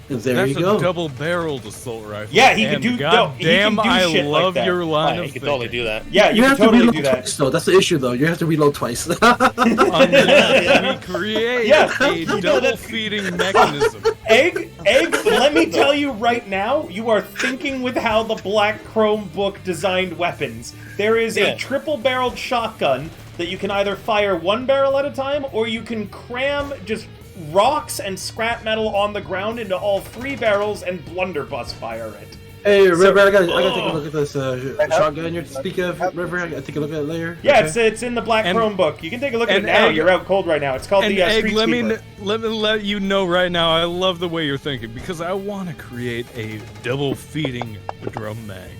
and there That's you go. a double-barreled assault rifle. Yeah, he could and do- no, God he can damn, do I shit like love that. your line Yeah, of you could thinking. totally do that. Yeah, you You can have to totally reload do that. twice, though. That's the issue, though. You have to reload twice. Unless we create Yeah, a double feeding mechanism. Egg, let me tell you right now, you are thinking with how the Black Chrome book designed weapons. There is Yeah. a triple-barreled shotgun that you can either fire 1 barrel at a time, or you can cram just rocks and scrap metal on the ground into all 3 barrels and blunderbuss fire it. Hey, River, I gotta take a look at this shotgun you're speaking of. River, I gotta take a look at it later. Yeah, Okay. it's in the Black And- Chrome book. You can take a look at it and now. Egg- You're out cold right now. It's called And the Egg, Street let me Sweeper. let you know right now. I love the way you're thinking because I want to create a double feeding drum mag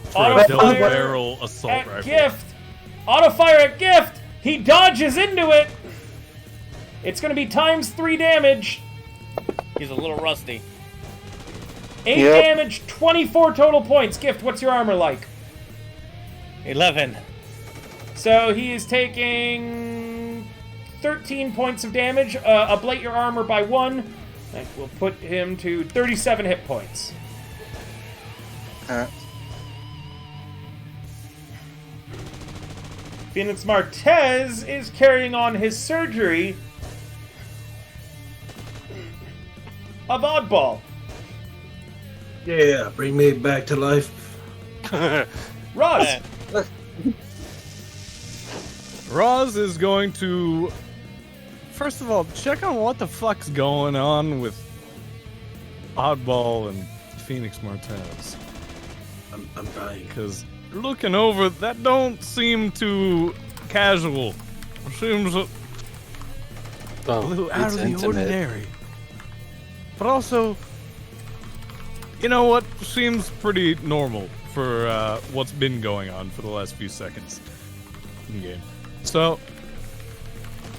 for Auto a double fire barrel assault At rifle. Gift! Auto fire at Gift! He dodges into it! It's gonna be times 3 damage. He's a little rusty. 8 Yep. damage, 24 total points. Gift, what's your armor like? 11. So he is taking 13 points of damage. Ablate your armor by 1. That will put him to 37 hit points. Phoenix Martez is carrying on his surgery of Oddball. Yeah, bring me back to life. Roz, Roz is going to, first of all, check on what the fuck's going on with Oddball and Phoenix Martez. I'm dying. Because looking over, that don't seem too casual. Seems a little out of the ordinary. But also, you know what? Seems pretty normal for what's been going on for the last few seconds in game. So,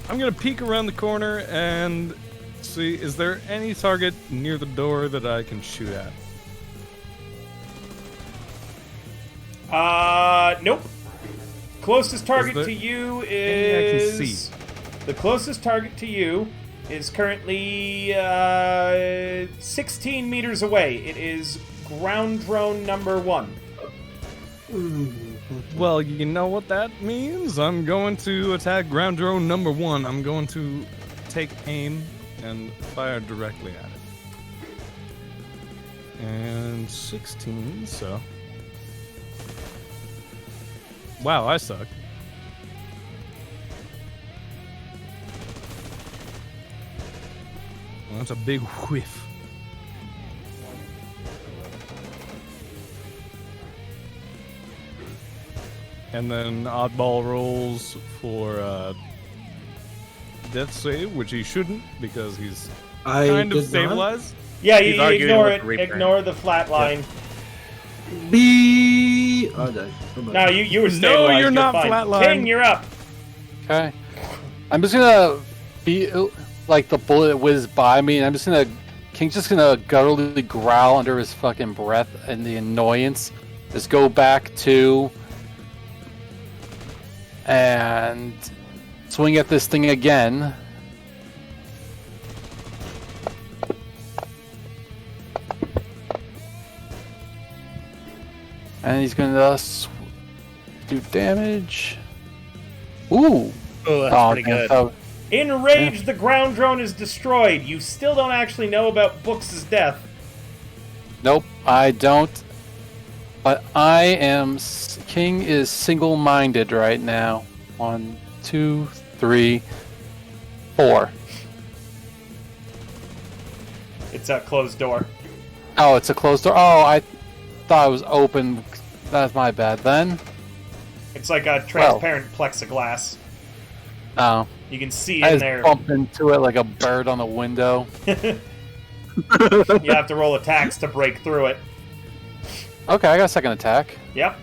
I'm gonna peek around the corner and see, is there any target near the door that I can shoot at? Nope. Closest target there to you anything I can is... see? The closest target to you is currently 16 meters away. It is ground drone number 1. Well, you know what that means. I'm going to attack ground drone number 1. I'm going to take aim and fire directly at it. And 16, so... Wow, I suck. Well, that's a big whiff. And then oddball rolls for death save, which he shouldn't because he's kind of stabilized. Yeah, He's you arguing ignore with it. the Reaper. Ignore the flat line. B. Oh, no. No, you were No, stabilized. you're not fine. flatline. King, you're up. Okay. I'm just gonna be like the bullet whizzes by me, and I'm just gonna King's just gonna gutturally growl under his fucking breath and the annoyance. Just go back to and swing at this thing again. And he's gonna do damage. Ooh! Oh, that's pretty damn, good. so- In rage, the ground drone is destroyed. You still don't actually know about Books' death. Nope, I don't. But I am. King is single-minded right now. 1, 2, 3, 4. It's a closed door. Oh, it's a closed door. Oh, I thought it was open. That's my bad then. It's like a transparent plexiglass. Oh, You can see I in just there. bumped into it like a bird on a window. You have to roll attacks to break through it. Okay, I got a second attack. Yep.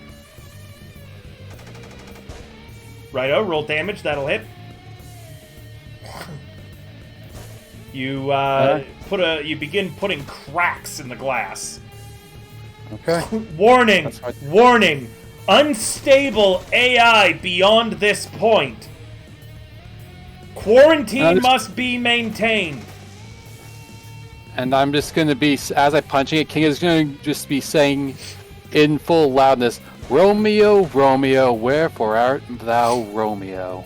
Righto, roll damage. That'll hit. You you begin putting cracks in the glass. Okay. Warning! That's right. Warning! Unstable AI beyond this point. Quarantine must be maintained. And I'm just going to be, as I punching it, King is going to just be saying in full loudness, Romeo, Romeo, wherefore art thou Romeo?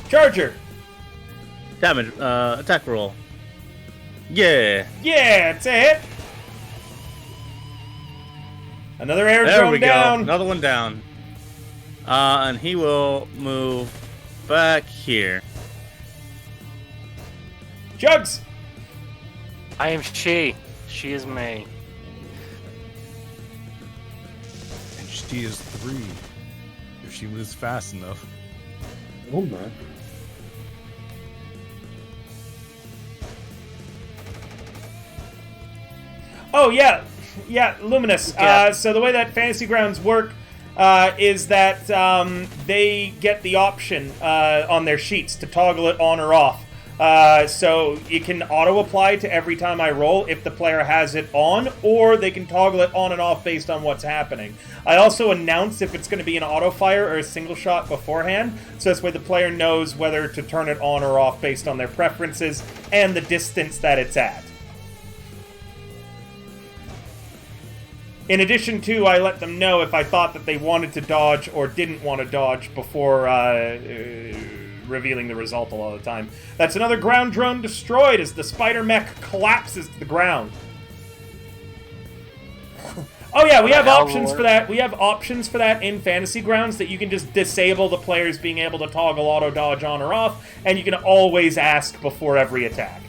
Charger! Damage, attack roll. Yeah. Yeah, it's a hit! Another air There drone we go. down. Another one down. And he will move back here. Jugs! I am she. She is me. And she is 3. If she moves fast enough. Oh, man. Oh, yeah. Yeah, Luminous. Yeah. So the way that Fantasy Grounds work is that they get the option on their sheets to toggle it on or off. So you can auto-apply to every time I roll if the player has it on, or they can toggle it on and off based on what's happening. I also announce if it's going to be an auto-fire or a single shot beforehand, so this way the player knows whether to turn it on or off based on their preferences and the distance that it's at. In addition to, I let them know if I thought that they wanted to dodge or didn't want to dodge before revealing the result a lot of the time. That's another ground drone destroyed as the spider mech collapses to the ground. Oh yeah, we have options for that. We have options for that in Fantasy Grounds that you can just disable the players being able to toggle auto dodge on or off, and you can always ask before every attack.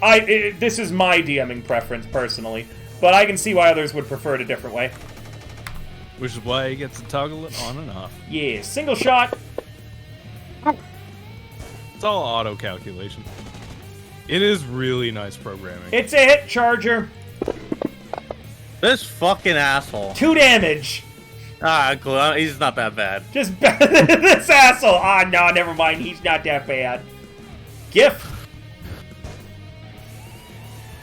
This is my DMing preference personally. But I can see why others would prefer it a different way. Which is why he gets to toggle it on and off. Yeah, single shot. It's all auto calculation. It is really nice programming. It's a hit, Charger. This fucking asshole. 2 damage. Ah, cool. He's not that bad. Just this asshole. Ah, no, never mind. He's not that bad. GIF.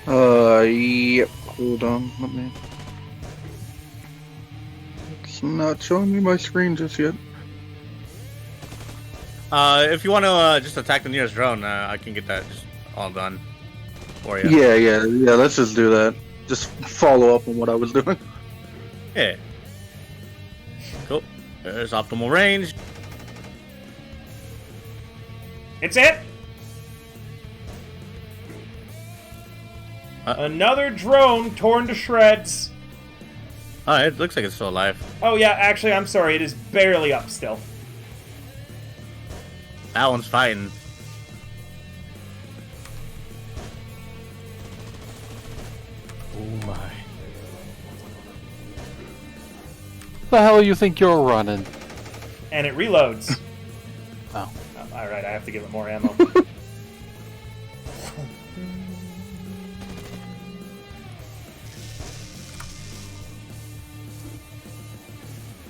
Yep. Hold on, let me. It's not showing me my screen just yet. If you want to just attack the nearest drone, I can get that just all done for you. Yeah, let's just do that. just follow up on what I was doing. Yeah. Cool. There's optimal range. It's it. Another drone torn to shreds. Oh, it looks like it's still alive. Oh yeah, actually, I'm sorry. It is barely up still. That one's fighting. Oh my. The hell you think you're running? And it reloads. Oh. Alright, I have to give it more ammo.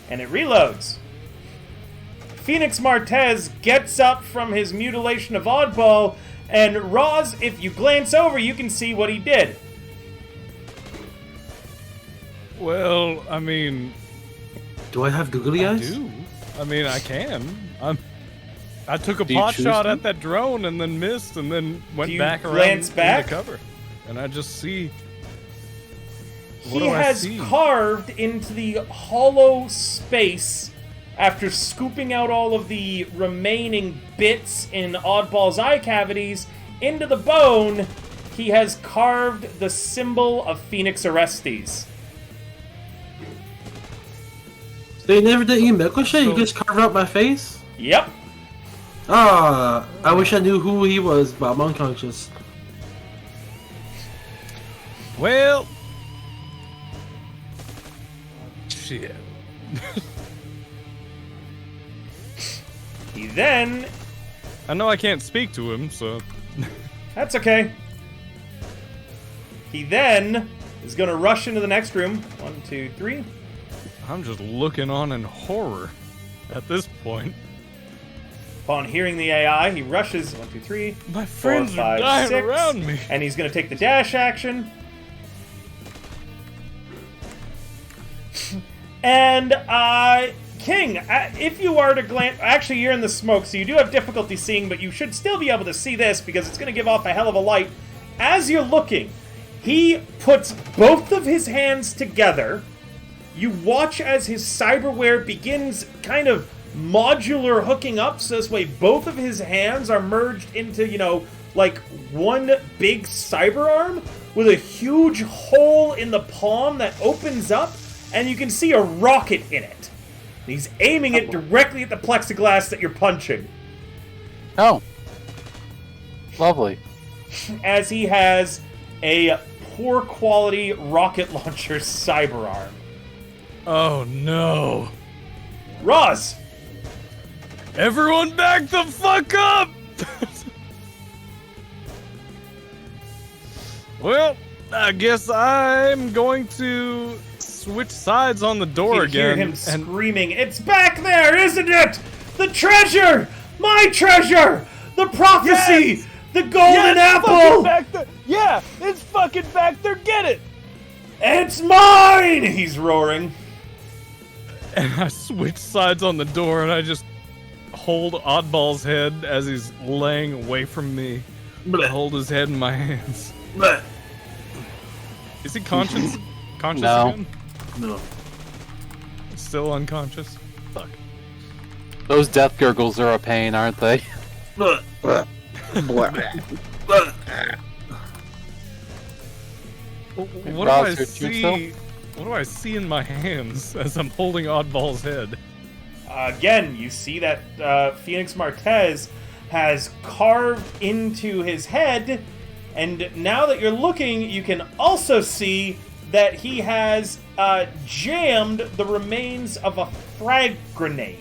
And it reloads. Phoenix Martez gets up from his mutilation of Oddball, and Roz, if you glance over, you can see what he did. Well, I mean, Do I have googly I eyes? do. I mean, I can. I took a Do you pot choose shot to? at that drone and then missed and then went Do you back around glance back? into cover. And I just see. What He do I has see? carved into the hollow space after scooping out all of the remaining bits in Oddball's eye cavities into the bone. He has carved the symbol of Phoenix Orestes. They never did any medical shit? You just carved out my face? Yep. Ah, I wish I knew who he was, but I'm unconscious. Well. Shit. He then... I know I can't speak to him, so. That's okay. He then is going to rush into the next room. 1, 2, 3. I'm just looking on in horror at this point. Upon hearing the AI, he rushes. 1, 2, 3. My 4, friends 5, are dying 6, around me. And he's going to take the dash action. And, King, if you are to glance... Actually, you're in the smoke, so you do have difficulty seeing, but you should still be able to see this because it's going to give off a hell of a light. As you're looking, he puts both of his hands together. You watch as his cyberware begins kind of modular hooking up, so this way both of his hands are merged into, you know, like one big cyber arm with a huge hole in the palm that opens up, and you can see a rocket in it. He's aiming it directly at the plexiglass that you're punching. Oh. Lovely. As he has a poor quality rocket launcher cyber arm. Oh no. Roz! Everyone back the fuck up! Well, I guess I'm going to switch sides on the door You hear again. him screaming, "It's back there, isn't it? The treasure! My treasure! The prophecy! Yes! The golden apple! Fucking back there. Yeah, it's fucking back there. Get it! It's mine!" He's roaring. And I switch sides on the door and I just hold Oddball's head as he's laying away from me. I hold his head in my hands. Bleh. Is he conscious? Conscious No. again? No. Still unconscious? Fuck. Those death gurgles are a pain, aren't they? Bleh. Blah. Bleh. What do I see? What do I see in my hands as I'm holding Oddball's head? Again, you see that Phoenix Martez has carved into his head, and now that you're looking, you can also see that he has jammed the remains of a frag grenade.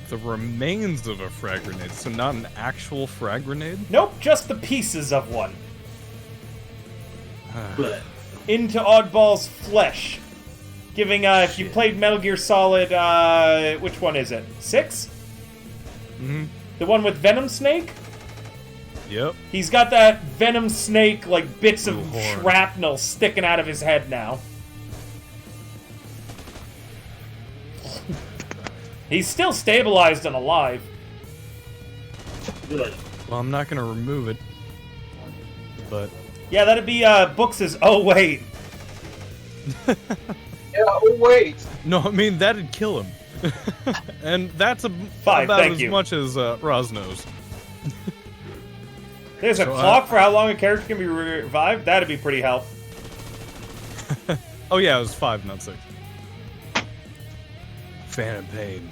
The remains of a frag grenade, so not an actual frag grenade? Nope, just the pieces of one. Bleh. Into Oddball's flesh. Giving, if you played Metal Gear Solid, which one is it? 6? Mm-hmm. The one with Venom Snake? Yep. He's got that Venom Snake, like, bits of Ooh, horror. shrapnel sticking out of his head now. He's still stabilized and alive. Bleh. Well, I'm not gonna remove it, but Yeah, that'd be Books' Oh, wait. Yeah, oh wait. No, I mean, that'd kill him. And that's Fine, about thank as you. much as Roz knows. There's a So, clock for how long a character can be revived? That'd be pretty helpful. Oh yeah, it was 5, not 6. Phantom Pain.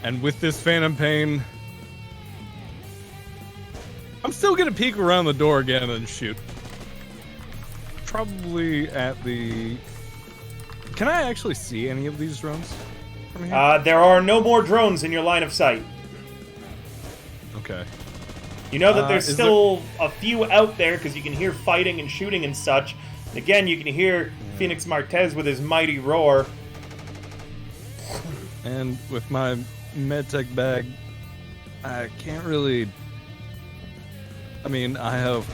And with this Phantom Pain, I'm still gonna peek around the door again and shoot. Probably at the... Can I actually see any of these drones from here? There are no more drones in your line of sight. Okay. You know that there's is still a few out there because you can hear fighting and shooting and such. And again, you can hear Phoenix Martez with his mighty roar. And with my medtech bag, I can't really... I mean, I have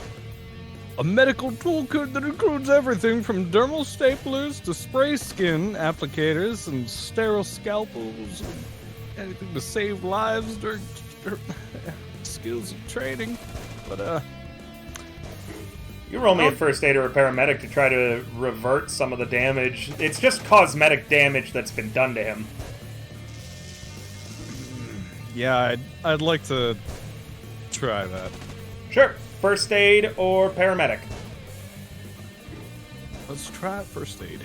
a medical toolkit that includes everything from dermal staplers to spray skin applicators and sterile scalpels and anything to save lives during skills of training. But, You roll me a first aid or a paramedic to try to revert some of the damage. It's just cosmetic damage that's been done to him. yeah, I'd like to try that. Sure. First aid or paramedic. Let's try first aid.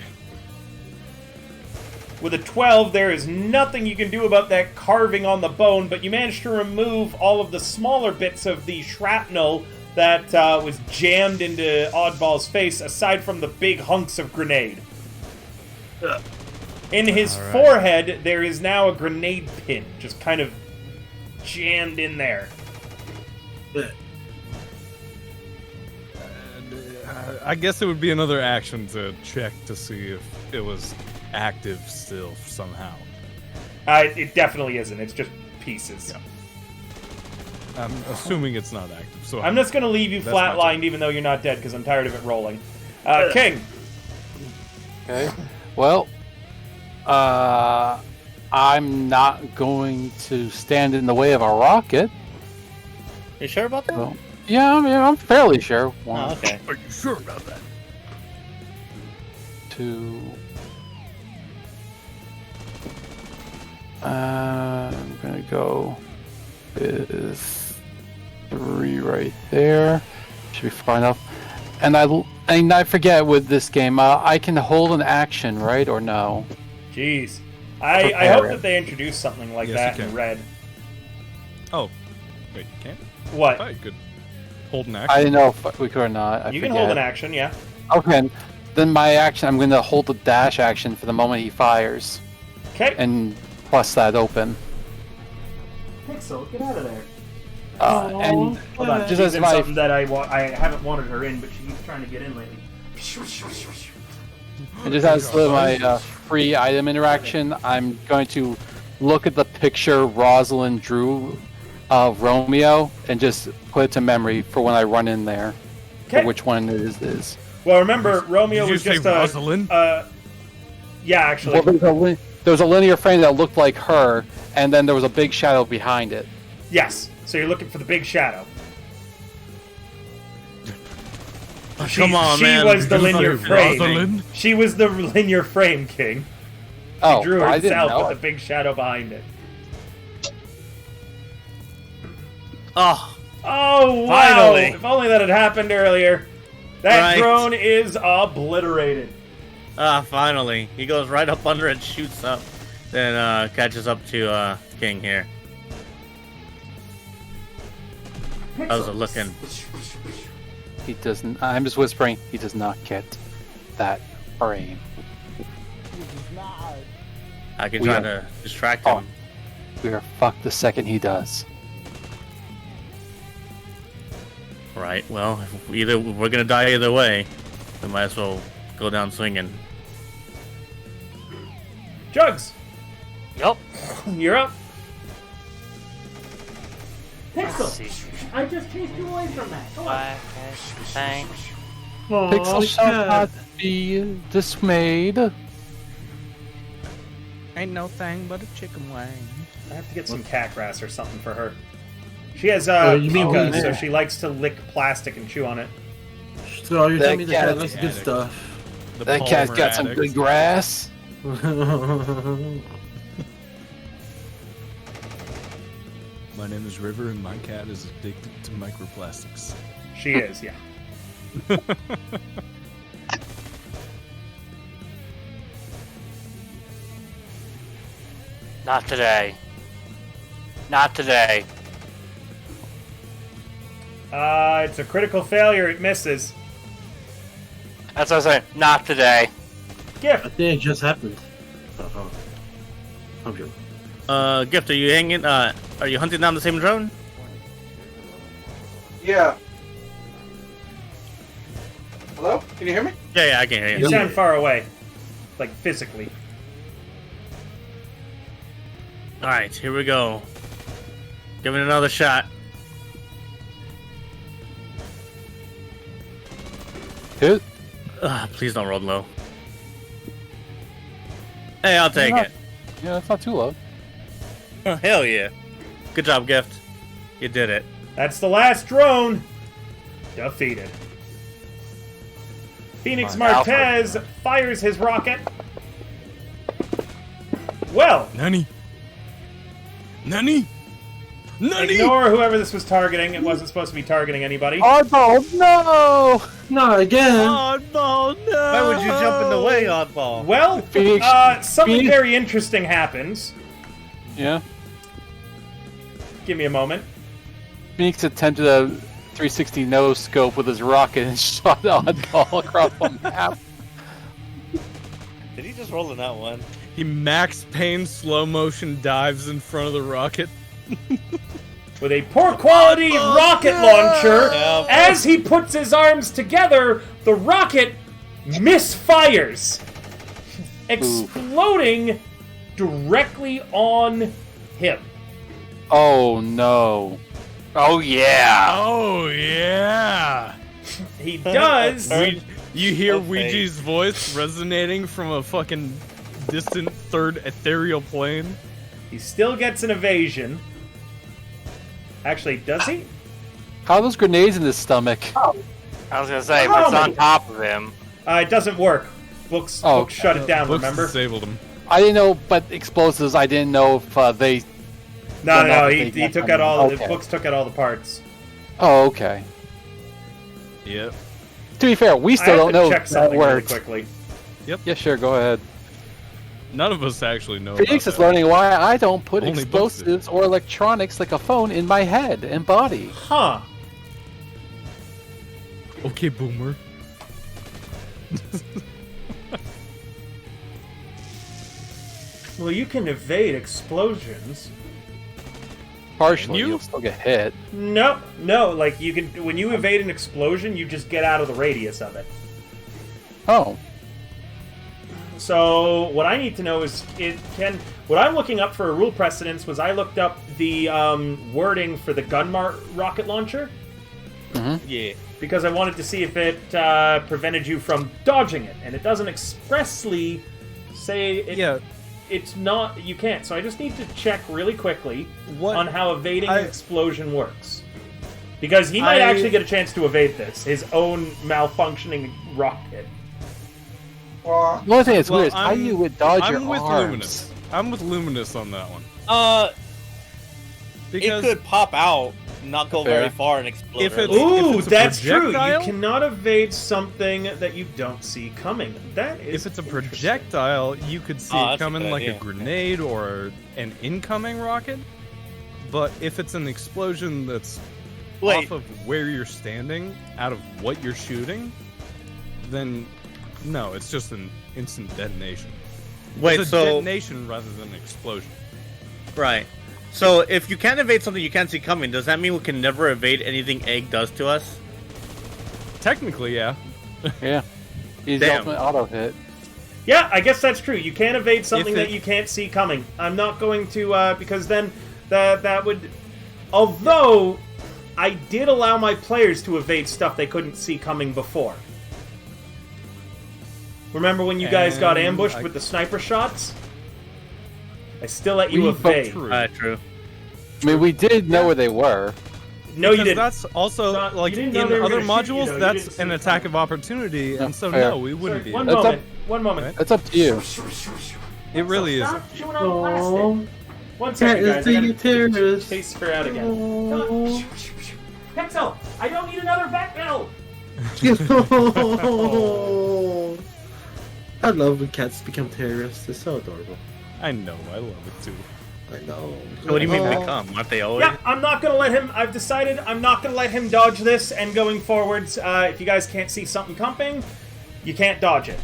With a 12, there is nothing you can do about that carving on the bone, but you managed to remove all of the smaller bits of the shrapnel that was jammed into Oddball's face, aside from the big hunks of grenade. In his forehead, there is now a grenade pin, just kind of jammed in there. I guess it would be another action to check to see if it was active still somehow. It definitely isn't. It's just pieces. I'm assuming it's not active. So I'm just going to leave you That's my flatlined even though you're not dead because I'm tired of it rolling. King. Okay. Well, I'm not going to stand in the way of a rocket. You sure about that? So, yeah, I mean, I'm fairly sure. Oh, One, okay. Are you sure about that? 2. I'm gonna go with 3 right there. Should be fine enough. And I forget with this game, I can hold an action, right, or no? Jeez. I hope that they introduce something like Yes, that you in can. Red. Oh, wait, you can't? What? Oh, you could hold an I action. didn't know if we could or not. You can hold an action, yeah. Okay, then my action, I'm gonna hold the dash action for the moment he fires, Okay. and plus that open. Pixel, get out of there. And Hold on, just she's as in my something that I haven't wanted her in, but she's trying to get in lately. And just as my free item interaction, I'm going to look at the picture Rosalind drew of Romeo and just put it to memory for when I run in there. Okay. For which one it is. Well, remember, Romeo Did you was say just Rosalind? yeah, actually. Well, there was a linear frame that looked like her, and then there was a big shadow behind it. Yes. So you're looking for the big shadow. Come on, she man. was the linear frame. Rosalind? She was the linear frame, King. Oh, She drew I didn't herself know. with a big shadow behind it. Oh, Oh, wow! Finally. If only that had happened earlier. That Right. drone is obliterated. finally. He goes right up under it, shoots up, then catches up to King here. How's it looking? He doesn't. I'm just whispering. He does not get that frame. I can We try are- to distract Oh. him. We are fucked the second he does. Right. Well, if we're gonna die either way. We might as well go down swinging. Jugs, Yup. you're up. Let's see. I just chased you away from that. Thing. Pixel shall not be dismayed. Ain't no thing but a chicken wing. I have to get some cat grass or something for her. She has you mean pica, weed. so she likes to lick plastic and chew on it. So you're telling me That the cat cat- likes good stuff. The That cat's Palmer got some addict. good grass. My name is River, and my cat is addicted to microplastics. She is, yeah. Not today. Not today. It's a critical failure. It misses. That's what I was saying. Not today. I Gift. think it just happened. Oh. I'm joking. Gift, are you hanging? Are you hunting down the same drone? Yeah. Hello? Can you hear me? Yeah, I can hear You you. sound far away. Like, physically. Alright, here we go. Give it another shot. Hit. Please don't roll low. Hey, I'll take it. Yeah, it's not too low. Hell yeah. Good job, Gift. You did it. That's the last drone. Defeated. Phoenix Come on, Martez fires his rocket. Well, Nani? Nani? Nani? ignore whoever this was targeting. It wasn't supposed to be targeting anybody. Oddball, no! Not again. Oddball, no! Why would you jump in the way, Oddball? Well, Phoenix- something Phoenix- very interesting happens. Yeah. Give me a moment. Phoenix attempted a 360 no scope with his rocket and shot Oddball across the map. Did he just roll in that one? He Max Payne slow motion dives in front of the rocket. With a poor quality rocket launcher, as he puts his arms together, the rocket misfires, exploding directly on him. Oh no. Oh yeah. Oh yeah! He does. You hear Okay. Ouija's voice resonating from a fucking distant third ethereal plane. He still gets an evasion. Actually, does he? How are those grenades in his stomach? I was gonna say, but it's on top of him. It doesn't work. Books Oh, shut it down, Books remember? disabled him. I didn't know, but explosives, I didn't know if they... No, no, he they- took out all the okay. books took out all the parts. Oh, okay. Yep. To be fair, we I still have don't to know check if that something really worked. quickly. Yeah, sure, go ahead. None of us actually know. Phoenix about is that. learning why I don't put Only books do. explosives or electronics like a phone in my head and body. Huh. Okay, boomer. Well, you can evade explosions. Partially, You? you'll still get hit. No, like you can when you evade an explosion, you just get out of the radius of it. Oh. So what I need to know is what I'm looking up for a rule precedence was I looked up the wording for the Gunmar rocket launcher Yeah. because I wanted to see if it prevented you from dodging it, and it doesn't expressly say it. Yeah. It's not. You can't. So I just need to check really quickly What? on how evading I- an explosion works. Because he might actually get a chance to evade this, his own malfunctioning rocket. The only thing that's Well, weird is how I'm- you would dodge I'm your with arms. Luminous. I'm with Luminous on that one. It could pop out, not go Fair. very far, and explode. If it's- early. Ooh, it's a that's true. You projectile? cannot evade something that you don't see coming. That is If it's a interesting. projectile, you could see Oh, it that's a coming good like a idea. grenade or an incoming rocket. But if it's an explosion that's Wait. off of where you're standing, out of what you're shooting, then no, it's just an instant detonation. Wait, it's a so detonation rather than an explosion. right. So if you can't evade something you can't see coming, does that mean we can never evade anything Egg does to us? Technically, yeah. Yeah. He's the Damn. ultimate auto hit. Yeah, I guess that's true. You can't evade something If it- that you can't see coming. I'm not going to because then that would. Although I did allow my players to evade stuff they couldn't see coming before. Remember when you guys got And ambushed I- with the sniper shots? I still let you We evade. true. True. I mean, we did know where they were. No, you Because didn't. that's also Not- like you didn't in know they were other gonna shoot you, modules. though. You That's didn't see an it attack coming. of opportunity, and so fair. no, we wouldn't be. One That's moment. One moment. That's up to you. It really is. Stop chewing on Oh, plastic. One cat second, is guys. I being a gotta terrorist. chase her out again. Come on. Pixel, I don't need another vet bill. I love when cats become terrorists. It's so adorable. I know, I love it too. I know. So what do you mean Oh. become? Aren't they always? Yeah, I'm not gonna let him. I've decided I'm not gonna let him dodge this. And going forwards, if you guys can't see something coming, you can't dodge it.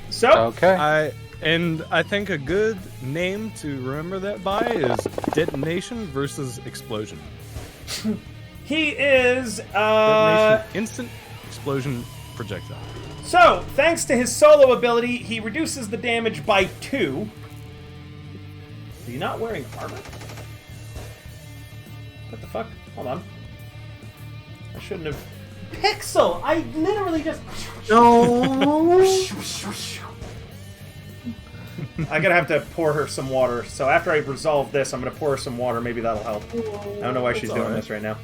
So Okay. I think a good name to remember that by is detonation versus explosion. he is. Detonation, instant explosion projectile. So thanks to his solo ability, he reduces the damage by 2. Are you not wearing armor? What the fuck? Hold on. I shouldn't have. Pixel! I literally just. No. I'm gonna have to pour her some water. So after I resolve this, I'm gonna pour her some water. Maybe that'll help. I don't know why she's doing this right now.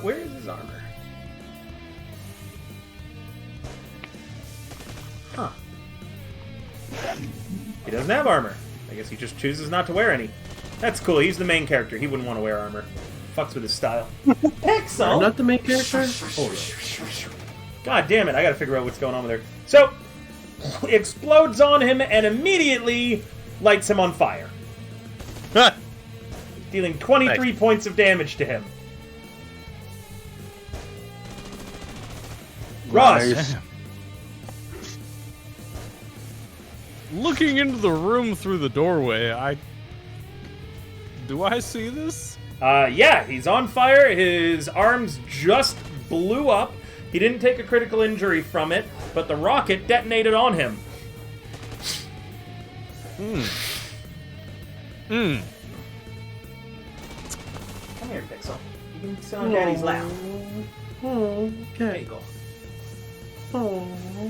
Where is his armor? Huh. He doesn't have armor. I guess he just chooses not to wear any. That's cool. He's the main character. He wouldn't want to wear armor. Fucks with his style. Pixel! I'm not the main character? Hold on. God damn it, I gotta figure out what's going on with her. So, explodes on him and immediately lights him on fire, dealing 23 points of damage to him. Ross! Nice. Looking into the room through the doorway, do I see this? Yeah, he's on fire. His arms just blew up. He didn't take a critical injury from it, but the rocket detonated on him. Come here, Pixel. You can sit on Daddy's lap. Oh, There you okay. go. Oh,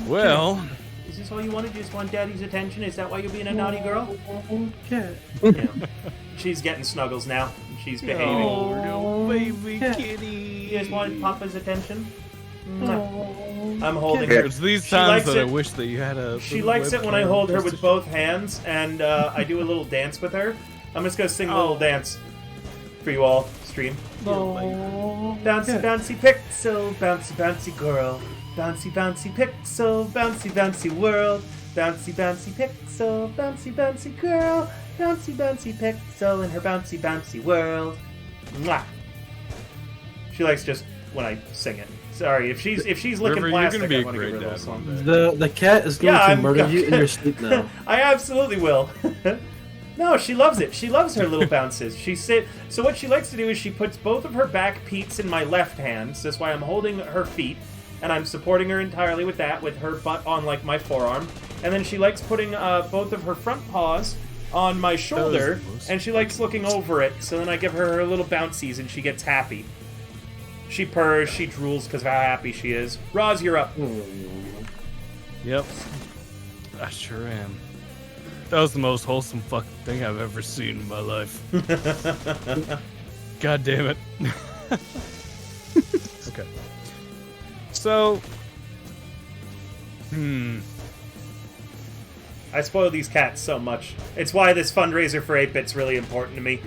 Well, Is this all you wanted? You just want Daddy's attention? Is that why you're being a naughty girl? cat. Yeah. She's getting snuggles now. She's behaving. oh, baby Yeah. kitty. You just wanted Papa's attention? Oh, I'm holding her. It's these She times likes that I it- wish that you had a. She likes it when I webcam hold her just with to both hands, and I do a little dance with her. I'm just gonna sing a little dance for you all. Stream. oh, Bouncy, bouncy pixel, bouncy, bouncy girl. Bouncy, bouncy pixel, bouncy, bouncy world. Bouncy, bouncy pixel, bouncy, bouncy girl. Bouncy, bouncy pixel in her bouncy, bouncy world. Mwah. She likes just when I sing it. Sorry, if she's licking River, you're plastic, gonna be I a want to give her great a little dad one song. day. The cat is going Yeah, to I'm murder you in your sleep now. I absolutely will. No, she loves it. She loves her little bounces. So what she likes to do is she puts both of her back peats in my left hand. So that's why I'm holding her feet, and I'm supporting her entirely with that, with her butt on like my forearm. And then she likes putting both of her front paws on my shoulder, and she likes looking over it. So then I give her little bouncies, and she gets happy. She purrs, she drools because of how happy she is. Roz, you're up. Yep. I sure am. That was the most wholesome fucking thing I've ever seen in my life. God damn it. Okay. So. I spoil these cats so much. It's why this fundraiser for 8-Bit's really important to me.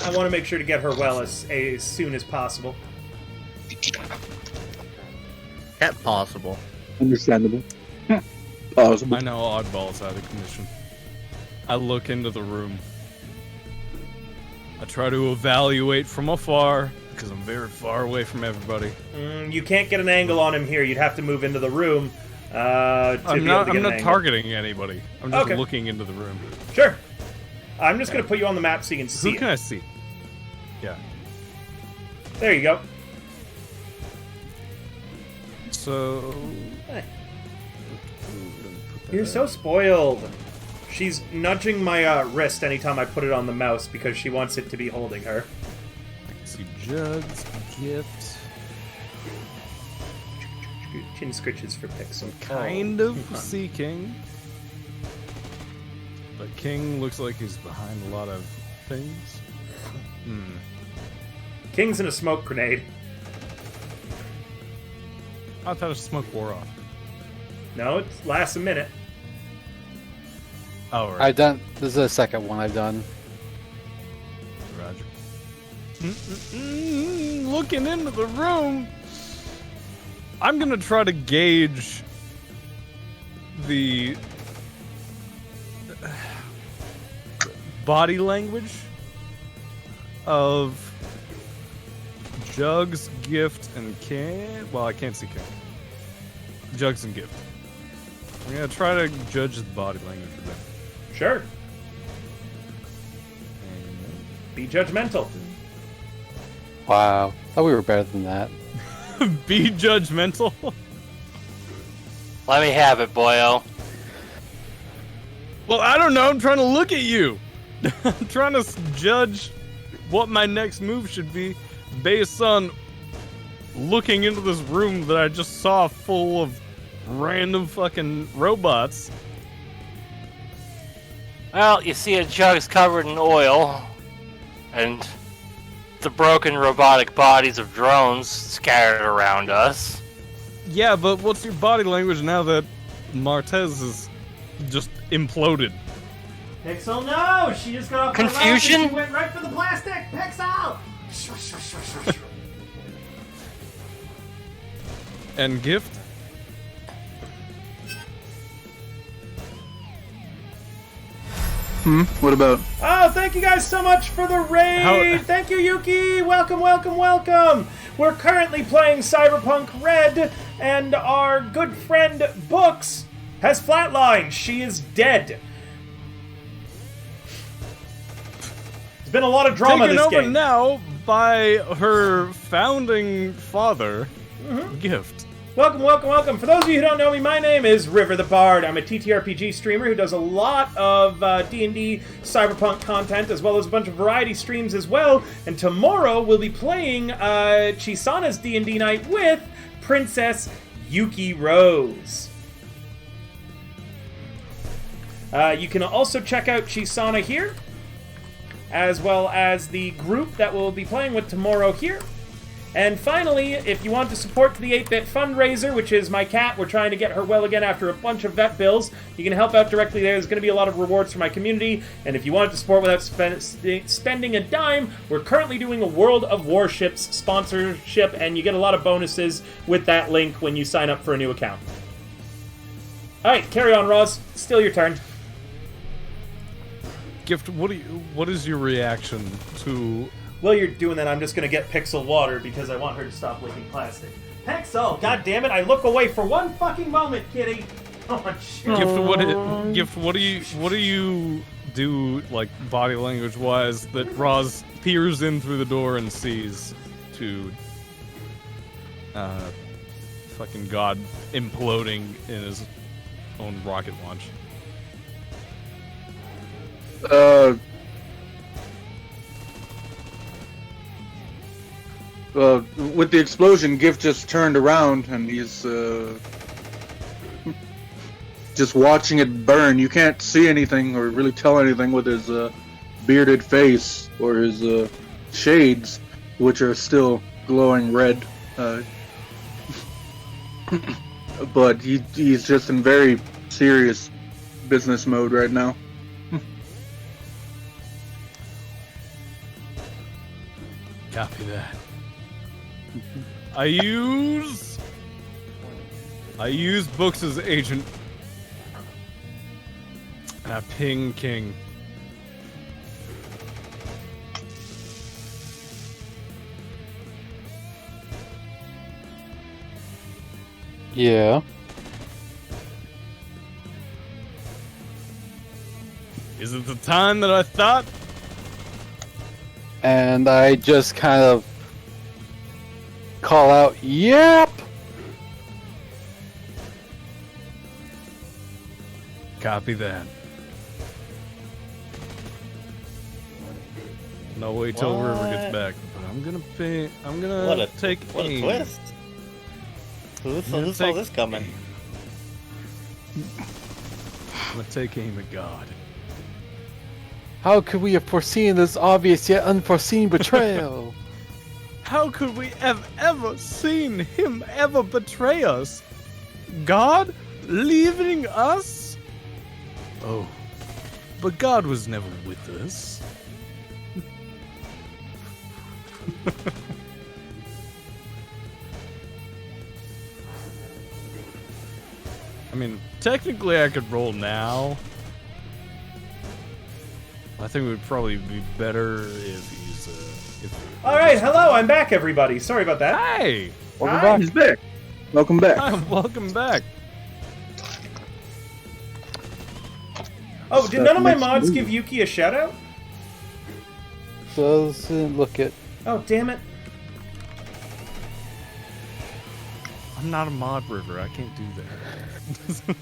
I want to make sure to get her well as soon as possible. Cat possible. Understandable. Possible. I know oddball's out of commission. I look into the room. I try to evaluate from afar because I'm very far away from everybody. You can't get an angle on him here. You'd have to move into the room to I'm be not. able to get I'm an not angle. targeting anybody. I'm just Okay. looking into the room. Sure. I'm just going to put you on the map so you can see Who it. can I see? Yeah. There you go. So. Hey. You're so spoiled. She's nudging my wrist anytime I put it on the mouse because she wants it to be holding her. I can see jugs, gift. Chin scritches for Pixel. Kind of see King. But King looks like he's behind a lot of things. King's in a smoke grenade. I thought a smoke wore off. No, it lasts a minute. Oh, right. I've done. This is the second one I've done. Roger. Looking into the room. I'm gonna try to gauge the body language of Jugs, Gift, and King. Well, I can't see King. Jugs and Gift. I'm gonna try to judge the body language of them. Sure. Be judgmental. Wow. Thought we were better than that. Be judgmental. Let me have it, boyo. Well, I don't know. I'm trying to look at you. I'm trying to judge what my next move should be based on looking into this room that I just saw full of random fucking robots. Well, you see a jug's covered in oil, and the broken robotic bodies of drones scattered around us. Yeah, but what's your body language now that Martez is just imploded? Pixel, no! She just got off Confusion? the left and she went right for the plastic! Pixel! And Gift? What about? Oh, thank you guys so much for the raid! Thank you, Yuki! Welcome, welcome, welcome! We're currently playing Cyberpunk Red, and our good friend Books has flatlined. She is dead. There's been a lot of drama Taken this over game. now by her founding father, Gift. Welcome, welcome, welcome. For those of you who don't know me, my name is River the Bard. I'm a TTRPG streamer who does a lot of D&D Cyberpunk content, as well as a bunch of variety streams as well. And tomorrow we'll be playing Chisana's D&D night with Princess Yuki Rose. You can also check out Chisana here, as well as the group that we'll be playing with tomorrow here. And finally, if you want to support the 8-Bit fundraiser, which is my cat, we're trying to get her well again after a bunch of vet bills, you can help out directly there. There's going to be a lot of rewards for my community, and if you want to support without spending a dime, we're currently doing a World of Warships sponsorship, and you get a lot of bonuses with that link when you sign up for a new account. Alright, carry on, Roz. Still your turn. Gift, what is your reaction to... While you're doing that, I'm just going to get Pixel water because I want her to stop licking plastic. Pixel! God damn it, I look away for one fucking moment, kitty! Oh, shit. Gift, what do you do, like, body language-wise, that Roz peers in through the door and sees to, fucking God imploding in his own rocket launch? With the explosion, Gift just turned around and he's just watching it burn. You can't see anything or really tell anything with his bearded face or his shades, which are still glowing red. But he's just in very serious business mode right now. Copy that. I use Books as agent, and I ping King. Yeah. Is it the time that I thought? And I just kind of call out, "Yep!" Copy that. No, wait till River gets back. But I'm gonna pay. I'm gonna take What a aim. twist! Who saw take this coming? I'm gonna take aim at God. How could we have foreseen this obvious yet unforeseen betrayal? How could we have ever seen him ever betray us? God leaving us? Oh, but God was never with us. I mean, technically I could roll now. I think it would probably be better if he's, Alright, hello, I'm back, everybody. Sorry about that. Hey! Welcome Hi. back. He's back. Welcome back. Hi, welcome back. Oh, did none of my mods give Yuki a shout-out? Doesn't look it. Oh, damn it. I'm not a mod river, I can't do that.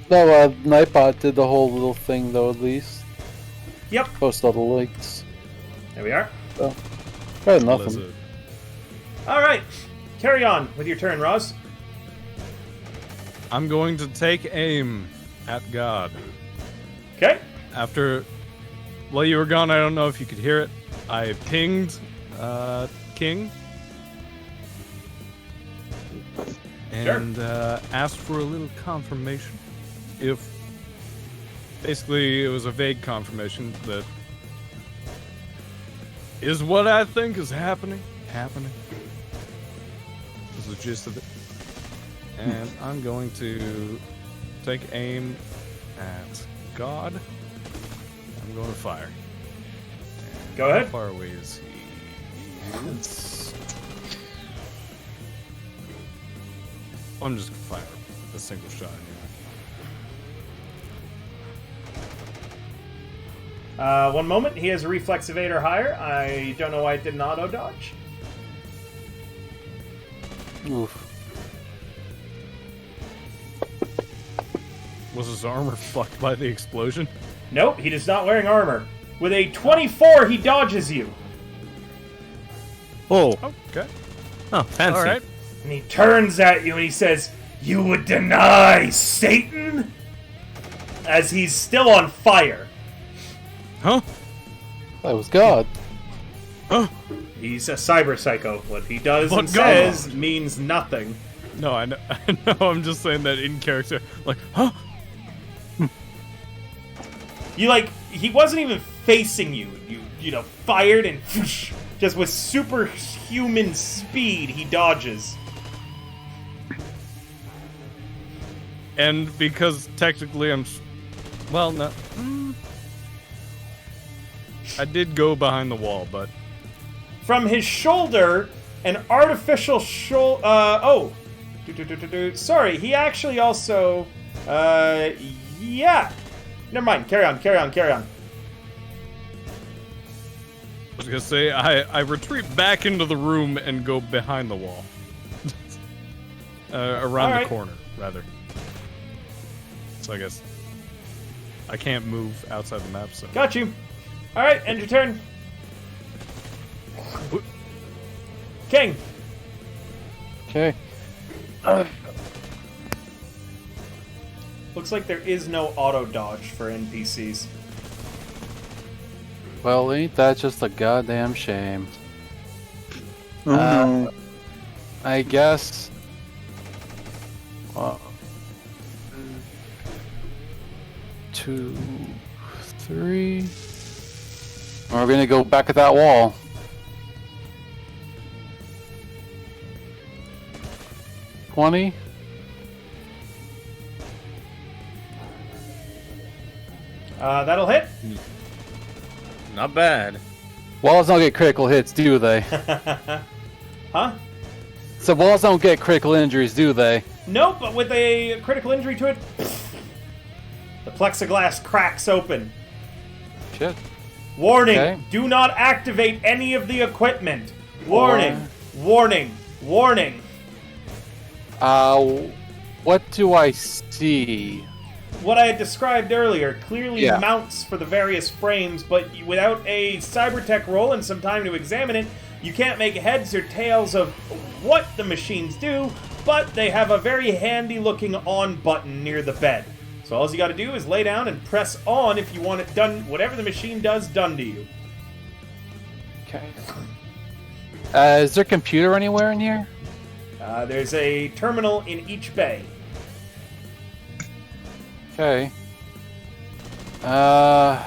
No, Nightbot did the whole little thing though, at least. Yep, Post all the links. there we are. So, better than nothing. Blizzard. Alright, carry on with your turn, Roz. I'm going to take aim at God. Okay. After, while you were gone, I don't know if you could hear it. I pinged King and asked for a little confirmation. If basically it was a vague confirmation that is what I think is happening. Is the gist of it. And I'm going to take aim at God. I'm going to fire. Go ahead. How far away is he? I'm just gonna fire a single shot anyway. 1 moment. He has a reflex evade or higher. I don't know why it didn't auto dodge. Oof. Was his armor fucked by the explosion? Nope, he is not wearing armor. With a 24, he dodges you. Oh, Okay. oh, fancy. All right. And he turns at you and he says, "You would deny Satan?" As he's still on fire. Huh? That was God. Huh? He's a cyber psycho. What he does But and says means nothing. No, I know. I know. I'm just saying that in character. Like, huh? You he wasn't even facing you. You know, fired and whoosh, just with superhuman speed, he dodges. And because technically well, no. I did go behind the wall, but From his shoulder, an artificial shoulder. Sorry, he actually also. Yeah. Never mind. Carry on. I was gonna say I retreat back into the room and go behind the wall, around All right. the corner rather. So I guess I can't move outside the map. So Got you. All right, end your turn. King. Okay. Looks like there is no auto dodge for NPCs. Well, ain't that just a goddamn shame? Oh, no. I guess. Well, 2, 3. We're gonna go back at that wall. $20. That'll hit. Not bad. Walls don't get critical hits, do they? Huh? So walls don't get critical injuries, do they? Nope, but with a critical injury to it, the plexiglass cracks open. Shit. Warning, Okay. do not activate any of the equipment. Warning, warning, warning. What do I see? What I had described earlier clearly Yeah. mounts for the various frames, but without a cybertech roll and some time to examine it, you can't make heads or tails of what the machines do, but they have a very handy looking on button near the bed. So all you got to do is lay down and press on if you want it done, whatever the machine does done to you. Okay. Is there a computer anywhere in here? There's a terminal in each bay. Okay. I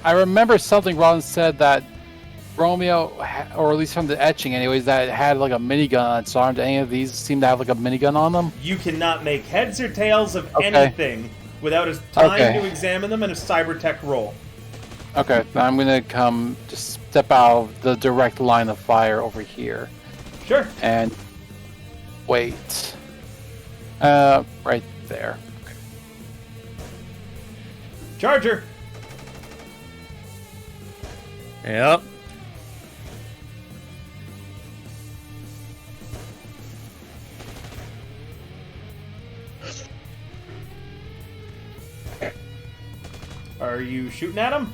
remember something Ron said that Romeo, or at least from the etching anyways, that it had like a minigun on its arm. Do any of these seem to have like a minigun on them? You cannot make heads or tails of anything without a time to examine them and a cybertech roll. Okay, I'm gonna come just step out of the direct line of fire over here. Sure. And wait. Right there. Okay. Charger. Yep. Are you shooting at him?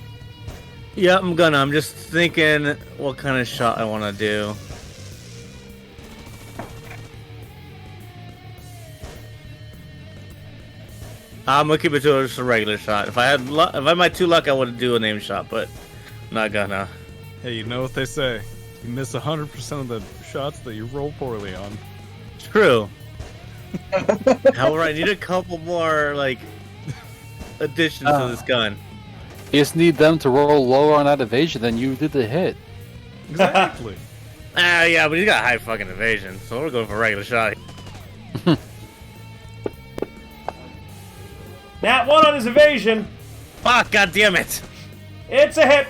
Yeah, I'm gonna. I'm just thinking what kind of shot I want to do. I'm gonna keep it to just a regular shot. If I had my 2 luck, I would do a name shot, but not gonna. Hey, you know what they say? You miss 100% of the shots that you roll poorly on. True. However, I need a couple more additions to this gun. You just need them to roll lower on that evasion than you did the hit. Exactly. Yeah, but he's got high fucking evasion, so we're going for a regular shot. Nat 1 on his evasion. Fuck, god damn it. It's a hit.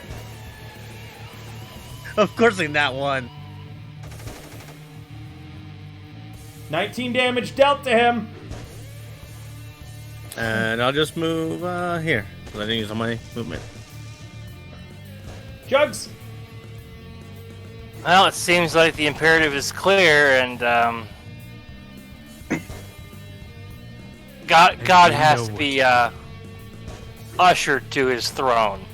Of course he not one. 19 damage dealt to him. And I'll just move here. I didn't use all my movement. Jugs. Well, it seems like the imperative is clear, and God has to be ushered to his throne.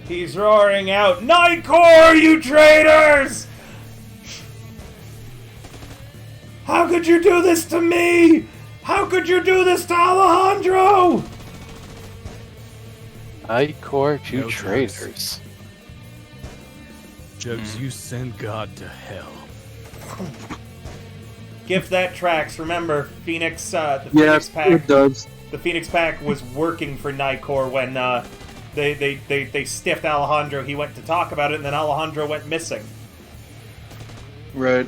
He's roaring out, "Nightcore, you traitors! How could you do this to me? How could you do this to Alejandro?" Nightcore, you No traitors. Jugs, you send God to hell. Gift that tracks. Remember, Phoenix, the Phoenix Yes, Pack. it does. The Phoenix Pack was working for Nightcore when they stiffed Alejandro. He went to talk about it, and then Alejandro went missing. Right.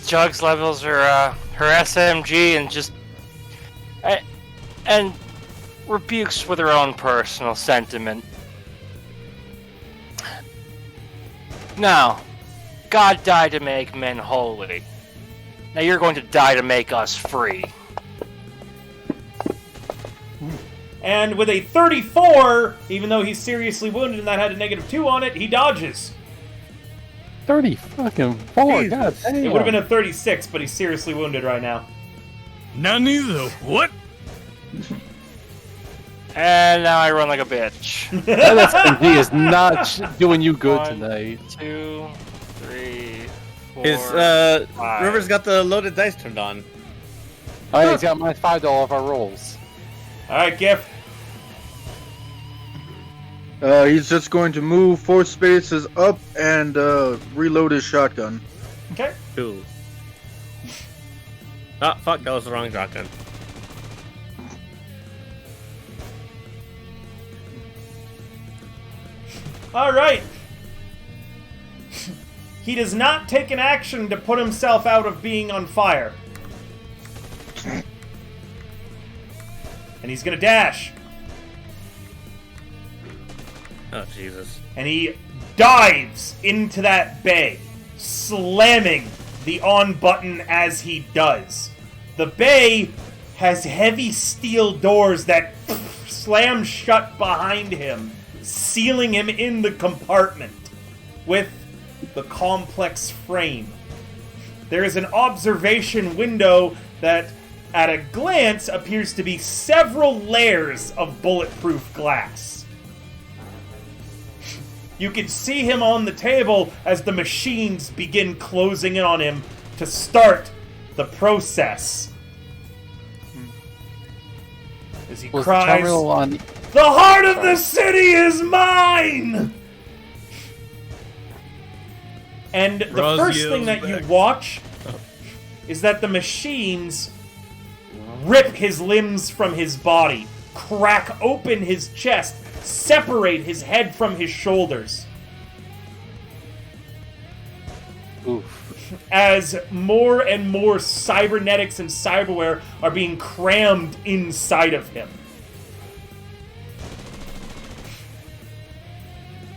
Jugs levels her SMG and rebukes with her own personal sentiment. Now, God died to make men holy. Now you're going to die to make us free. And with a 34, even though he's seriously wounded and that had a -2 on it, he dodges. 30 fucking 4, god damn. It would have been a 36, but he's seriously wounded right now. Not neither. What? And now I run like a bitch. That SMG is not doing you good 1, tonight. 2, 3, 4. His five. River's got the loaded dice turned on. Alright, he's got my $5 of our rolls. Alright, Gift. He's just going to move 4 spaces up and reload his shotgun. Okay. 2. Ah, fuck, that was the wrong shotgun. Alright. He does not take an action to put himself out of being on fire. And he's gonna dash. Oh, Jesus. And he dives into that bay, slamming the on button as he does. The bay has heavy steel doors that slam shut behind him, sealing him in the compartment with the complex frame. There is an observation window that, at a glance, appears to be several layers of bulletproof glass. You can see him on the table as the machines begin closing in on him to start the process. As he Was the cries, terminal on? "The heart of the city is mine!" And the first thing that you watch is that the machines rip his limbs from his body, crack open his chest, separate his head from his shoulders. Oof. As more and more cybernetics and cyberware are being crammed inside of him.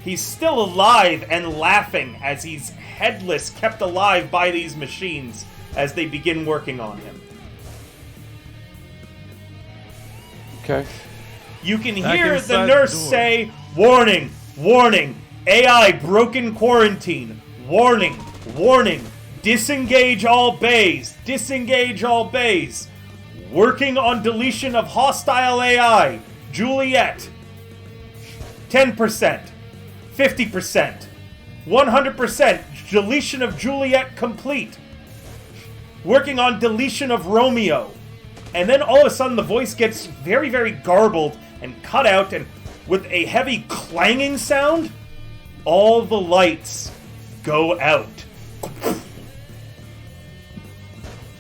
He's still alive and laughing as he's headless, kept alive by these machines as they begin working on him. Okay. You can Back hear inside the the nurse door. say, "Warning, warning, AI broken quarantine, warning, warning, disengage all bays, disengage all bays, working on deletion of hostile AI, Juliet, 10%, 50%, 100%, deletion of Juliet complete, working on deletion of Romeo." And then all of a sudden the voice gets very, very garbled and cut out, and with a heavy clanging sound, all the lights go out.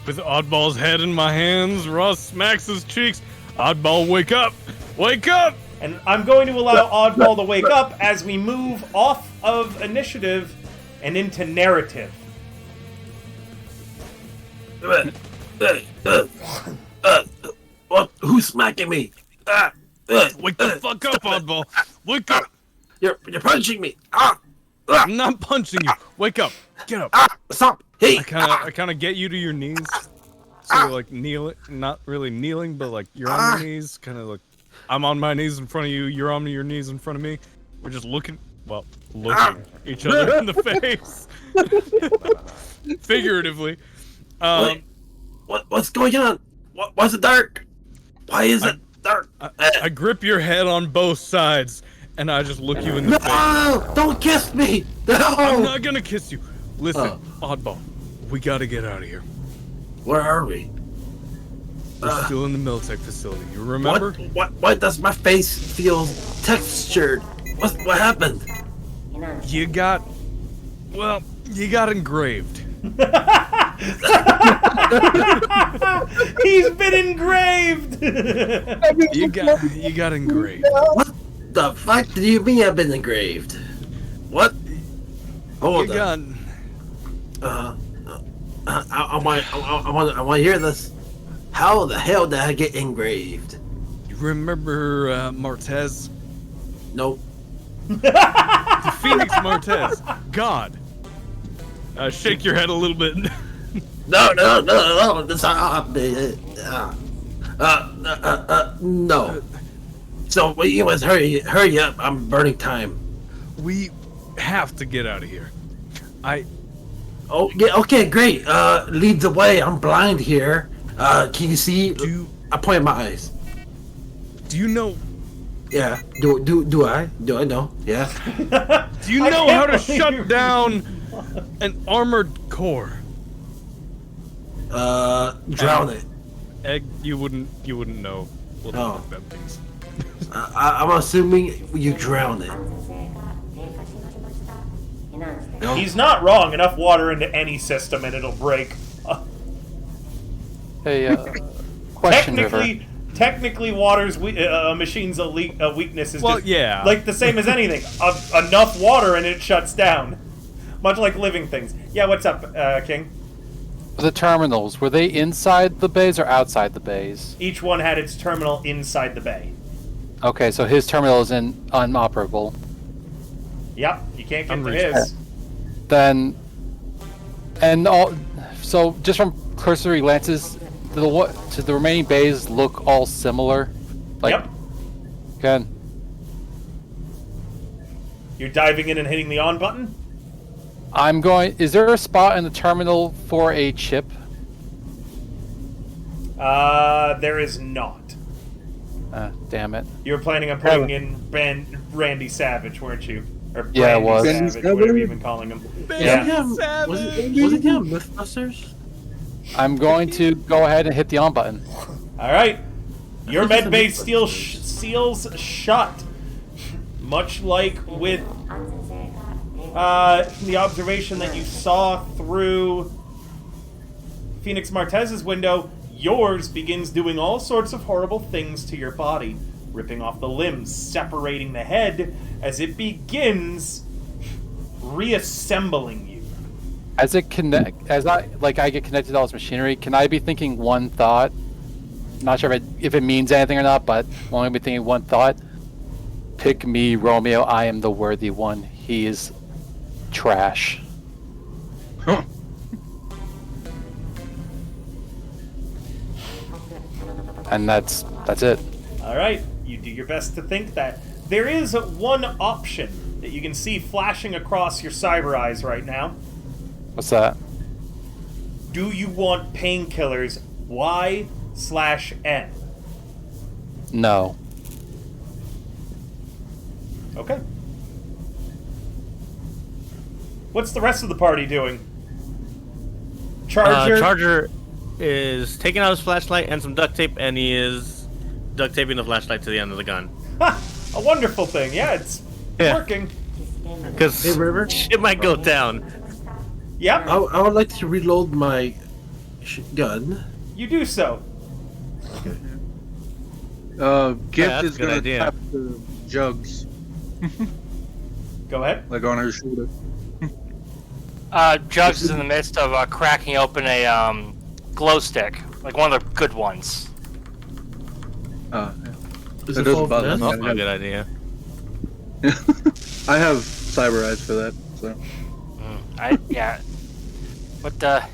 With Oddball's head in my hands, Ross smacks his cheeks. Oddball, wake up! Wake up! And I'm going to allow Oddball to wake up as we move off of initiative and into narrative. What? Who's smacking me? Wake the fuck up, Oddball! Wake up! You're punching me. I'm not punching you. Wake up! Get up! Stop. Hey. I kind of get you to your knees. So you're like kneeling, not really kneeling, but like you're on your knees, kind of like I'm on my knees in front of you. You're on your knees in front of me. We're just looking each other in the face, figuratively. What's going on? Why's it dark? Why is it dark? I grip your head on both sides, and I just look you in the face. No! Don't kiss me! No! I'm not gonna kiss you. Listen, Oddball, we gotta get out of here. Where are we? We're still in the Miltech facility. You remember? What does my face feel textured? What happened? You got engraved. He's been engraved! You got engraved. What the fuck do you mean I've been engraved? What? Hold on. I want to hear this. How the hell did I get engraved? You remember Martez? Nope. The Phoenix Martez. God. Shake your head a little bit. No. That's no. So you must hurry up. I'm burning time. We have to get out of here. Oh yeah. Okay, great. Lead the way. I'm blind here. Can you see? I point at my eyes. Do you know? Yeah. Do I? Do I know? Yeah. Do you know how to shut down an armored core? Drown it. Egg, you wouldn't know. Well, Oh. that things. I'm assuming you drown it. No? He's not wrong. Enough water into any system and it'll break. Hey, question, River. Technically, water's machine's a weakness is just yeah. like the same as anything. Enough water and it shuts down. Much like living things. Yeah, what's up, King? The terminals, were they inside the bays or outside the bays? Each one had its terminal inside the bay. Okay, so his terminal is unoperable. Yep, you can't get to Unreachable. his. Then, so just from cursory glances, to the remaining bays look all similar. Like, Yep. Again, You're diving in and hitting the on button? is there a spot in the terminal for a chip? There is not. Damn it. You were planning on putting in Randy Savage, weren't you? Or Yeah, it Brandy was. Savage, Savage. whatever you've been calling him. Yeah. Was it him, Mythbusters? I'm going to go ahead and hit the on button. All right. Your think it's med bay a seals shut, much like with the observation that you saw through Phoenix Martez's window. Yours begins doing all sorts of horrible things to your body, ripping off the limbs, separating the head as it begins reassembling you. As I get connected to all this machinery, can I be thinking one thought? Not sure if it means anything or not, but I'm only be thinking one thought. Pick me, Romeo. I am the worthy one. He is trash. Huh. And that's it. All right, you do your best to think that. There is one option that you can see flashing across your cyber eyes right now. What's that? Do you want painkillers Y/N? No. Okay. What's the rest of the party doing? Charger. Charger is taking out his flashlight and some duct tape, and he is duct taping the flashlight to the end of the gun. Ha! A wonderful thing. Yeah, it's working. Because Hey, River? it might go down. Yep, I would like to reload my gun. you do so. Gift that's is a good gonna idea. tap the jugs, Go ahead. like on her shoulder. Jugs is in the midst of cracking open a glow stick, like one of the good ones. Is That it doesn't full of bother meth? me. Also a good idea. I have cyber eyes for that, so. But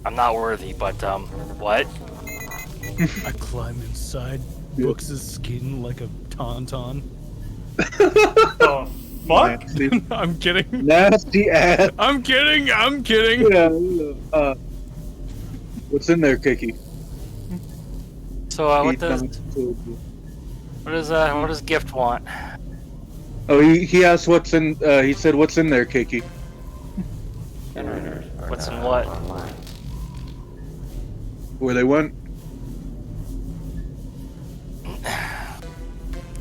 I'm not worthy. But what? I climb inside Brooks's skin like a tauntaun. The fuck? Nasty, I'm kidding. nasty ass. I'm kidding. I'm kidding. Yeah. What's in there, Kiki? So what does Gift want? Oh, he asked what's in. He said, "What's in there, Kiki?" What's in what? Where they went?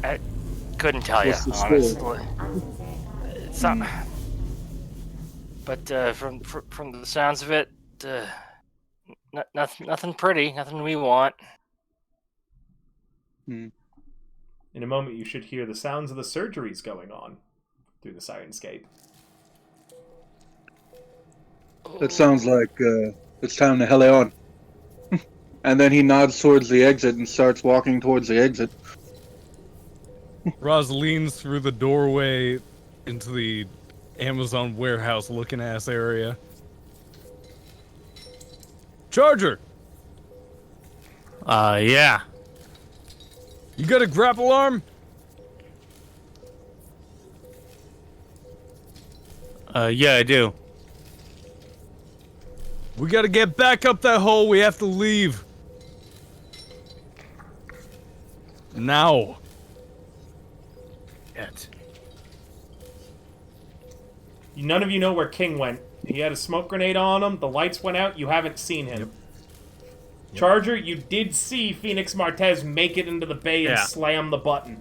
I couldn't tell you, What's the honestly. It's not. But from the sounds of it, nothing pretty, nothing we want. In a moment, you should hear the sounds of the surgeries going on through the sirenscape. That sounds like it's time to helle on. And then he nods towards the exit and starts walking towards the exit. Roz leans through the doorway into the Amazon warehouse looking ass area. Charger, Yeah. you got a grapple arm? Yeah, I do. We gotta get back up that hole. We have to leave. Now. Yet. None of you know where King went. He had a smoke grenade on him. The lights went out. You haven't seen him. Charger, you did see Phoenix Martez make it into the bay and Yeah. slam the button.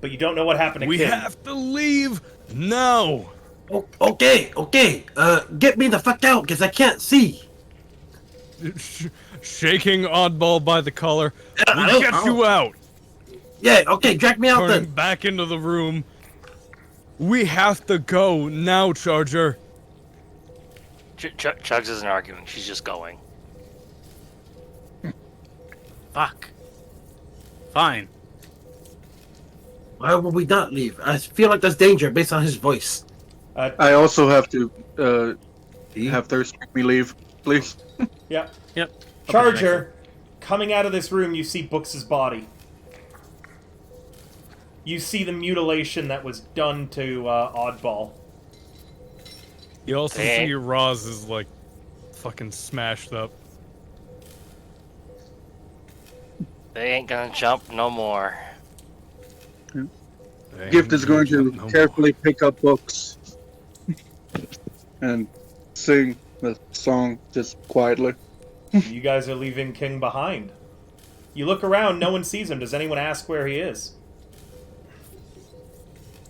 But you don't know what happened to We King. have to leave now. Okay. Get me the fuck out, because I can't see. Shaking Oddball by the collar. I We don't- get I you don't- out. Yeah, okay, drag me out Turning then. back into the room. We have to go now, Charger. Chugs isn't arguing; she's just going. Fuck. Fine. Why would we not leave? I feel like there's danger based on his voice. I also have to have Thirst make me leave, please. Yeah. Yep. Charger, coming out of this room, you see Books' body. You see the mutilation that was done to Oddball. You also Dang. see Roz is like fucking smashed up. They ain't gonna jump no more. Gift is going to carefully pick up books and sing the song just quietly. You guys are leaving King behind. You look around, no one sees him. Does anyone ask where he is?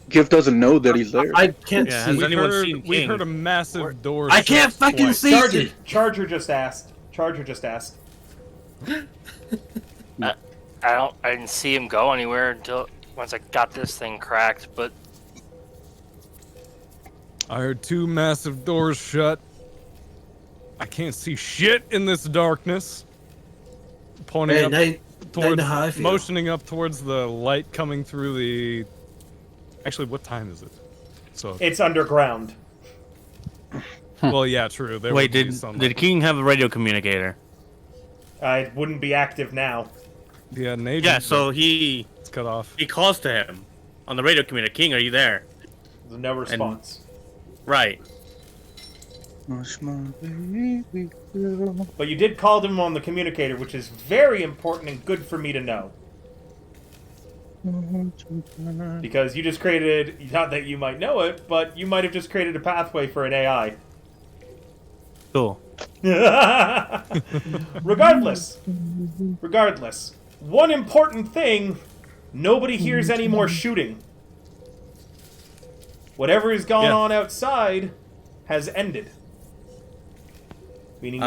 Gift doesn't know that he's there. I can't Yeah, see. has anyone seen We King? heard a massive door. I can't shut fucking twice. see. Charger just asked. Charger just asked. I didn't see him go anywhere until once I got this thing cracked. But I heard 2 massive doors shut. I can't see shit in this darkness. Pointing Hey, up now towards, you know how I feel. motioning up towards the light coming through the. Actually, what time is it? So, It's underground. well, yeah, true. There Wait, would be did sunlight. King have a radio communicator? It wouldn't be active now. Yeah, an agent, Yeah, so but he it's cut off. calls to him on the radio communicator. King, are you there? There's no response. Right. But you did call to him on the communicator, which is very important and good for me to know. Because you just created, not that you might know it, but you might have just created a pathway for an AI. Cool. Regardless, one important thing, nobody hears any more shooting. Whatever has gone Yeah. on outside has ended. Meaning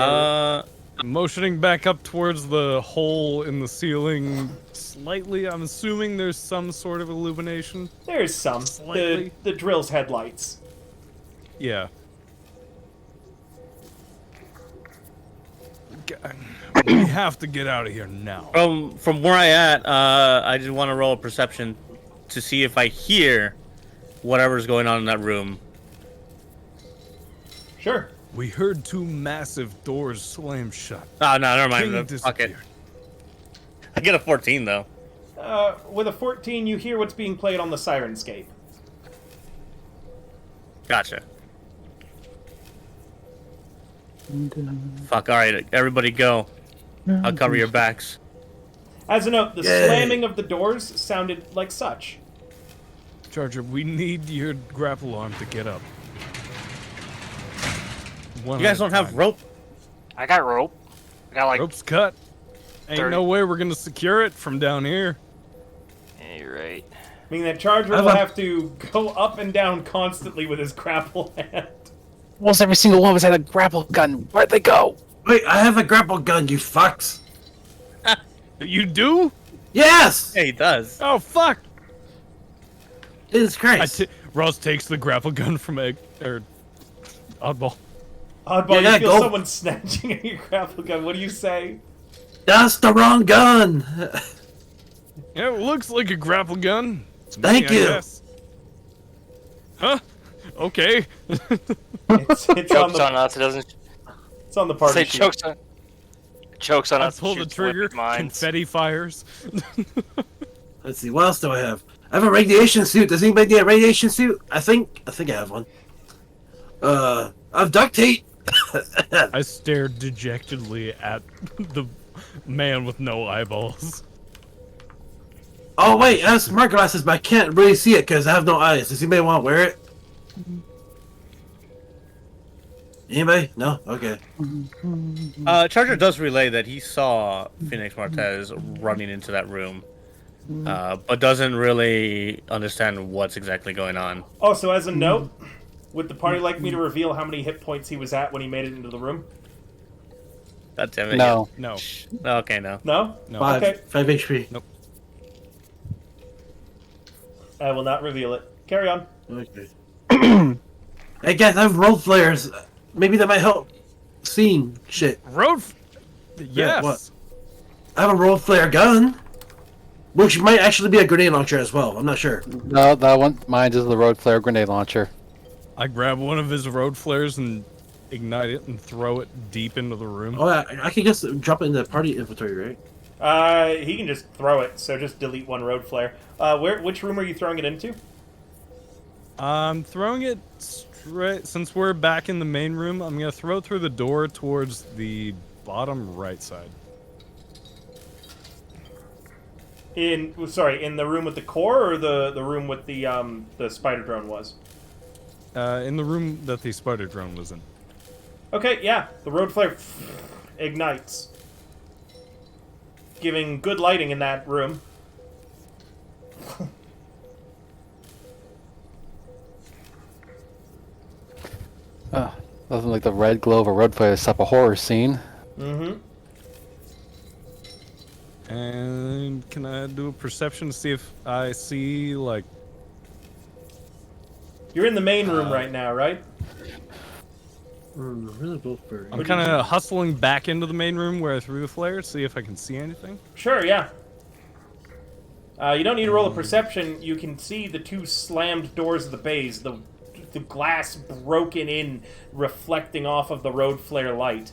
Motioning back up towards the hole in the ceiling slightly. I'm assuming there's some sort of illumination. there's some. Slightly. The drill's headlights. Yeah. We have to get out of here now. From where I at, I just want to roll a perception to see if I hear whatever's going on in that room. Sure. We heard 2 massive doors slam shut. Oh no, never King mind. Fuck it. disappeared. I get a 14 though. With a 14, you hear what's being played on the Sirenscape. Gotcha. Fuck. All right, everybody go. I'll cover your backs. As a note, the Yay. slamming of the doors sounded like such. Charger, we need your grapple arm to get up. One You guys at a don't have time. rope? I got rope. I got like. Rope's cut. Ain't 30. no way we're gonna secure it from down here. Yeah, you're right. Meaning that Charger I've will a- have to go up and down constantly with his grapple hand. Almost every single one of us had a grapple gun. Where'd they go? Wait, I have a grapple gun, you fucks. You do? Yes! Yeah, he does. Oh fuck! Jesus Christ. Ross takes the grapple gun from Egg or Oddball. Oddball, Yeah, you feel go. someone snatching at your grapple gun. What do you say? That's the wrong gun. Yeah, it looks like a grapple gun. It's Thank I you. guess. Huh? Okay. It's on Chokes on the us. It doesn't it's on the party say sheet. chokes on I us. pull the shoots trigger. wicked minds. Confetti fires. Let's see, what else do I have? I have a radiation suit. Does anybody need a radiation suit? I think I have one. I have duct tape. I stared dejectedly at the man with no eyeballs. Oh wait, I have smart glasses, but I can't really see it because I have no eyes. Does anybody want to wear it? Anybody? No? Okay. Charger does relay that he saw Phoenix Martez running into that room, but doesn't really understand what's exactly going on. Oh, so as a note, would the party like me to reveal how many hit points he was at when he made it into the room? God damn it. No. No. Yeah. Okay, no. No? No. Five. Okay. 5 HP. I will not reveal it. Carry on. Okay. Hey guys, I have role flares. Maybe that might help seeing shit. Yes. what? I have a role flare gun, which might actually be a grenade launcher as well. I'm not sure. No, that one. Mine is the road flare grenade launcher. I grab one of his road flares and ignite it and throw it deep into the room. Oh, I can just drop it in the party inventory, right? He can just throw it, so just delete one road flare. Which room are you throwing it into? I'm throwing it straight. Since we're back in the main room, I'm gonna throw it through the door towards the bottom right side. In the room with the core, or the room with the spider drone was? In the room that the spider drone was in. Okay, yeah, the road flare ignites, giving good lighting in that room. Nothing like the red glow of a road flare to stop a horror scene. Mm-hmm. And can I do a perception to see if I see, like... You're in the main room right now, right? Really both birds. I'm kind of hustling back into the main room where I threw the flare, see if I can see anything. Sure, yeah. You don't need to roll a perception. You can see the two slammed doors of the bays, the glass broken in, reflecting off of the road flare light.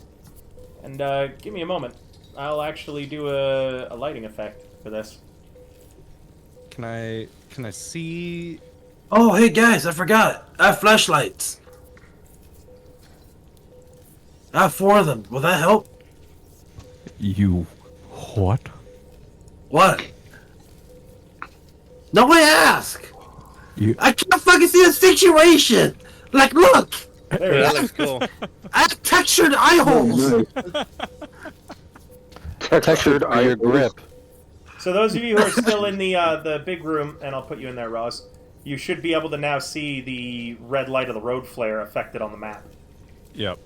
And give me a moment. I'll actually do a lighting effect for this. Can I see? Oh, hey guys, I forgot. I have flashlights. I have 4 of them. Will that help? You what? What? No one ask. You I can't fucking see the situation. Like, look. There it That is. looks cool. I have textured eye holes. Textured Your grip. So those of you who are still in the big room, and I'll put you in there, Ross, you should be able to now see the red light of the road flare affected on the map. Yep.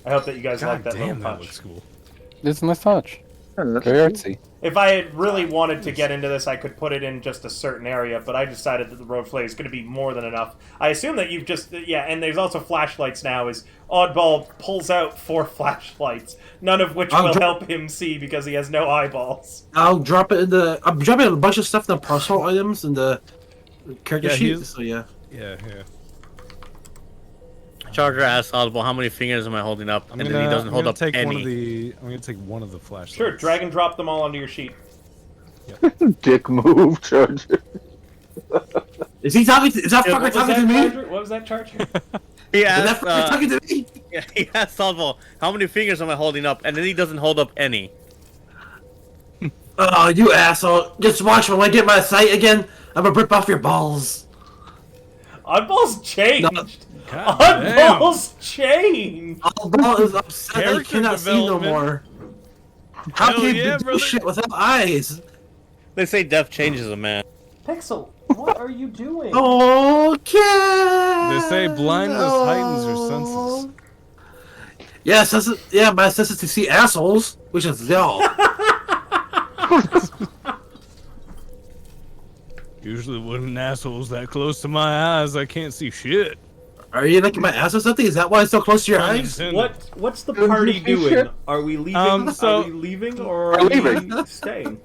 I hope that you guys like God that damn, little that touch. looks cool. It's a nice touch. Very artsy. If I had really wanted to get into this, I could put it in just a certain area, but I decided that the road flare is going to be more than enough. I assume that you've just... Yeah, and there's also flashlights now, as Oddball pulls out 4 flashlights, none of which will help him see because he has no eyeballs. I'll drop it in the... I'm dropping a bunch of stuff in the personal items in the character Yeah, sheet, so yeah. Yeah. Charger asks Audible, how many fingers am I holding up? And then he doesn't hold up take any. I'm gonna take one of the flashlights. Sure, drag and drop them all onto your sheet. Dick move, Charger. Is he talking to... Is that Yeah, fucker talking to me? Charger? What was that, Charger? He Is that asked, fucker talking to me? yeah, he asked Audible, how many fingers am I holding up? And then he doesn't hold up any. Oh, you asshole. Just watch when I get my sight again, I'm gonna rip off your balls. Oddball's changed! No. God damn. Oddball's changed! Oddball is upset that he Character cannot see no development. more. How Hell can yeah, you do brother. shit without eyes? They say death changes a man. Pixel, what are you doing? Okay. They say blindness heightens your senses. Yes, yeah, my senses to see assholes, which is y'all. Usually when an asshole's that close to my eyes, I can't see shit. Are you licking my ass or something? Is that why it's so close to your eyes? What's the party doing? Are we leaving? Are so- we leaving or are We're we leaving. staying?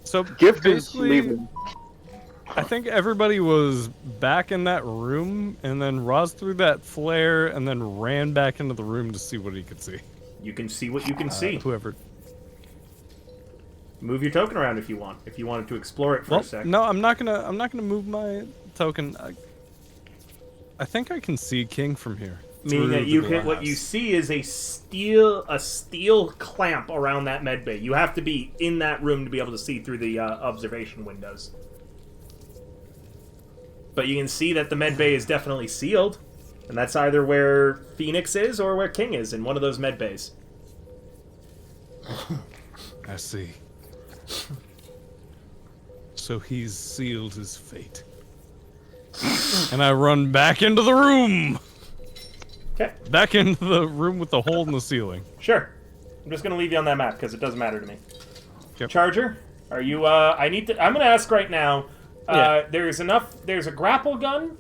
So Gift is basically, leaving. I think everybody was back in that room, and then Roz threw that flare, and then ran back into the room to see what he could see. You can see what you can see. Whoever. Move your token around if you want. If you wanted to explore it for Well, a sec. no, I'm not gonna move my token. I think I can see King from here. Meaning through that the you hit what glass. you see is a steel clamp around that med bay. You have to be in that room to be able to see through the observation windows. But you can see that the med bay is definitely sealed, and that's either where Phoenix is or where King is in one of those med bays. I see. So he's sealed his fate. And I run back into the room! Okay, Back into the room with the hole in the ceiling. sure. I'm just gonna leave you on that map because it doesn't matter to me. Yep. Charger, are you? I'm gonna ask right now. There's a grapple gun,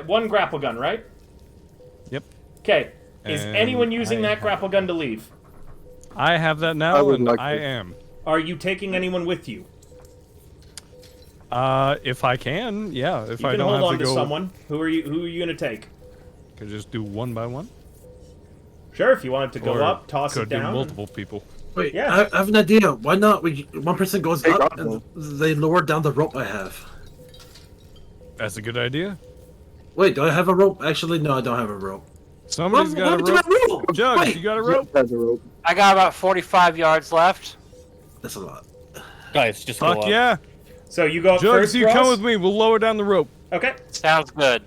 one grapple gun, right? Yep. Okay. Is And anyone using I that have- grapple gun to leave? I have that I now, would and like I to. am. Are you taking anyone with you? If I can, yeah. If You I can don't hold have on to to go, someone. Who are you gonna take? could just do one by one. Sure, if you wanted to go Or up, toss could it do down. multiple people. Wait, Yeah. I have an idea. Why not? One person goes Hey, up Otto. and they lower down the rope I have. That's a good idea. Wait, do I have a rope? Actually, no, I don't have a rope. Somebody's got a happened to rope. my rope? Jugs, Wait, you got a rope? Has a rope. I got about 45 yards left. that's a lot. Guys, just go Fuck up. yeah! So you go up Jugs, first, you Ross? come with me. We'll lower down the rope. Okay. Sounds good.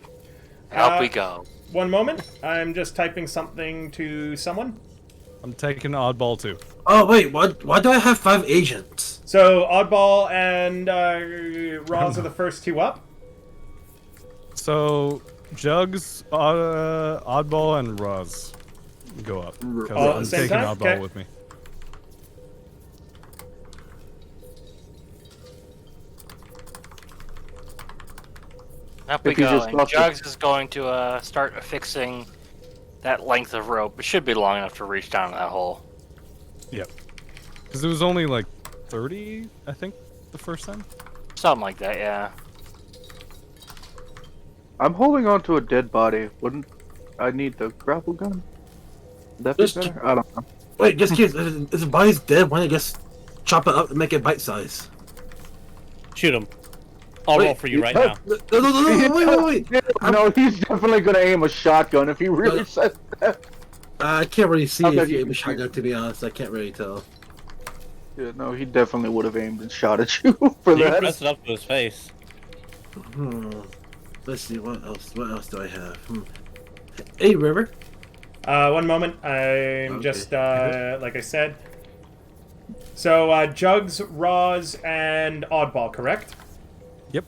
Out we Uh, go. One moment. I'm just typing something to someone. I'm taking oddball too. Oh wait, why do I have 5 agents? So Oddball and Roz are the first two up. So Jugs, oddball, and Roz go up. 'Cause All at I'm the same taking time? oddball Okay. with me. Up we If you go. just And lost it. Jugs is going to start affixing that length of rope. It should be long enough to reach down to that hole. Yep. Because it was only like 30, I think, the first time. Something like that, yeah. I'm holding on to a dead body. Wouldn't I need the grapple gun? Would that be Just- better? I don't know. Wait, just in case if the body's dead, why don't you just chop it up and make it bite size? Shoot him. I'll roll for you right now. No, wait. No, he's definitely gonna aim a shotgun if he really says that. I can't really see Okay, if you you aim a can shotgun, to be honest. I can't really tell. Yeah, no, he definitely would have aimed and shot at you for You can that. press it up to his face. Let's see, what else do I have? Hey, River. One moment. I'm Okay. just like I said. So Jugs, Roz, and Oddball, correct? Yep.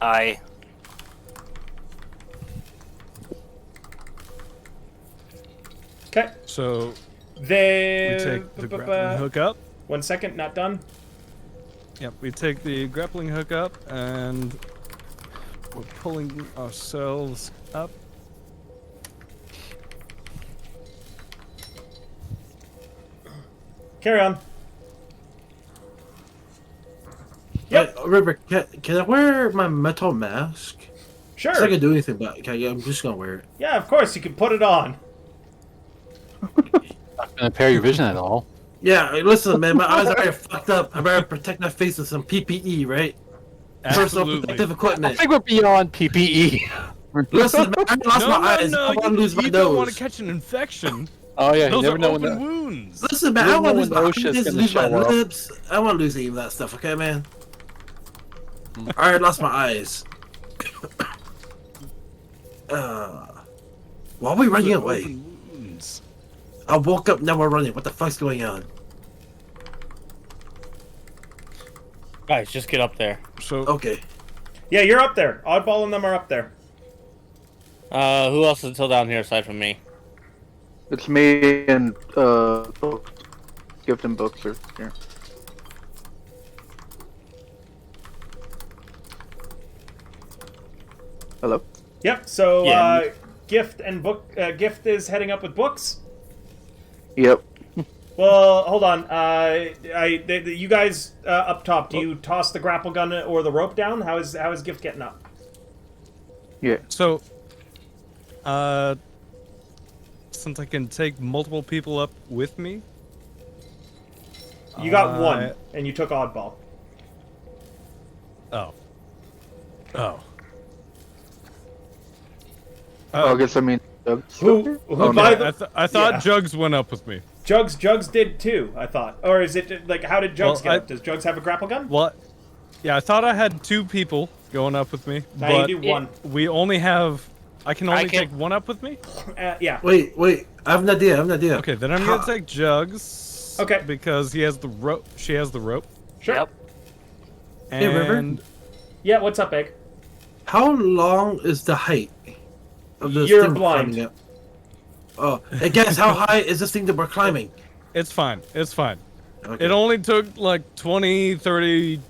I Okay. So They. we take the grappling hook up. 1 second, not done. Yep, we take the grappling hook up and we're pulling ourselves up. Carry on. Yep. River, can I wear my metal mask? Sure. So I can do anything about it. Okay, I'm just gonna wear it. Yeah, of course, you can put it on. Not gonna impair your vision at all. Yeah, hey, listen, man, my eyes are already fucked up. I better protect my face with some PPE, right? Personal Absolutely. protective I equipment. think we're beyond PPE. Listen, man, I lost my eyes. I want to lose my you don't want nose. to catch an infection. Oh yeah, you Those never are know when open that. wounds. Listen, man, You I don't want know to lose when my OSHA's eyes, gonna lose my show up. lips. I want to lose any of that stuff, okay, man? I already lost my eyes. Why are we running away? Open wounds. I woke up, now we're running. What the fuck's going on? Guys, just get up there. So Okay. Yeah, you're up there. Oddball and them are up there. Who else is still down here aside from me? It's me and books. Gift and books are here. Hello. Yep. So Yeah. Gift and book. Gift is heading up with books. Yep. Well, hold on. You guys up top. Do you toss the grapple gun or the rope down? How is Gift getting up? Yeah. So, since I can take multiple people up with me, You got one, and you took Oddball. oh, I guess I mean. Who Oh, by no. the I thought yeah. Jugs went up with me. Jugs did too. I thought, or is it like how did Jugs Well, get up? Does Jugs have a grapple gun? Well, yeah, I thought I had 2 people going up with me, Now but you do one. we only have. I can only can- take one up with me. Yeah. Wait. I have an idea. Okay, then I'm gonna take Jugs. Okay. Because he has the rope. She has the rope. Sure. Yep. And Hey, River? Yeah. What's up, Egg? How long is the height of this You're thing we're blind. climbing up? Oh, and guess how high is this thing that we're climbing? it's fine. It's fine. Okay. It only took like 20, 30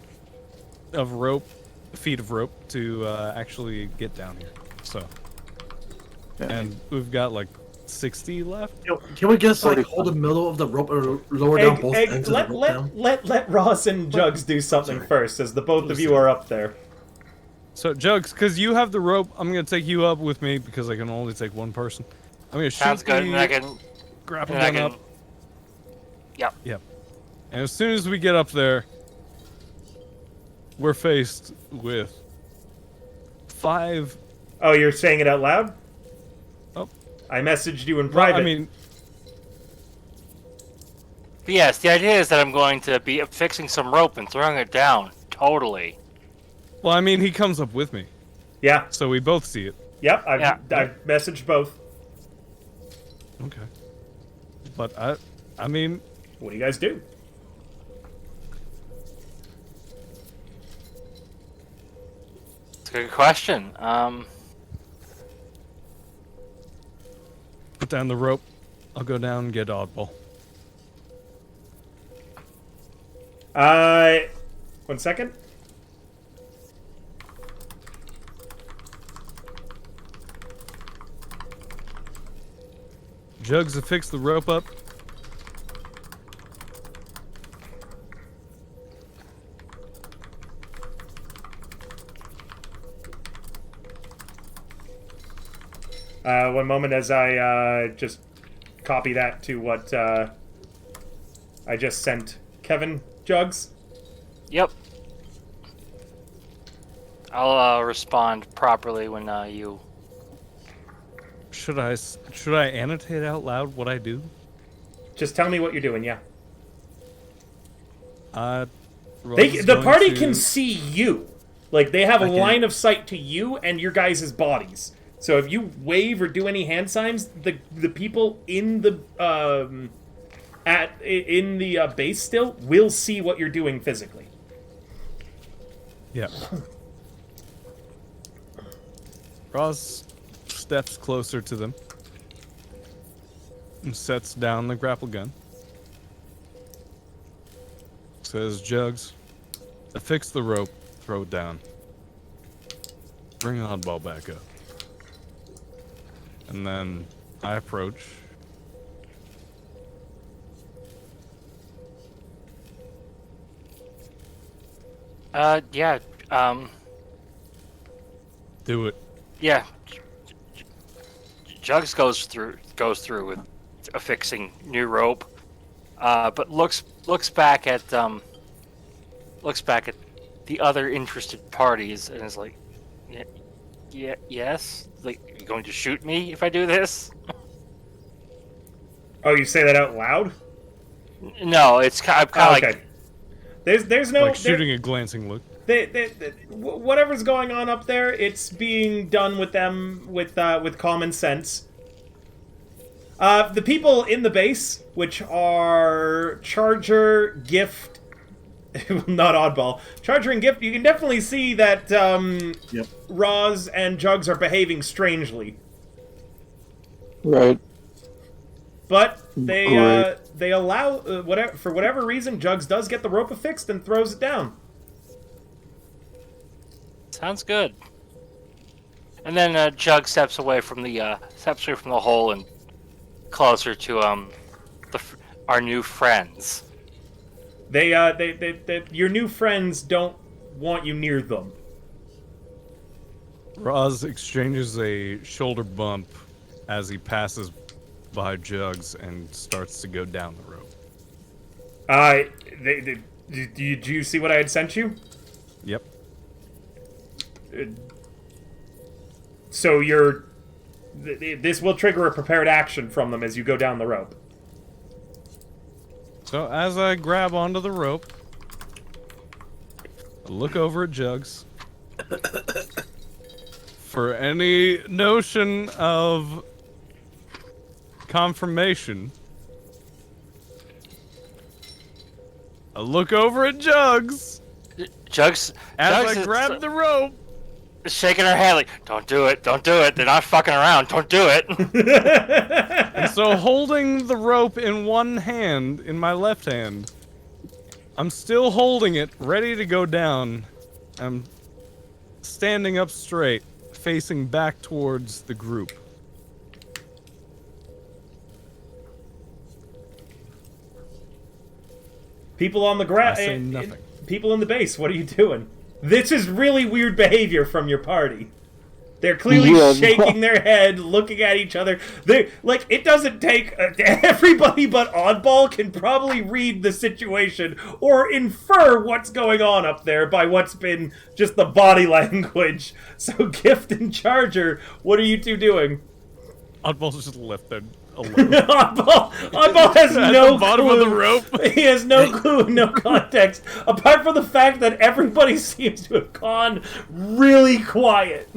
of rope, feet of rope to actually get down here. So, and we've got like 60 left. Can we just like 45. hold the middle of the rope or lower down both ends of the rope down? let Ross and Jugs do something Sorry. first, as the both of you are up there. So, Jugs, because you have the rope, I'm gonna take you up with me because I can only take one person. I'm gonna shoot Sounds good. the And I can. grapple And I gun can. up. Yep. And as soon as we get up there, we're faced with 5. Oh, you're saying it out loud? Oh. I messaged you in Well, private. I mean, Yes, the idea is that I'm going to be fixing some rope and throwing it down. Totally. Well, I mean, he comes up with me, Yeah. so we both see it. Yep. Yeah. I've messaged both. Okay. But I mean, What do you guys do? It's a good question. put down the rope. I'll go down and get Oddball. 1 second. Jugs to fix the rope up. One moment as I just copy that to what I just sent Kevin Jugs. Yep. I'll respond properly when you. Should I annotate out loud what I do? Just tell me what you're doing, yeah. The party can see you. Like, they have a I can- line of sight to you and your guys' bodies. So if you wave or do any hand signs, the people in the base still will see what you're doing physically. Yeah. Roz steps closer to them and sets down the grapple gun. Says, Jugs, affix the rope, throw it down. Bring Oddball back up. And then I approach. Yeah. Do it. Yeah. Jugs goes through with affixing new rope, but looks back at the other interested parties and is like, yes, like, are you going to shoot me if I do this? Oh, you say that out loud? No, I'm kind of Okay. There's no Like shooting a glancing look. whatever's going on up there, it's being done with them with common sense. The people in the base, which are Charger, Gift, not Oddball, Charger and Gift, you can definitely see that Yep. Roz and Jugs are behaving strangely. Right. But they Great. they allow for whatever reason, Jugs does get the rope affixed and throws it down. Sounds good. And then Jug steps away from the hole and closer to our new friends. They your new friends don't want you near them. Roz exchanges a shoulder bump as he passes by Jugs and starts to go down the rope. Did you see what I had sent you? Yep. So this will trigger a prepared action from them as you go down the rope. So as I grab onto the rope, I look over at Jugs. For any notion of confirmation, I look over at Jugs Jugs as I is grab the rope. shaking her head like, don't do it, don't do it. They're not fucking around, don't do it. And so holding the rope in one hand, in my left hand, I'm still holding it, ready to go down. I'm standing up straight, facing back towards the group. People on the I say ground. nothing. People in the base. What are you doing? This is really weird behavior from your party. They're clearly Yeah. shaking their head, looking at each other. They like it doesn't take everybody but Oddball can probably read the situation or infer what's going on up there by what's been just the body language. So Gift and Charger, what are you two doing? Oddball's just left there alone. Oddball has At no the bottom clue. of the rope. He has no clue, no context, apart from the fact that everybody seems to have gone really quiet.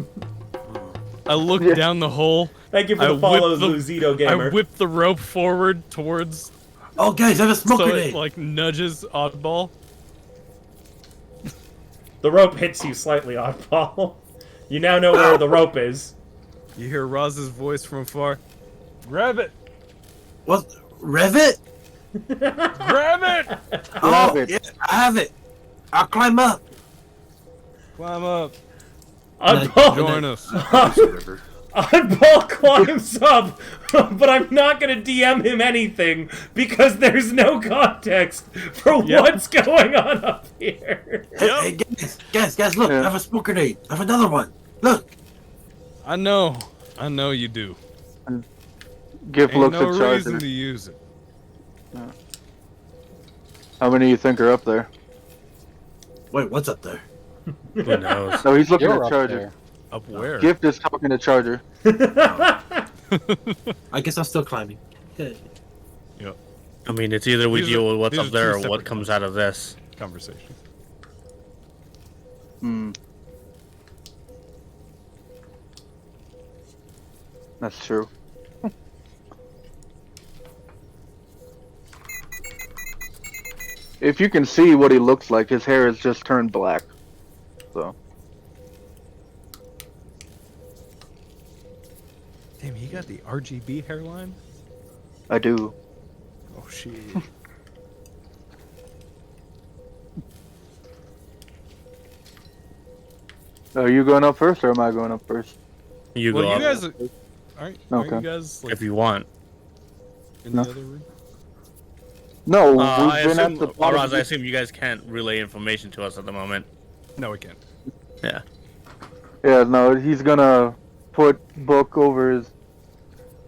I look down the hole. Thank you for the follow, Luzito Gamer. I whip the rope forward towards. Oh, guys, I have a smoke So grenade. it like nudges Oddball. The rope hits you slightly, Oddball. You now know where the rope is. You hear Roz's voice from afar. Grab it! What? Rev it? Grab it! Oh, it. yeah, I have it. I'll climb up. Climb up. Oddball, Join us. Oddball climbs up, but I'm not gonna DM him anything because there's no context for what's going on up here. Hey, guys, look, I have a smoke grenade. I have another one. Look. I know you do. Gift Ain't looks no at Charger. reason to use it. How many do you think are up there? Wait, what's up there? Who knows? No, he's looking You're at up Charger. there. Up where? Gift is talking to Charger. I guess I'm still climbing. Yeah. Yep. I mean, it's either we These deal are- with what's these up are there two or what separate comes out of this. Conversation. Hmm. That's true. If you can see what he looks like, his hair has just turned black. So. Damn, he got the RGB hairline? I do. Oh, shit. Are you going up first, or am I going up first? You go Well, you up guys aren't Okay. you guys like if you want. in No. the other room? No, I we've been assume, at the bottom. Roz, I assume you guys can't relay information to us at the moment. No, we can't. Yeah. Yeah, no, he's gonna put Book over his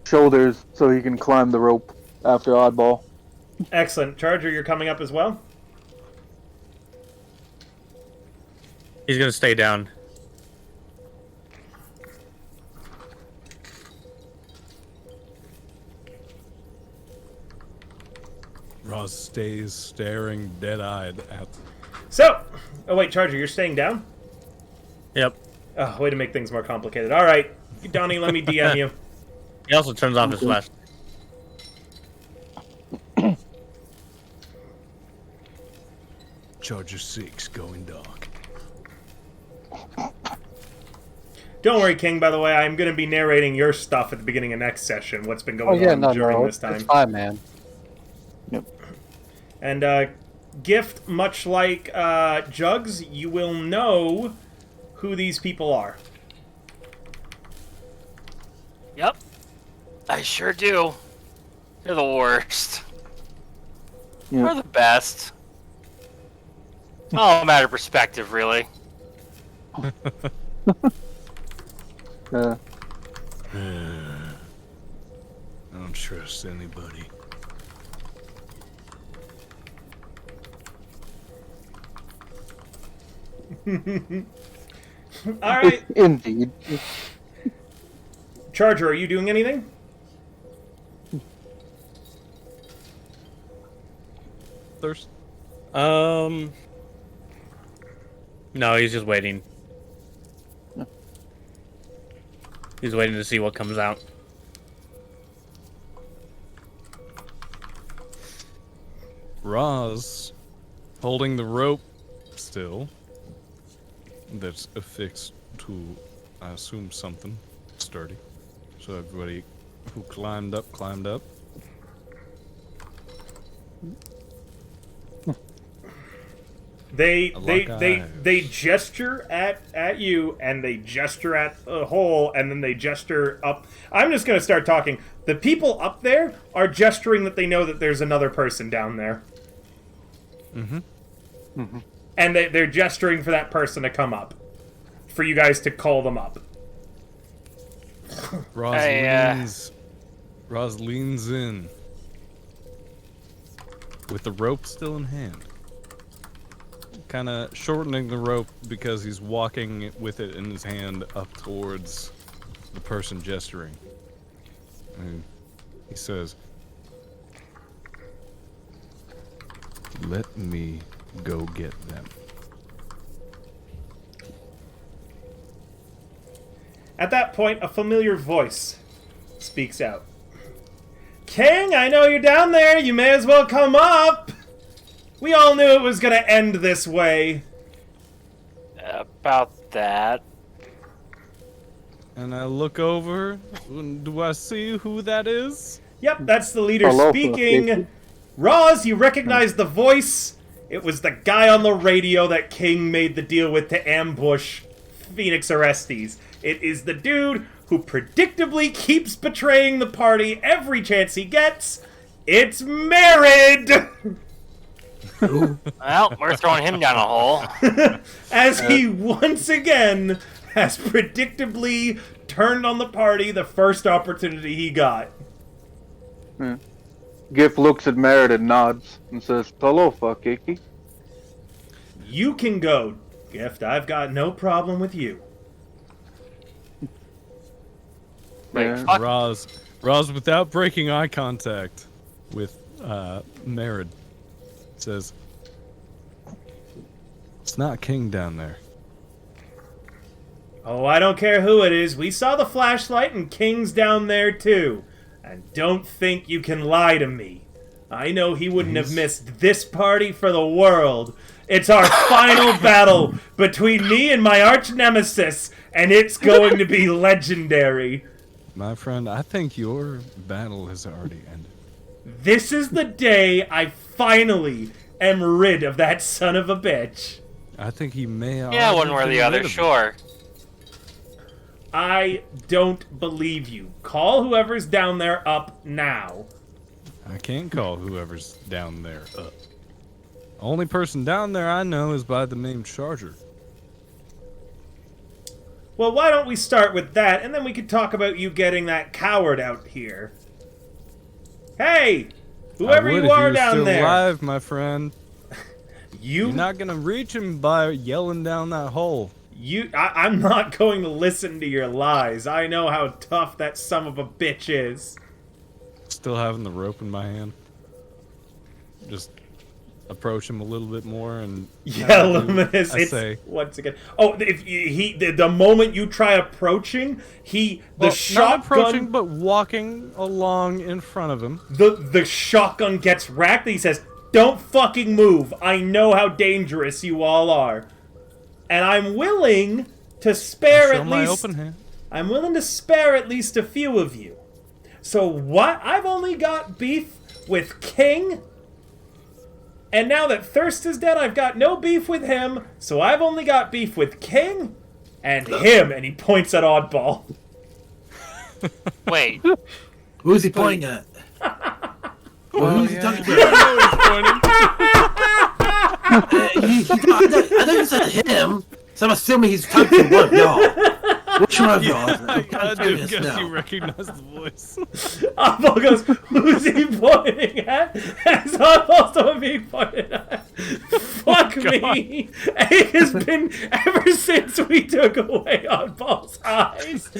shoulders so he can climb the rope after Oddball. Excellent. Charger, you're coming up as well? He's gonna stay down. Roz stays staring dead-eyed at. So, oh wait, Charger, you're staying down? Yep. Oh, way to make things more complicated. All right, Donnie, let me DM you. He also turns off his flash. Charger 6 going dark. Don't worry, King. By the way, I'm going to be narrating your stuff at the beginning of next session. What's been Oh going yeah, on no, during no, this time. it's fine, man. And Gift, much like Jugs, you will know who these people are. Yep. I sure do. They're the worst. Yeah. We're the best. All a matter of perspective, really. Yeah. I don't trust anybody. All right, Indeed. Charger, are you doing anything? Thirst? No, he's just waiting. He's waiting to see what comes out. Roz, holding the rope still, that's affixed to, I assume, something sturdy. So everybody who climbed up, climbed up. They I they lock they eyes. they gesture at you, and they gesture at a hole, and then they gesture up. I'm just gonna start talking. The people up there are gesturing that they know that there's another person down there. Mm-hmm. And they're gesturing for that person to come up, for you guys to call them up. Roz leans in with the rope still in hand, kind of shortening the rope because he's walking with it in his hand up towards the person gesturing. He says, "Let me go get them." At that point, a familiar voice speaks out. King, I know you're down there. You may as well come up. We all knew it was going to end this way. About that. And I look over. Do I see who that is? Yep, that's the leader Hello, speaking. Fluffy. Roz, you recognize the voice. It was the guy on the radio that King made the deal with to ambush Phoenix Orestes. It is the dude who predictably keeps betraying the party every chance he gets. It's Merid! Well, we're throwing him down a hole. As he once again has predictably turned on the party the first opportunity he got. Gif looks at Merritt and nods and says, "Hello, Fakiki." You can go, Gift. I've got no problem with you. Wait, Yeah. fuck. Roz, without breaking eye contact with Merid, says, "It's not King down there." Oh, I don't care who it is. We saw the flashlight and King's down there too. And don't think you can lie to me. I know he wouldn't have missed this party for the world. It's our final battle between me and my arch nemesis, and it's going to be legendary. My friend, I think your battle has already ended. This is the day I finally am rid of that son of a bitch. I think he may have. Yeah, one way or the other, sure. I don't believe you. Call whoever's down there up now. I can't call whoever's down there up. Only person down there I know is by the name Charger. Well, why don't we start with that, and then we could talk about you getting that coward out here. Hey! Whoever I would you if are he was down still there. alive, my friend. You're You're not gonna reach him by yelling down that hole. I'm not going to listen to your lies. I know how tough that son of a bitch is. Still having the rope in my hand. Just approach him a little bit more and Yeah, Luminous. I It's say, once again. Oh, if the moment you try approaching, the well, not approaching, shotgun, but walking along in front of him. the shotgun gets racked. And he says, "Don't fucking move. I know how dangerous you all are, and I'm willing to spare Show at my least. open hand. I'm willing to spare at least a few of you. So what? I've only got beef with King." And now that Thirst is dead, I've got no beef with him, so I've only got beef with King and him, and he points at Oddball. Wait, Who's he pointing at? Well, who's he talking about? I thought you said him, so I'm assuming he's talking to one of y'all. Which one of y'all? I do curious guess now. you recognize the voice. Oddball goes, "Who's he pointing at?" As Oddball's the one being pointed at. Fuck me! Egg has been, ever since we took away Oddball's eyes,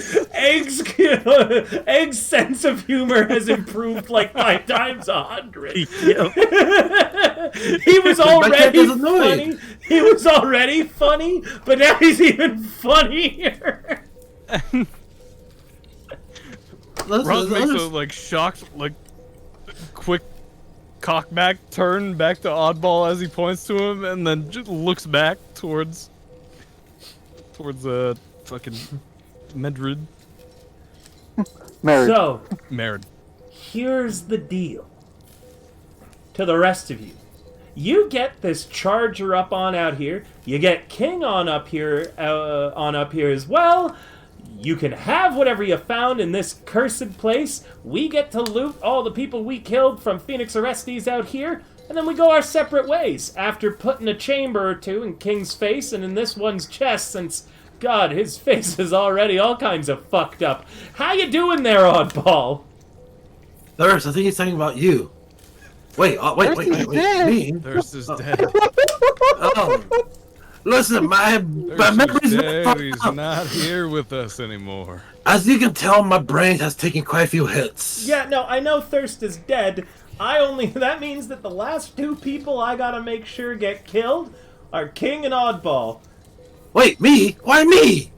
Egg's sense of humor has improved like 5 times 100. He was already character's annoying. funny. He was already funny, but now he's even funnier. Ross makes a like shocked, like quick cock back turn back to Oddball as he points to him, and then just looks back towards fucking Medrid. Merritt. So, Merid. here's the deal. To the rest of you. You get this Charger up on out here. You get King on up here as well. You can have whatever you found in this cursed place. We get to loot all the people we killed from Phoenix Orestes out here. And then we go our separate ways after putting a chamber or two in King's face and in this one's chest, since, God, his face is already all kinds of fucked up. How you doing there, Oddball? Thirst, I think he's talking about you. Wait, wait. Me? Thirst is dead. Oh. Listen, my memory's been fucked He's up. not here with us anymore. As you can tell, my brain has taken quite a few hits. Yeah, no, I know Thirst is dead. That means that the last two people I gotta make sure get killed are King and Oddball. Wait, me? Why me?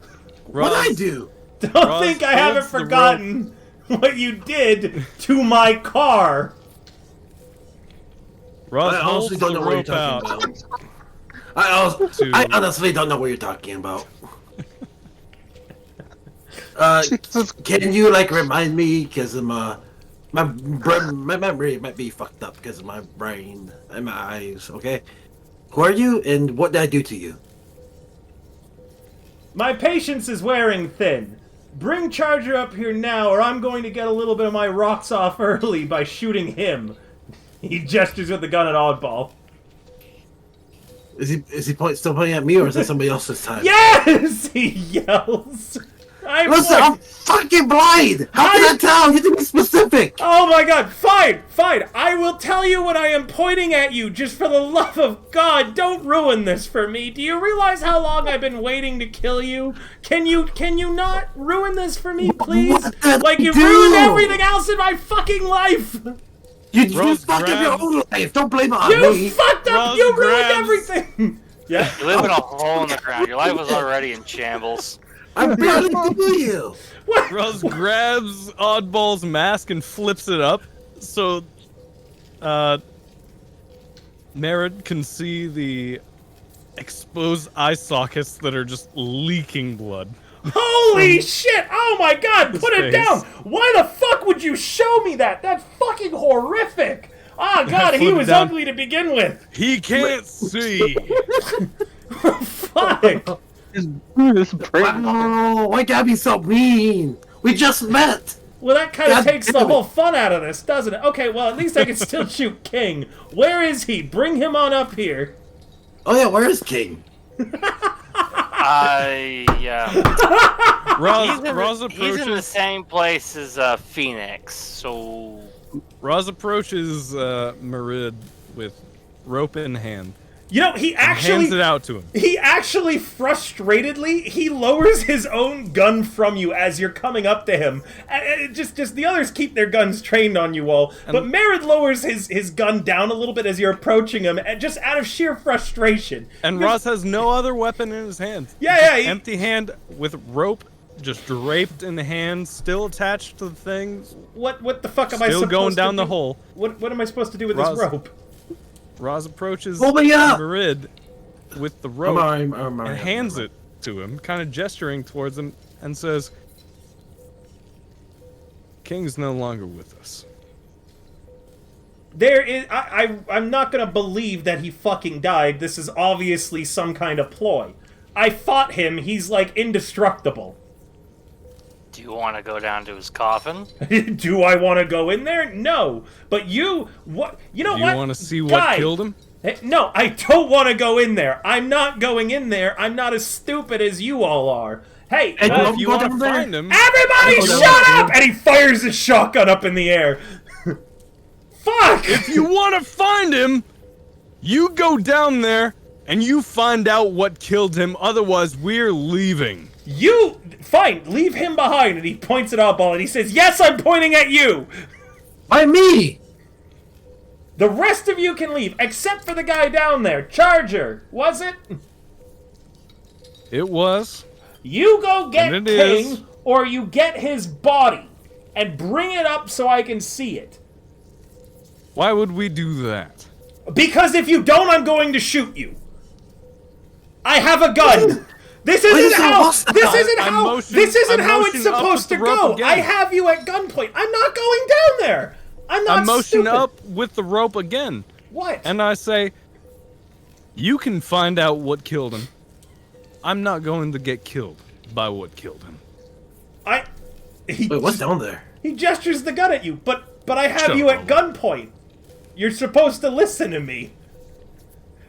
Roz, What'd I do? Don't think I haven't holds the forgotten what you did to my car. Roz I holds honestly the don't know what you're rope out. talking about. I honestly don't know what you're talking about. Can you like remind me? Because my memory might be fucked up because of my brain and my eyes. Okay, who are you and what did I do to you? My patience is wearing thin. Bring Charger up here now, or I'm going to get a little bit of my rocks off early by shooting him. He gestures with the gun at Oddball. Is he still pointing at me, or is that somebody else's time? Yes! He yells. Listen, I'm fucking blind! How can I tell? You have to be specific! Oh my god, fine! I will tell you when I am pointing at you, just for the love of God, don't ruin this for me. Do you realize how long I've been waiting to kill you? Can you not ruin this for me, please? Like you've ruined everything else in my fucking life! You fucked up your own life, don't blame it on me! You fucked up, you ruined everything! Yeah. You live in a hole in the ground. Your life was already in shambles. I barely knew you! What? Roz grabs Oddball's mask and flips it up so Merritt can see the exposed eye sockets that are just leaking blood. Holy shit! Oh my god, put it face. down! Why the fuck would you show me that? That's fucking horrific! Oh god, he Put it was down. ugly to begin with! He can't see. Fuck! This brain. Wow, why gotta be so mean? We just met! Well, that kind of God takes the damn it. whole fun out of this, doesn't it? Okay, well, at least I can still shoot King. Where is he? Bring him on up here. Oh yeah, where is King? Roz He's in the approaches. same place as Phoenix, so Roz approaches Merid with rope in hand. You know, he and hands it out to him. He actually, frustratedly, he lowers his own gun from you as you're coming up to him. And just the others keep their guns trained on you all. But Merritt lowers his gun down a little bit as you're approaching him, and just out of sheer frustration. And Roz has no other weapon in his hand. Yeah, Just empty hand with rope just draped in the hand, still attached to the thing. What the fuck am I Still supposed going to down do? the hole. What am I supposed to do with Roz- this rope? Roz approaches Pull me up! Merid with the rope I'm and hands it to him, kind of gesturing towards him, and says, King's no longer with us. There is... I'm not gonna believe that he fucking died. This is obviously some kind of ploy. I fought him. He's, like, indestructible. do you want to go down to his coffin? Do I want to go in there? No. But what? You know Do what? you want to see what Guy, killed him? No, I don't want to go in there. I'm not going in there. I'm not as stupid as you all are. Hey, And Well, if you go want to down there. find him, everybody Go down shut there. up! And he fires his shotgun up in the air. Fuck! if you want to find him, you go down there and you find out what killed him. Otherwise, we're leaving. Fine, leave him behind. And he points at Oddball and he says, yes, I'm pointing at you. Why me? The rest of you can leave, except for the guy down there. Charger, was it? It was. You go get And King, it is. or you get his body, and bring it up so I can see it. Why would we do that? Because if you don't, I'm going to shoot you. I have a gun. This isn't how. This isn't I'm how. motion- This isn't I'm how it's motioning up supposed to with the rope go. again. I have you at gunpoint. I'm not going down there. I'm not I motion stupid. up with the rope again, What? and I say, you can find out what killed him. I'm not going to get killed by what killed him. Wait, what's down there? He gestures the gun at you, but I have Shut you up. at gunpoint. You're supposed to listen to me.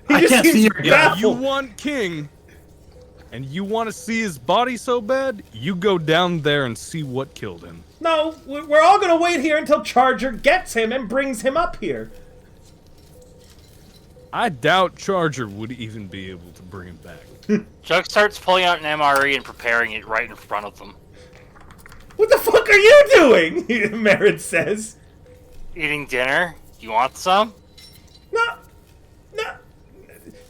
He I just can't seems see your gun. baffled. You want King, and you want to see his body so bad, you go down there and see what killed him. No, we're all gonna wait here until Charger gets him and brings him up here. I doubt Charger would even be able to bring it back. Chuck starts pulling out an MRE and preparing it right in front of them. What the fuck are you doing? Merritt says. Eating dinner? You want some? No.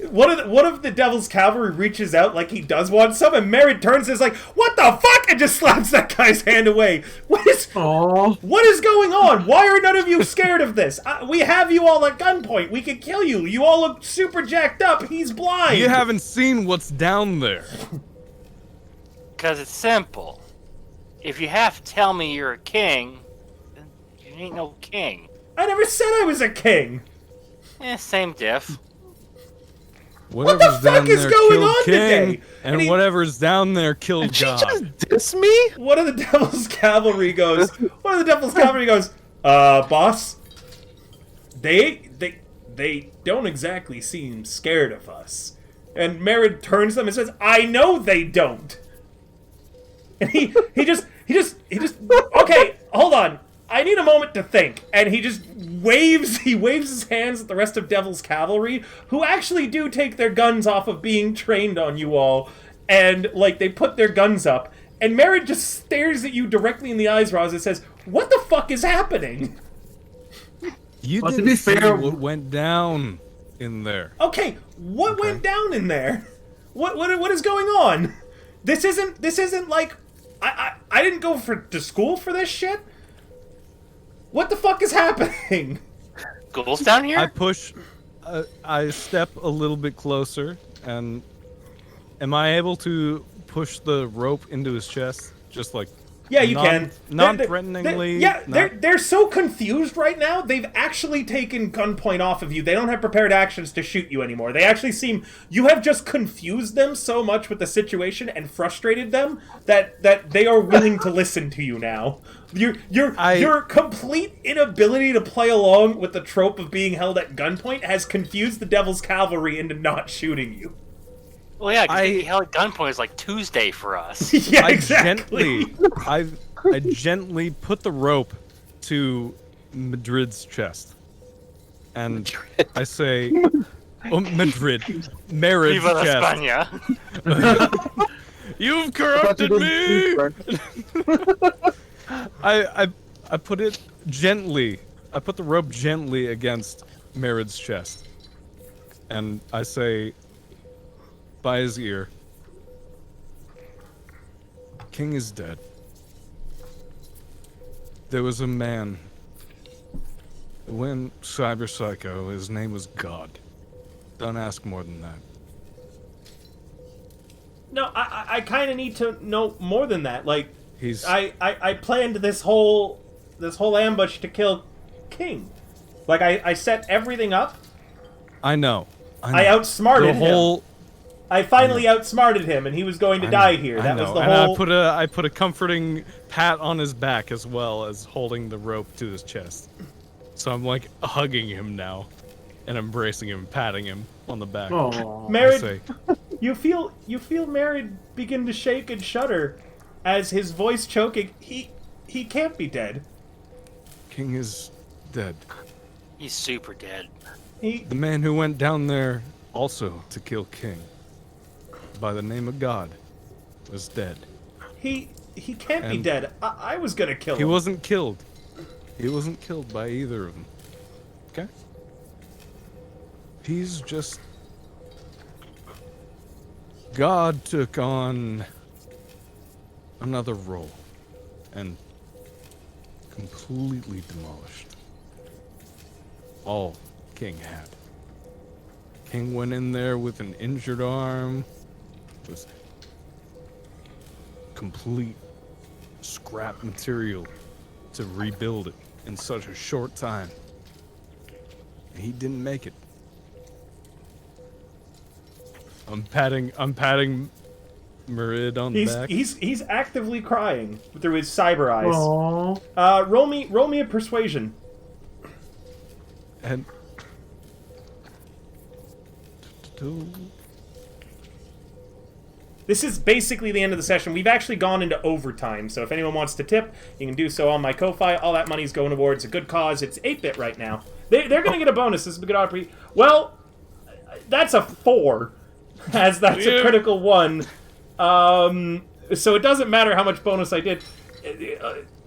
One of the Devil's Cavalry reaches out like he does want some, and Merritt turns and is like, "What the fuck?" and just slaps that guy's hand away. What is going on? Why are none of you scared of this? We have you all at gunpoint. We could kill you. You all look super jacked up. He's blind. You haven't seen what's down there. Because it's simple. If you have to tell me you're a king, then you ain't no king. I never said I was a king. Same diff. Whatever's what the fuck down is there going killed on King, today? And whatever's down there killed God. She just diss me? One of the Devil's Cavalry goes, boss, they don't exactly seem scared of us. And Merritt turns to them and says, I know they don't. And he just, okay, hold on. I need a moment to think. And he just waves his hands at the rest of Devil's Cavalry, who actually do take their guns off of being trained on you all, and, like, they put their guns up. And Merritt just stares at you directly in the eyes, Roz, and says, what the fuck is happening? You Well, to didn't be see fair- what went down in there. Okay, what went down in there? What is going on? This isn't like I didn't go to school for this shit. What the fuck is happening? Ghouls down here? I step a little bit closer, and am I able to push the rope into his chest? Just like, Yeah, you can. non-threateningly. They're so confused right now. They've actually taken gunpoint off of you. They don't have prepared actions to shoot you anymore. They actually seem... You have just confused them so much with the situation and frustrated them that they are willing to listen to you now. Your complete inability to play along with the trope of being held at gunpoint has confused the Devil's Cavalry into not shooting you. Well, yeah, because being held at gunpoint is like Tuesday for us. Yeah, exactly. I gently put the rope to Madrid's chest, and I say, Madrid, Merritt's Viva la chest. España. You've corrupted me. I put it gently. I put the rope gently against Merritt's chest, and I say, by his ear, King is dead. There was a man when Cyber Psycho, his name was God. Don't ask more than that. No, I kind of need to know more than that. Like, He's I planned this whole ambush to kill King. Like, I set everything up. I know. I outsmarted the him. I finally outsmarted him, and he was going to die here. That was the and whole... I put a comforting pat on his back as well as holding the rope to his chest. So I'm like hugging him now, and embracing him, patting him on the back. Oh, Merritt, you feel Merritt begin to shake and shudder as his voice choking. He can't be dead. King is dead. He's super dead. The man who went down there also to kill King, by the name of God, was dead. He can't be dead. I was gonna kill him. He wasn't killed. He wasn't killed by either of them. Okay? He's just... God took on another role and completely demolished all King had. King went in there with an injured arm, with complete scrap material to rebuild it in such a short time. He didn't make it. I'm patting Merid on the back. He's actively crying through his cyber eyes. Aww. Roll me a persuasion. And This is basically the end of the session. We've actually gone into overtime, so if anyone wants to tip, you can do so on my Ko-Fi. All that money's going towards a good cause. It's 8-bit right now. They're going to get a bonus. This is a good opportunity. Well, That's a 4, as that's a critical 1. So it doesn't matter how much bonus I did.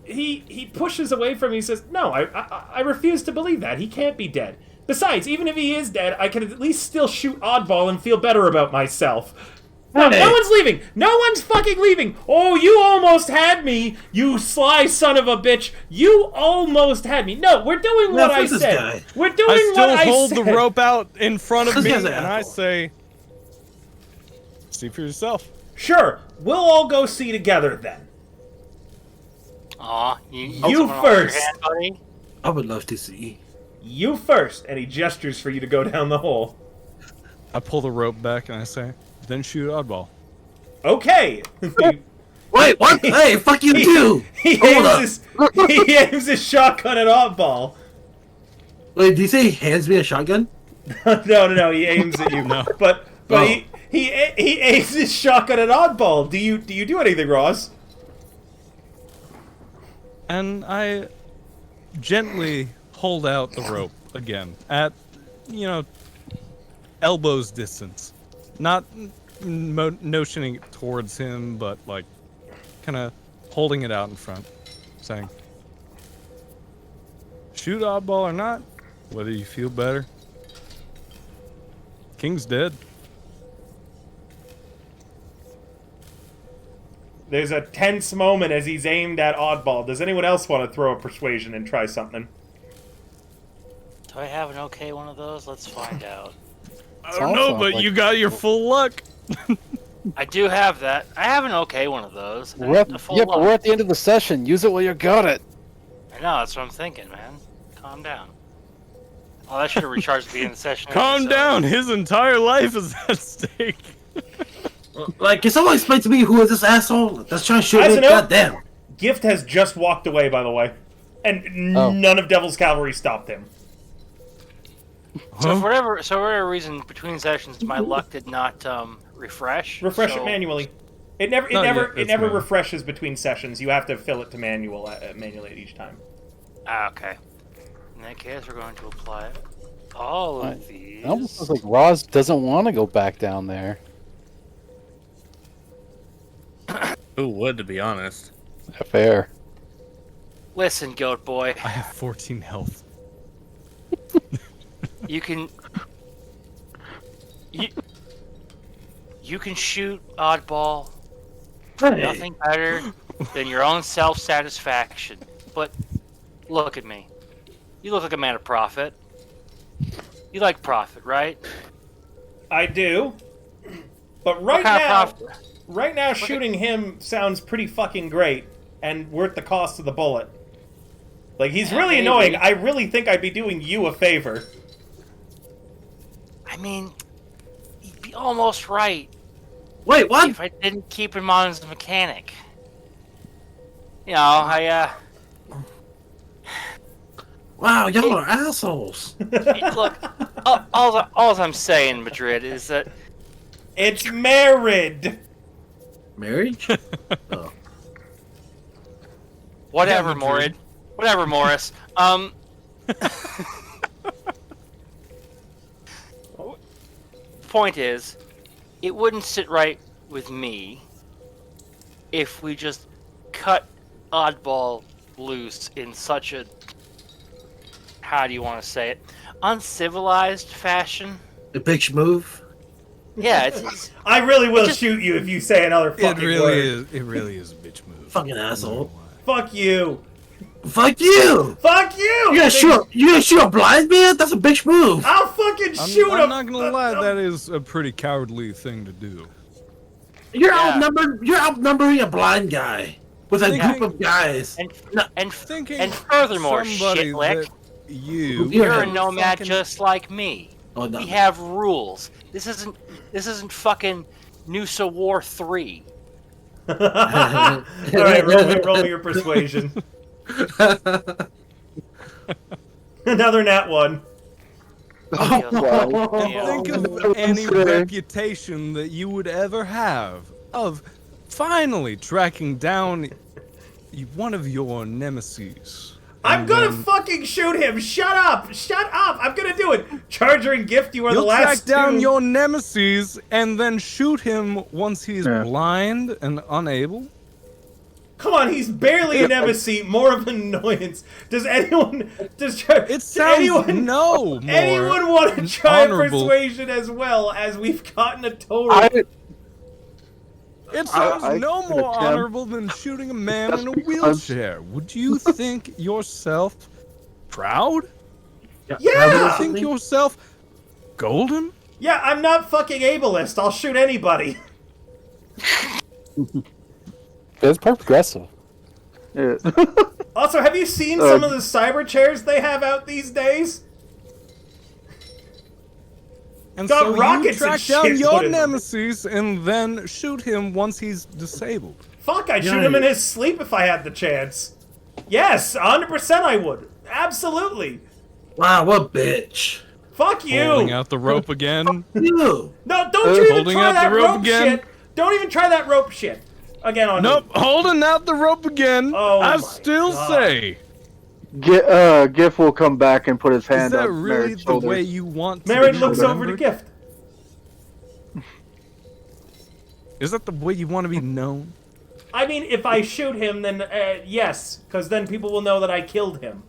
He pushes away from me and says, no, I refuse to believe that. He can't be dead. Besides, even if he is dead, I can at least still shoot Oddball and feel better about myself. No, no one's leaving! No one's fucking leaving! Oh, you almost had me, you sly son of a bitch! You almost had me! No, we're doing what I said! We're doing what I said! I still hold the rope out in front of me, and I say, see for yourself. Sure, we'll all go see together then. Aw, you first! Hand, buddy? I would love to see. You first! And he gestures for you to go down the hole. I pull the rope back and I say, then shoot Oddball. Okay! Wait, what? Hey, fuck you too! He aims his shotgun at Oddball. Wait, did you say he hands me a shotgun? No, he aims at you. No. But he aims his shotgun at Oddball. Do you do anything, Ross? And I gently hold out the rope again at, elbows distance. Not notioning it towards him, but like kind of holding it out in front, saying, shoot Oddball or not, whether you feel better. King's dead. There's a tense moment as he's aimed at Oddball. Does anyone else want to throw a persuasion and try something? Do I have an okay one of those? Let's find out. I don't know, but you got your full luck. I do have that. I have an okay one of those. We're at, full but we're at the end of the session. Use it while you got it. I know, that's what I'm thinking, man. Calm down. Oh, that should have recharged at the beginning of the session. Calm down. His entire life is at stake. Like, can someone explain to me who is this asshole that's trying to shoot me? Goddamn. Goddamn. Gift has just walked away, by the way. And none of Devil's Cavalry stopped him. So for whatever reason, between sessions, my luck did not refresh. Refresh it manually. It never refreshes between sessions. You have to fill it to manually at each time. Ah, okay. In that case, we're going to apply all of these. It almost looks like Roz doesn't want to go back down there. Who would, to be honest? Fair. Listen, goat boy. I have 14 health. You can shoot Oddball. Nothing better than your own self-satisfaction. But look at me. You look like a man of profit. You like profit, right? I do. But right now, shooting him sounds pretty fucking great and worth the cost of the bullet. Like, he's really annoying. I really think I'd be doing you a favor. I mean, you'd be almost right. Wait, what? If I didn't keep him on as a mechanic. You know, Wow, y'all are assholes. Look, all I'm saying, Madrid, is that... It's married! Marriage? Oh. Whatever, Morid. Whatever, Morris. Point is, it wouldn't sit right with me if we just cut Oddball loose in such a, how do you want to say it, uncivilized fashion. A bitch move? Yeah, it's I really will shoot you if you say another fucking word. It really is a bitch move. Fucking asshole. Fuck you. Fuck you! Fuck you! You gonna shoot a blind man? That's a bitch move. I'll fucking shoot him! I'm not gonna lie, that is a pretty cowardly thing to do. You're outnumbering a blind guy with a group of guys. And furthermore, shitlick, you're a nomad just like me. Oh, no. We have rules. This isn't fucking Noosa War 3. Alright, roll me your persuasion. Another nat 1. Think of any reputation that you would ever have of finally tracking down one of your nemesis. I'm gonna fucking shoot him! Shut up! Shut up! I'm gonna do it! Charger and Gift, you are the You'll last track down two. your nemesis and then shoot him once he's Yeah. blind and unable. Come on, he's barely a nemesis, more of an annoyance. Does anyone... It sounds more anyone want to try honorable. persuasion as well, as we've gotten a total... It sounds I no can more attempt. honorable than shooting a man That's in a because- wheelchair. Would you think yourself proud? Yeah! Would you think yourself golden? Yeah, I'm not fucking ableist. I'll shoot anybody. It's progressive. Yeah. Also, have you seen some of the cyber chairs they have out these days? And Got so rockets you and track down shit your put in them. nemesis and then shoot him once he's disabled. Fuck, I'd shoot him in his sleep if I had the chance. Yes, 100% I would. Absolutely. Wow, what a bitch. Fuck you. Holding out the rope again. You. No, don't you even Holding try out that the rope rope again. shit. Don't even try that rope shit. Again on Nope, me. holding out the rope again. Oh I my still God. say, Gif will come back and put his is hand that on really Merritt's the shoulder. way you want to Merritt be looks over to remembered? Gift. Is that the way you want to be known? I mean, if I shoot him, then yes, because then people will know that I killed him.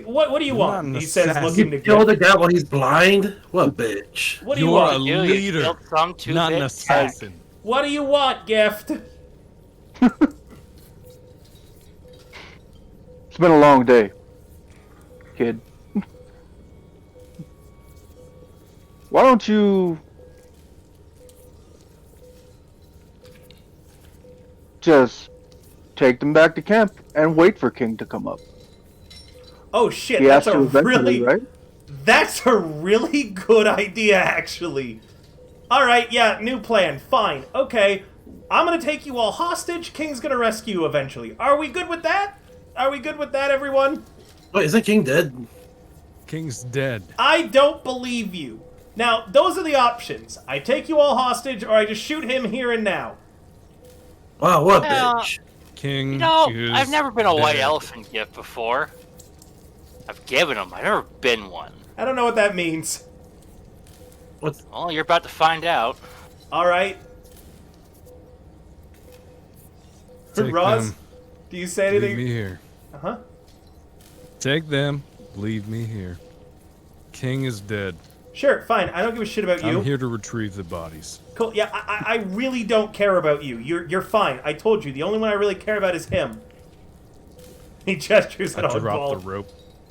What do you You're want? not an He says, assassin. looking to You killed Gift. the guy while he's blind? What a bitch. What do you You're a want? You leader, killed some too not an big assassin. What do you want, Gift? It's been a long day, kid. Why don't you just take them back to camp and wait for King to come up? Oh shit, He that's asked a you eventually, really right? That's a really good idea, actually. Alright, yeah, new plan. Fine. Okay. I'm gonna take you all hostage. King's gonna rescue you eventually. Are we good with that? Are we good with that, everyone? Wait, isn't King dead? King's dead. I don't believe you. Now, those are the options. I take you all hostage, or I just shoot him here and now. Wow, what a Yeah. bitch. King You know, is I've never been a white dead. elephant gift before. I've given them. I've never been one. I don't know what that means. Well, you're about to find out. Alright. Take Roz, them. do you say Leave anything? me here. Uh-huh. Take them. Leave me here. King is dead. Sure, fine. I don't give a shit about you. I'm here to retrieve the bodies. Cool. Yeah, I really don't care about you. You're fine. I told you. The only one I really care about is him. He gestures at I dropped the Oddball. rope.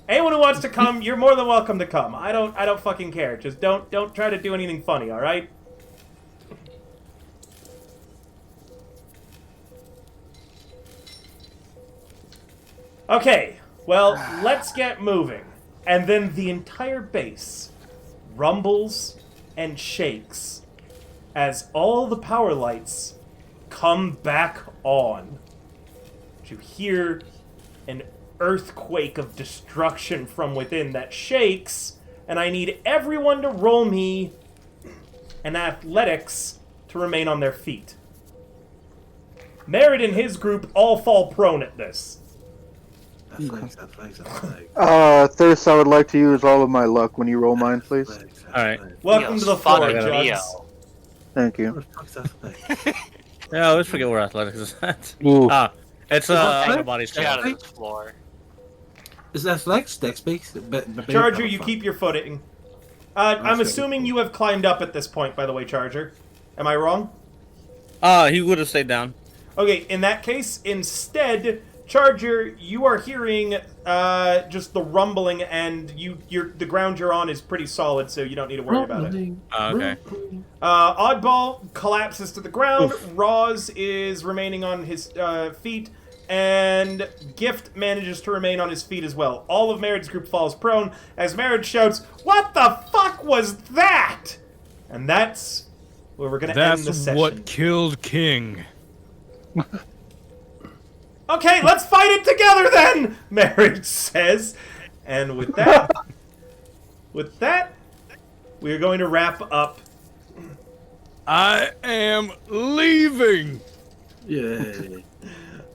Anyone who wants to come, you're more than welcome to come. I don't fucking care. Just don't try to do anything funny, all right? Okay. Well, let's get moving. And then the entire base rumbles and shakes as all the power lights come back on. You hear an earthquake of destruction from within that shakes, and I need everyone to roll me an athletics to remain on their feet. Merritt and his group all fall prone at this. Athletics. Thirst, I would like to use all of my luck when you roll mine, please. Alright. Welcome to the floor, Fucking Jugs. Neo. Thank you. Yeah, let's forget where athletics is at. Ooh. Ah, it's that on the body Get out scale. of this floor. Is that Flex? Dex base? Charger, you keep your footing. I'm Okay. assuming you have climbed up at this point, by the way, Charger. Am I wrong? He would have stayed down. Okay, in that case, instead, Charger, you are hearing just the rumbling, and the ground you're on is pretty solid, so you don't need to worry about it. Okay. Oddball collapses to the ground. Roz is remaining on his feet, and Gift manages to remain on his feet as well. All of Merritt's group falls prone as Merritt shouts, "What the fuck was that?" And that's where we're gonna end the That's session. what killed King. Okay, let's fight it together then, Merritt says. And with that, we're going to wrap up. I am leaving. Yay.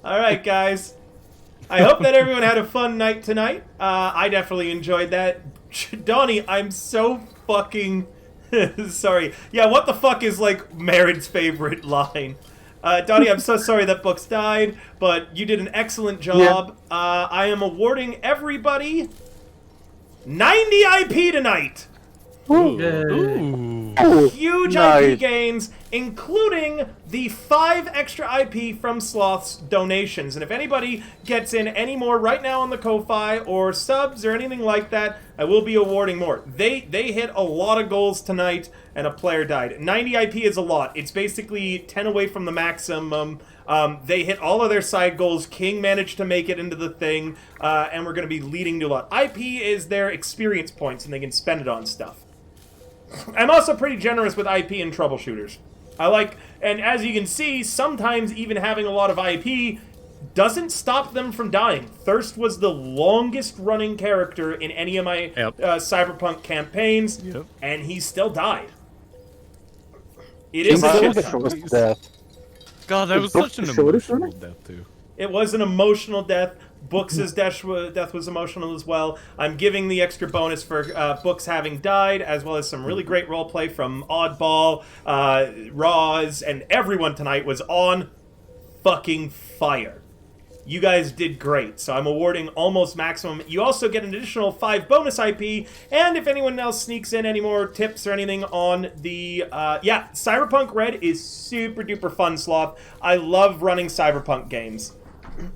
All right, guys. I hope that everyone had a fun night tonight. I definitely enjoyed that. Donnie, I'm so fucking sorry. Yeah, what the fuck is like Marin's favorite line? Donnie, I'm so sorry that Books died, but you did an excellent job. Yeah. I am awarding everybody 90 IP tonight. Ooh. Huge Nice. IP gains, including the 5 extra IP from Sloth's donations. And if anybody gets in any more right now on the Ko-Fi or subs or anything like that, I will be awarding more. They hit a lot of goals tonight, and a player died. 90 IP is a lot. It's basically 10 away from the maximum. They hit all of their side goals. King managed to make it into the thing, and we're going to be leading to a lot. IP is their experience points, and they can spend it on stuff. I'm also pretty generous with IP and troubleshooters. I like, and as you can see, sometimes even having a lot of IP doesn't stop them from dying. Thirst was the longest running character in any of my Cyberpunk campaigns, and he still died. It is a shit ton. Death. God, that was such an emotional death too. It was an emotional death. Books' death was emotional as well. I'm giving the extra bonus for Books having died, as well as some really great roleplay from Oddball, Roz, and everyone tonight was on fucking fire. You guys did great, so I'm awarding almost maximum. You also get an additional 5 bonus IP, and if anyone else sneaks in any more tips or anything on the... Cyberpunk Red is super duper fun, Sloth. I love running Cyberpunk games.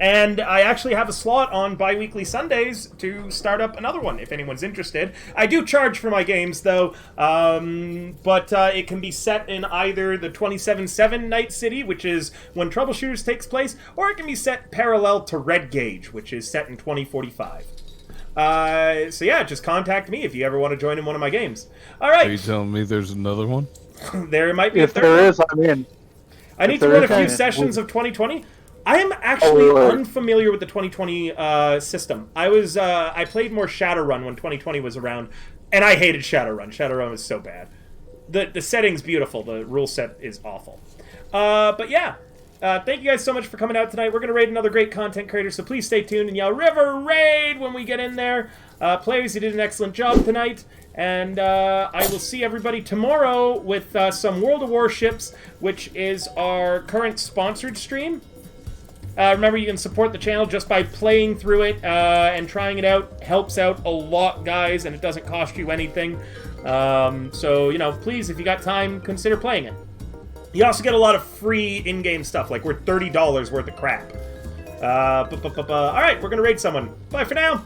And I actually have a slot on bi-weekly Sundays to start up another one, if anyone's interested. I do charge for my games, though, but it can be set in either the 27/7 Night City, which is when Troubleshooters takes place, or it can be set parallel to Red Gauge, which is set in 2045. So yeah, just contact me if you ever want to join in one of my games. All right. Are you telling me there's another one? There might be If a third there one. is, I'm in. I need to run a few sessions of 2020. I am actually unfamiliar with the 2020 system. I played more Shadowrun when 2020 was around, and I hated Shadowrun. Shadowrun was so bad. The setting's beautiful. The rule set is awful. But yeah, thank you guys so much for coming out tonight. We're going to raid another great content creator, so please stay tuned and yell River Raid when we get in there. Players, you did an excellent job tonight. And I will see everybody tomorrow with some World of Warships, which is our current sponsored stream. Remember, you can support the channel just by playing through it and trying it out. Helps out a lot, guys, and it doesn't cost you anything. So, please, if you got time, consider playing it. You also get a lot of free in-game stuff, like we're $30 worth of crap. All right, we're going to raid someone. Bye for now.